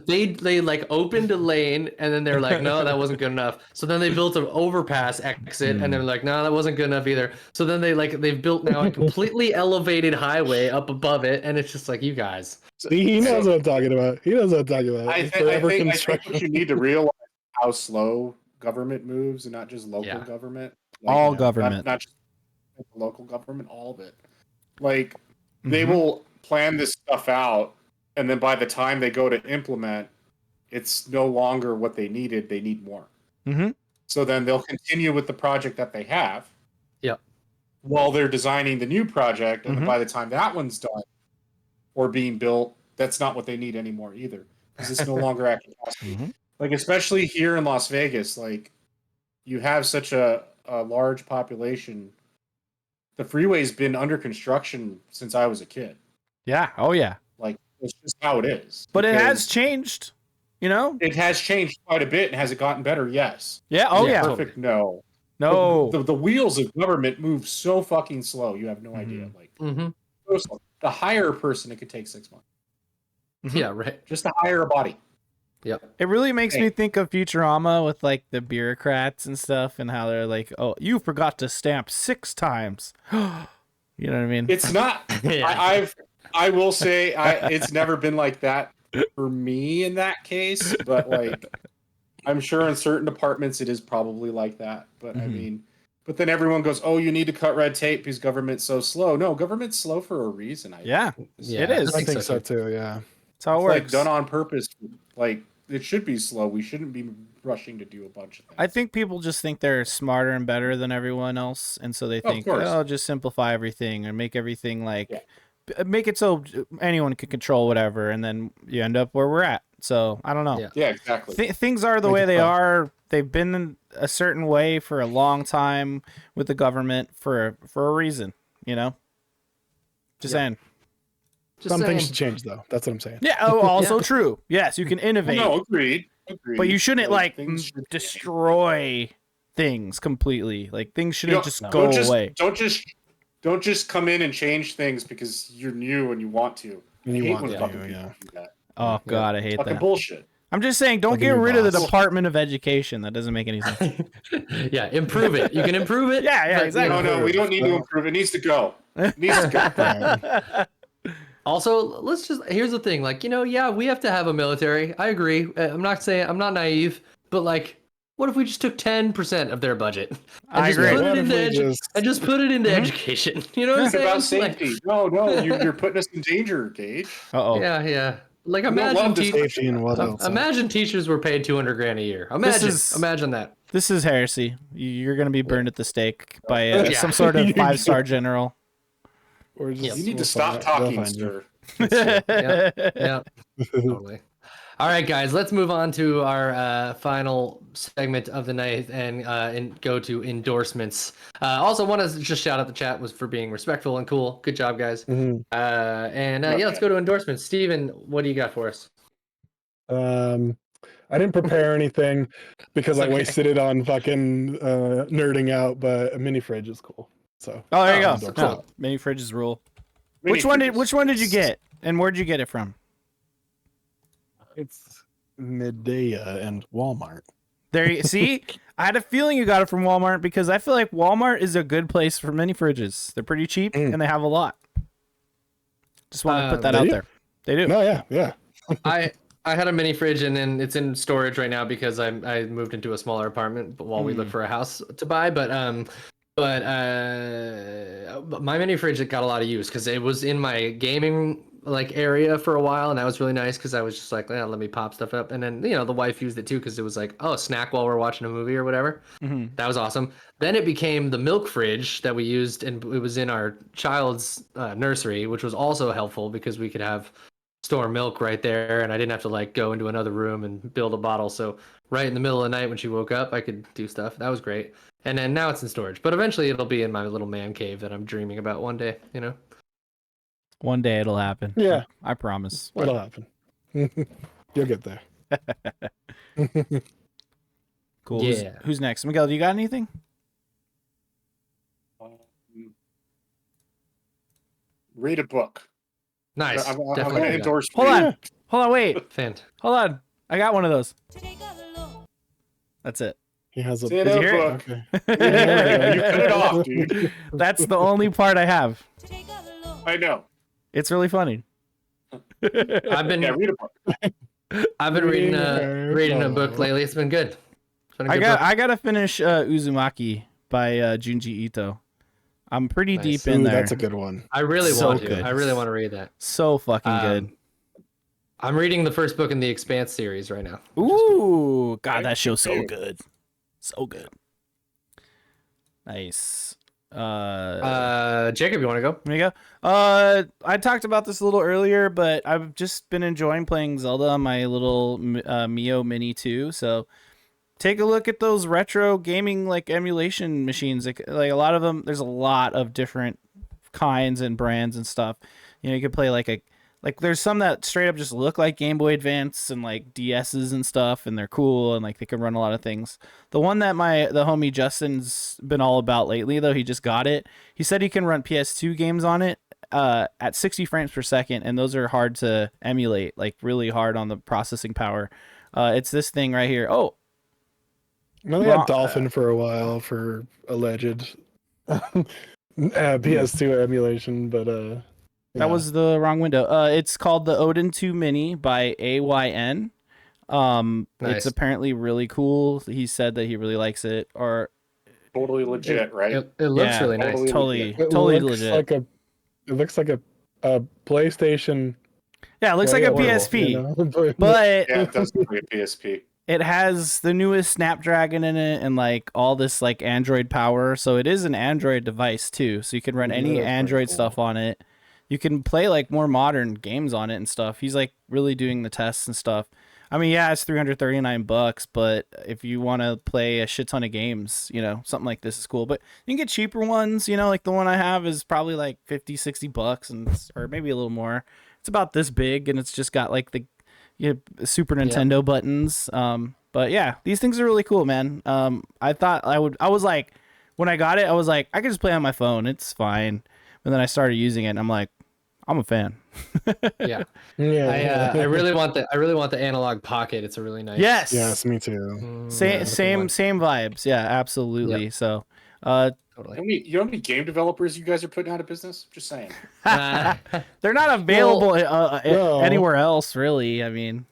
Speaker 3: believe
Speaker 1: They like opened a lane and then they're like, no, that wasn't good enough. So then they built an overpass exit and they're like, no, that wasn't good enough either. So then they've built now a completely elevated highway up above it, and it's just like, you guys.
Speaker 4: See, he knows what I'm talking about. He knows what I'm talking about.
Speaker 3: I
Speaker 4: Forever
Speaker 3: think
Speaker 4: construction.
Speaker 3: what you need to realize how slow government moves, and not just local
Speaker 1: Yeah.
Speaker 3: government.
Speaker 2: All
Speaker 3: Like,
Speaker 2: government.
Speaker 3: not just local government, all of it. Like they
Speaker 2: Mhm.
Speaker 3: will plan this stuff out, and then by the time they go to implement, it's no longer what they needed. They need more.
Speaker 2: Mhm.
Speaker 3: So then they'll continue with the project that they have.
Speaker 1: Yep.
Speaker 3: While they're designing the new project, and
Speaker 2: Mhm.
Speaker 3: by the time that one's done or being built, that's not what they need anymore either, because it's no longer at capacity.
Speaker 2: Mhm.
Speaker 3: Like especially here in Las Vegas, like you have such a large population. The freeway's been under construction since I was a kid.
Speaker 2: Yeah. Oh yeah.
Speaker 3: Like it's just how it is.
Speaker 2: But it has
Speaker 3: Because
Speaker 2: changed. You know.
Speaker 3: it has changed quite a bit, and has it gotten better? Yes.
Speaker 2: Yeah. Oh
Speaker 1: Yeah.
Speaker 2: yeah.
Speaker 3: Perfect. No.
Speaker 2: No.
Speaker 3: The wheels of government move so fucking slow. You have no idea. Like
Speaker 1: Mm-hmm.
Speaker 3: so slow. To hire a person, it could take 6 months
Speaker 2: Mhm.
Speaker 1: Yeah, right.
Speaker 3: just to hire a body.
Speaker 1: Yep.
Speaker 2: It really makes
Speaker 3: Hey.
Speaker 2: me think of Futurama with like the bureaucrats and stuff, and how they're like, "Oh, you forgot to stamp 6 times." You know what I mean?
Speaker 3: It's not.
Speaker 1: Yeah.
Speaker 3: I will say it's never been like that for me in that case, but like I'm sure in certain departments it is probably like that. But I
Speaker 2: Mhm.
Speaker 3: mean, but then everyone goes, "Oh, you need to cut red tape because government's so slow." No, government's slow for a reason.
Speaker 2: Yeah.
Speaker 1: Yeah,
Speaker 2: It is.
Speaker 4: I think so too. Yeah.
Speaker 2: That's how it
Speaker 3: It's
Speaker 2: works.
Speaker 3: like done on purpose. Like it should be slow. We shouldn't be rushing to do a bunch of things.
Speaker 2: I think people just think they're smarter and better than everyone else, and so they think,
Speaker 3: course.
Speaker 2: oh, just simplify everything and make everything like
Speaker 3: Yeah.
Speaker 2: make it so anyone can control whatever, and then you end up where we're at. So I don't know.
Speaker 3: Yeah, exactly.
Speaker 2: Things are the
Speaker 4: Make
Speaker 2: way
Speaker 4: it
Speaker 2: they
Speaker 4: fun.
Speaker 2: are. They've been a certain way for a long time with the government for a reason, you know. Just saying.
Speaker 1: Just
Speaker 4: Some
Speaker 1: saying.
Speaker 4: things should change, though. That's what I'm saying.
Speaker 2: Yeah. Oh, also
Speaker 1: Yeah.
Speaker 2: true. Yes, you can innovate,
Speaker 3: No, agreed.
Speaker 2: but you shouldn't like
Speaker 3: things should
Speaker 2: destroy things completely. Like things
Speaker 3: You don't-
Speaker 2: shouldn't just go away.
Speaker 3: Don't just come in and change things because you're new and you want to.
Speaker 4: And
Speaker 3: I
Speaker 4: you
Speaker 3: hate
Speaker 4: want
Speaker 3: when
Speaker 4: to,
Speaker 3: fucking
Speaker 4: yeah.
Speaker 3: people do that.
Speaker 2: Oh God, I hate
Speaker 3: Fucking
Speaker 2: that.
Speaker 3: bullshit.
Speaker 2: I'm just saying, don't
Speaker 4: Like a
Speaker 2: get
Speaker 4: new
Speaker 2: rid of the
Speaker 4: boss.
Speaker 2: Department of Education. That doesn't make any sense.
Speaker 1: Yeah, improve it. You can improve it.
Speaker 2: Yeah,
Speaker 1: but,
Speaker 2: exactly.
Speaker 1: you know,
Speaker 3: No, we don't need to improve. It needs to go. It needs to go.
Speaker 1: Also, here's the thing, like, yeah, we have to have a military. I agree. I'm not naive, but like, what if we just took 10% of their budget and
Speaker 2: I
Speaker 1: just
Speaker 2: agree.
Speaker 1: put
Speaker 4: What
Speaker 1: it
Speaker 4: if
Speaker 1: into
Speaker 4: we just-
Speaker 1: and just put it into education? You know what I'm
Speaker 3: It's
Speaker 1: saying?
Speaker 3: about
Speaker 1: Like,
Speaker 3: safety. No, you're putting us in danger, Gage.
Speaker 2: Uh-oh.
Speaker 1: yeah. Like
Speaker 3: don't
Speaker 1: imagine
Speaker 3: love this
Speaker 4: Safety and what else?
Speaker 1: imagine teachers were paid $200,000 a year. Imagine that.
Speaker 2: This is heresy. You're going to be burned at the stake by
Speaker 1: Yeah.
Speaker 2: some sort of 5-star general.
Speaker 4: Or just,
Speaker 3: You need
Speaker 4: we'll
Speaker 3: to stop
Speaker 4: find- they'll
Speaker 3: talking,
Speaker 4: find you.
Speaker 3: sir.
Speaker 1: Yeah, totally. All right, guys, let's move on to our final segment of the night and go to endorsements. Also, want to just shout out the chat was for being respectful and cool. Good job, guys.
Speaker 4: Mhm.
Speaker 1: Yeah, let's go to endorsements. Steven, what do you got for us?
Speaker 4: I didn't prepare anything because I
Speaker 1: Okay.
Speaker 4: wasted it on fucking nerding out, but a mini fridge is cool. So
Speaker 2: Oh, there you go.
Speaker 1: so
Speaker 2: No,
Speaker 1: cool.
Speaker 2: mini fridges rule.
Speaker 3: Mini
Speaker 2: Which one
Speaker 3: fridges.
Speaker 2: did you get? And where'd you get it from?
Speaker 4: it's Midea and Walmart.
Speaker 2: There you see? I had a feeling you got it from Walmart because I feel like Walmart is a good place for mini fridges. They're pretty cheap and they have a lot. Just want to put that
Speaker 4: do
Speaker 2: out
Speaker 4: you?
Speaker 2: there. They do.
Speaker 4: No, yeah.
Speaker 1: I had a mini fridge and then it's in storage right now because I moved into a smaller apartment while we look for a house to buy. But my mini fridge got a lot of use because it was in my gaming like area for a while, and that was really nice because I was just like, let me pop stuff up. And then the wife used it too because it was like, oh, snack while we're watching a movie or whatever.
Speaker 2: Mhm.
Speaker 1: That was awesome. Then it became the milk fridge that we used, and it was in our child's nursery, which was also helpful because we could store milk right there, and I didn't have to like go into another room and build a bottle. So right in the middle of the night when she woke up, I could do stuff. That was great. And then now it's in storage, but eventually it'll be in my little man cave that I'm dreaming about one day.
Speaker 2: One day it'll happen.
Speaker 4: Yeah.
Speaker 2: I promise.
Speaker 4: It'll happen. You'll get there.
Speaker 2: Cool.
Speaker 1: Yeah.
Speaker 2: Who's next? Miguel, do you got anything?
Speaker 3: Read a book.
Speaker 1: Nice.
Speaker 3: I'm
Speaker 1: Definitely.
Speaker 3: going to
Speaker 1: do that.
Speaker 3: endorse.
Speaker 2: Hold
Speaker 3: reading.
Speaker 2: on. Hold on, wait.
Speaker 1: Hold
Speaker 2: on. I got one of those. That's it.
Speaker 4: He has a
Speaker 3: Read
Speaker 2: Did you
Speaker 3: a
Speaker 2: hear it?
Speaker 3: book.
Speaker 4: Okay.
Speaker 3: You cut it off, dude.
Speaker 2: That's the only part I have.
Speaker 3: I know.
Speaker 2: It's really funny.
Speaker 1: I've been
Speaker 3: Yeah, read a book.
Speaker 1: I've been reading a book lately. It's been good. It's been a good book.
Speaker 2: I gotta finish Uzumaki by Junji Ito. I'm pretty
Speaker 1: Nice.
Speaker 2: deep in
Speaker 4: Ooh,
Speaker 2: there.
Speaker 4: that's a good one.
Speaker 1: I really
Speaker 2: So
Speaker 1: want to.
Speaker 2: good.
Speaker 1: I really want to read that.
Speaker 2: So fucking good.
Speaker 1: I'm reading the first book in the Expanse series right now.
Speaker 2: Ooh, God, that show's so good. So good. Nice.
Speaker 1: Jacob, you want to go?
Speaker 2: There you go. I talked about this a little earlier, but I've just been enjoying playing Zelda on my little Mio Mini 2. So take a look at those retro gaming like emulation machines. Like a lot of them, there's a lot of different kinds and brands and stuff. You could play like there's some that straight up just look like Game Boy Advance and like DS's and stuff, and they're cool and like they can run a lot of things. The one that the homie Justin's been all about lately, though, he just got it. He said he can run PS2 games on it at 60 frames per second, and those are hard to emulate, like really hard on the processing power. It's this thing right here. Oh,
Speaker 4: No, they had Dolphin for a while for alleged PS2 emulation, but
Speaker 2: that was the wrong window. It's called the Odin 2 Mini by AYN.
Speaker 1: Nice.
Speaker 2: It's apparently really cool. He said that he really likes it. Or
Speaker 3: Totally legit, right?
Speaker 1: It looks really nice.
Speaker 2: Totally
Speaker 4: it
Speaker 2: totally
Speaker 4: looks
Speaker 2: legit.
Speaker 4: it looks like a PlayStation
Speaker 2: Yeah, it looks like a
Speaker 1: portable,
Speaker 2: PSP, but
Speaker 3: Yeah, it does look like a PSP.
Speaker 2: it has the newest Snapdragon in it and like all this like Android power. So it is an Android device too. So you can run any
Speaker 4: That's pretty
Speaker 2: Android
Speaker 4: cool.
Speaker 2: stuff on it. You can play like more modern games on it and stuff. He's like really doing the tests and stuff. I mean, yeah, it's $339, but if you want to play a shit ton of games, you know, something like this is cool. But you can get cheaper ones, you know, like the one I have is probably like $50-$60 and or maybe a little more. It's about this big and it's just got like the Super Nintendo buttons. But yeah, these things are really cool, man. I thought I was like, when I got it, I was like, I can just play on my phone. It's fine. But then I started using it and I'm like, I'm a fan.
Speaker 1: Yeah.
Speaker 4: Yeah.
Speaker 1: I really want the analog pocket. It's a really nice.
Speaker 2: Yes.
Speaker 4: Yes, me too.
Speaker 2: Same vibes. Yeah, absolutely.
Speaker 1: Yep.
Speaker 2: So,
Speaker 1: Totally.
Speaker 3: You know how many game developers you guys are putting out of business? Just saying.
Speaker 2: they're not available
Speaker 4: no.
Speaker 2: anywhere else, really. I mean,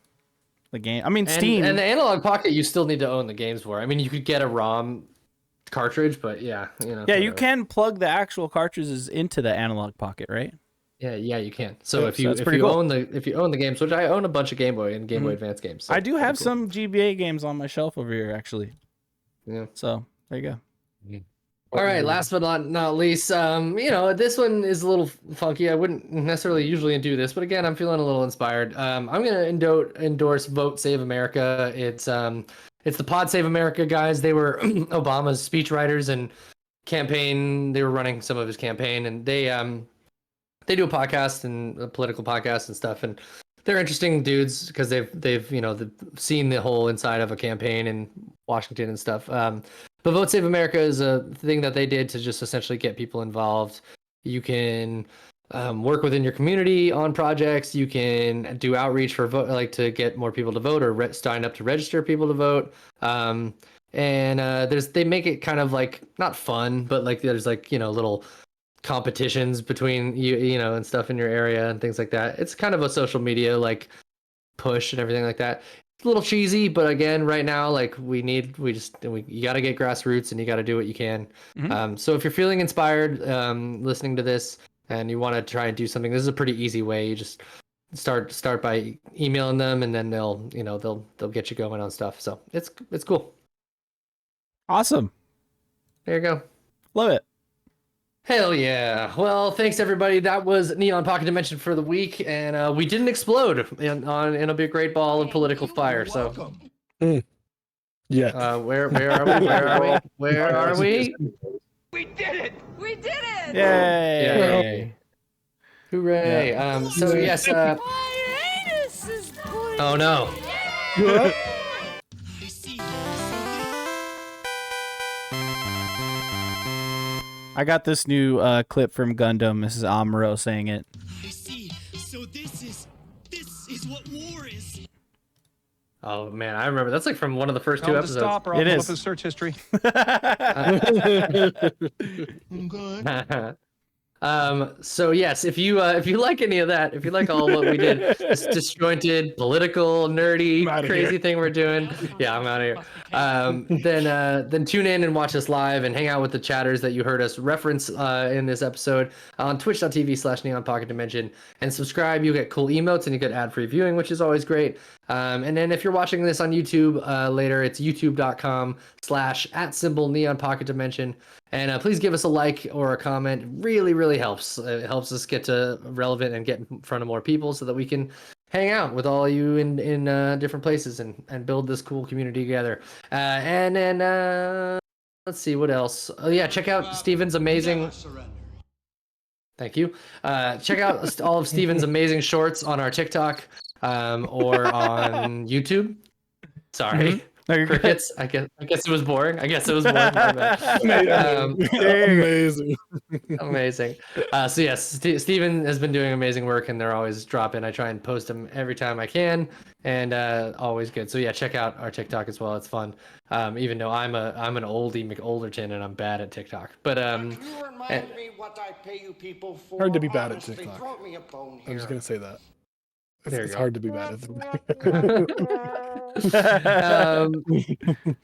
Speaker 2: the game. I mean, Steam.
Speaker 1: And the analog pocket, you still need to own the games for. I mean, you could get a ROM cartridge, but yeah, you know.
Speaker 2: yeah, you
Speaker 1: whatever.
Speaker 2: can plug the actual cartridges into the analog pocket, right?
Speaker 1: Yeah, you can. So if you
Speaker 2: that's
Speaker 1: if
Speaker 2: pretty
Speaker 1: you
Speaker 2: cool.
Speaker 1: own the games, which I own a bunch of Game Boy and Game Boy Advance games. So
Speaker 2: I do
Speaker 1: pretty
Speaker 2: have
Speaker 1: cool.
Speaker 2: some GBA games on my shelf over here, actually.
Speaker 1: Yeah.
Speaker 2: So there you go.
Speaker 1: All right, last but not least, you know, this one is a little funky. I wouldn't necessarily usually do this, but again, I'm feeling a little inspired. I'm gonna endorse Vote Save America. It's the Pod Save America guys. They were Obama's speechwriters and campaign. They were running some of his campaign, and they do a podcast and a political podcast and stuff, and they're interesting dudes because they've you know seen the whole inside of a campaign in Washington and stuff. But Vote Save America is a thing that they did to just essentially get people involved. You can work within your community on projects. You can do outreach for vote, like to get more people to vote or sign up to register people to vote. And they make it kind of like not fun, but like there's like, you know, little competitions between you know, and stuff in your area and things like that. It's kind of a social media like push and everything like that. It's a little cheesy, but again, right now, like you got to get grassroots and you got to do what you can. So if you're feeling inspired, listening to this and you want to try and do something, this is a pretty easy way. You just start by emailing them and then they'll get you going on stuff. So it's cool.
Speaker 2: Awesome.
Speaker 1: There you go.
Speaker 2: Love it.
Speaker 1: Hell yeah. Well, thanks everybody. That was Neon Pocket Dimension for the week, and we didn't explode in a big great ball of political fire. So
Speaker 4: Yeah.
Speaker 1: where are we? Where are we?
Speaker 5: We did it! We did it!
Speaker 2: Yay.
Speaker 1: Hooray. So yes, oh no.
Speaker 2: I got this new clip from Gundam. This is Amuro saying it.
Speaker 6: I see. So this is what war is.
Speaker 1: Oh man, I remember that's like from one of the first two
Speaker 7: Tell him to
Speaker 1: episodes.
Speaker 7: stop or I'll
Speaker 2: It
Speaker 7: pull
Speaker 2: is.
Speaker 7: up his search history.
Speaker 6: Good.
Speaker 1: So yes, if you like any of that, if you like all what we did, this disjointed, political, nerdy,
Speaker 4: I'm outta
Speaker 1: crazy
Speaker 4: here.
Speaker 1: thing we're doing, yeah, I'm out of here. Then tune in and watch us live and hang out with the chatters that you heard us reference in this episode on twitch.tv/Neon Pocket Dimension, and subscribe. You get cool emotes and you get ad-free viewing, which is always great. And then if you're watching this on YouTube later, it's youtube.com/@Neon Pocket Dimension. And please give us a like or a comment. Really, really helps. It helps us get to relevant and get in front of more people so that we can hang out with all you in different places and build this cool community together. And then let's see what else. Oh yeah, check out Steven's amazing. Thank you. Check out all of Steven's amazing shorts on our TikTok or on YouTube. Sorry.
Speaker 2: No, you're good.
Speaker 1: Crickets. I guess it was boring. My bad.
Speaker 4: Amazing.
Speaker 1: Amazing. So yes, Steven has been doing amazing work, and they're always dropping. I try and post them every time I can, and always good. So yeah, check out our TikTok as well. It's fun. Even though I'm an oldie McOlderton and I'm bad at TikTok, but
Speaker 8: You remind me what I pay you people for.
Speaker 4: Hard to be bad at
Speaker 8: Honestly,
Speaker 4: TikTok.
Speaker 8: throw me a bone
Speaker 4: I'm just
Speaker 8: here.
Speaker 4: gonna say that.
Speaker 1: There you
Speaker 4: It's
Speaker 1: go.
Speaker 4: hard to be bad at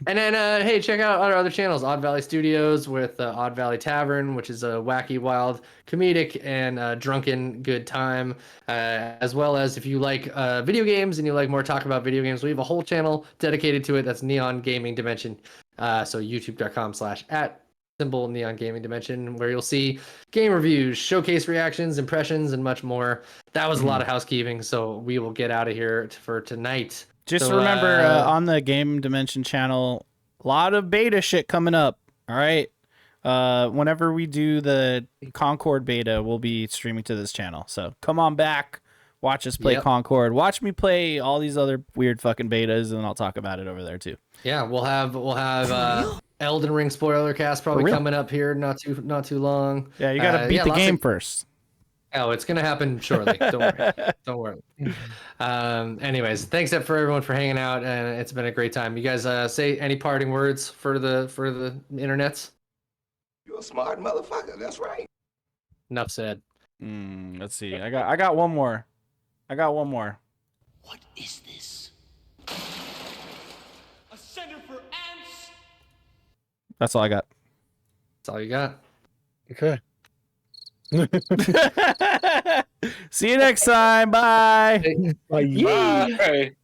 Speaker 1: And then, hey, check out our other channels, Odd Valley Studios with Odd Valley Tavern, which is a wacky, wild, comedic, and drunken good time. As well as if you like video games and you like more talk about video games, we have a whole channel dedicated to it. That's Neon Gaming Dimension. So youtube.com/@ symbol Neon Gaming Dimension, where you'll see game reviews, showcase reactions, impressions, and much more. That was a lot of housekeeping, so we will get out of here for tonight.
Speaker 2: Just
Speaker 1: So,
Speaker 2: remember on the Game Dimension channel, a lot of beta shit coming up. All right. Whenever we do the Concord beta, we'll be streaming to this channel. So come on back, watch us play Concord. Watch me play all these other weird fucking betas, and I'll talk about it over there too.
Speaker 1: Yeah, we'll have Elden Ring spoiler cast probably coming up here not too long.
Speaker 2: Yeah, you got to beat the game first.
Speaker 1: Oh, it's gonna happen shortly. Don't worry. Don't worry. Anyways, thanks for everyone for hanging out, and it's been a great time. You guys say any parting words for the internets?
Speaker 5: You're a smart motherfucker. That's right.
Speaker 1: Enough said.
Speaker 2: Let's see. I got one more.
Speaker 6: What is this? A center for ants?
Speaker 2: That's all I got.
Speaker 1: That's all you got.
Speaker 4: Okay.
Speaker 2: See you next time. Bye.
Speaker 4: Bye.
Speaker 3: Bye.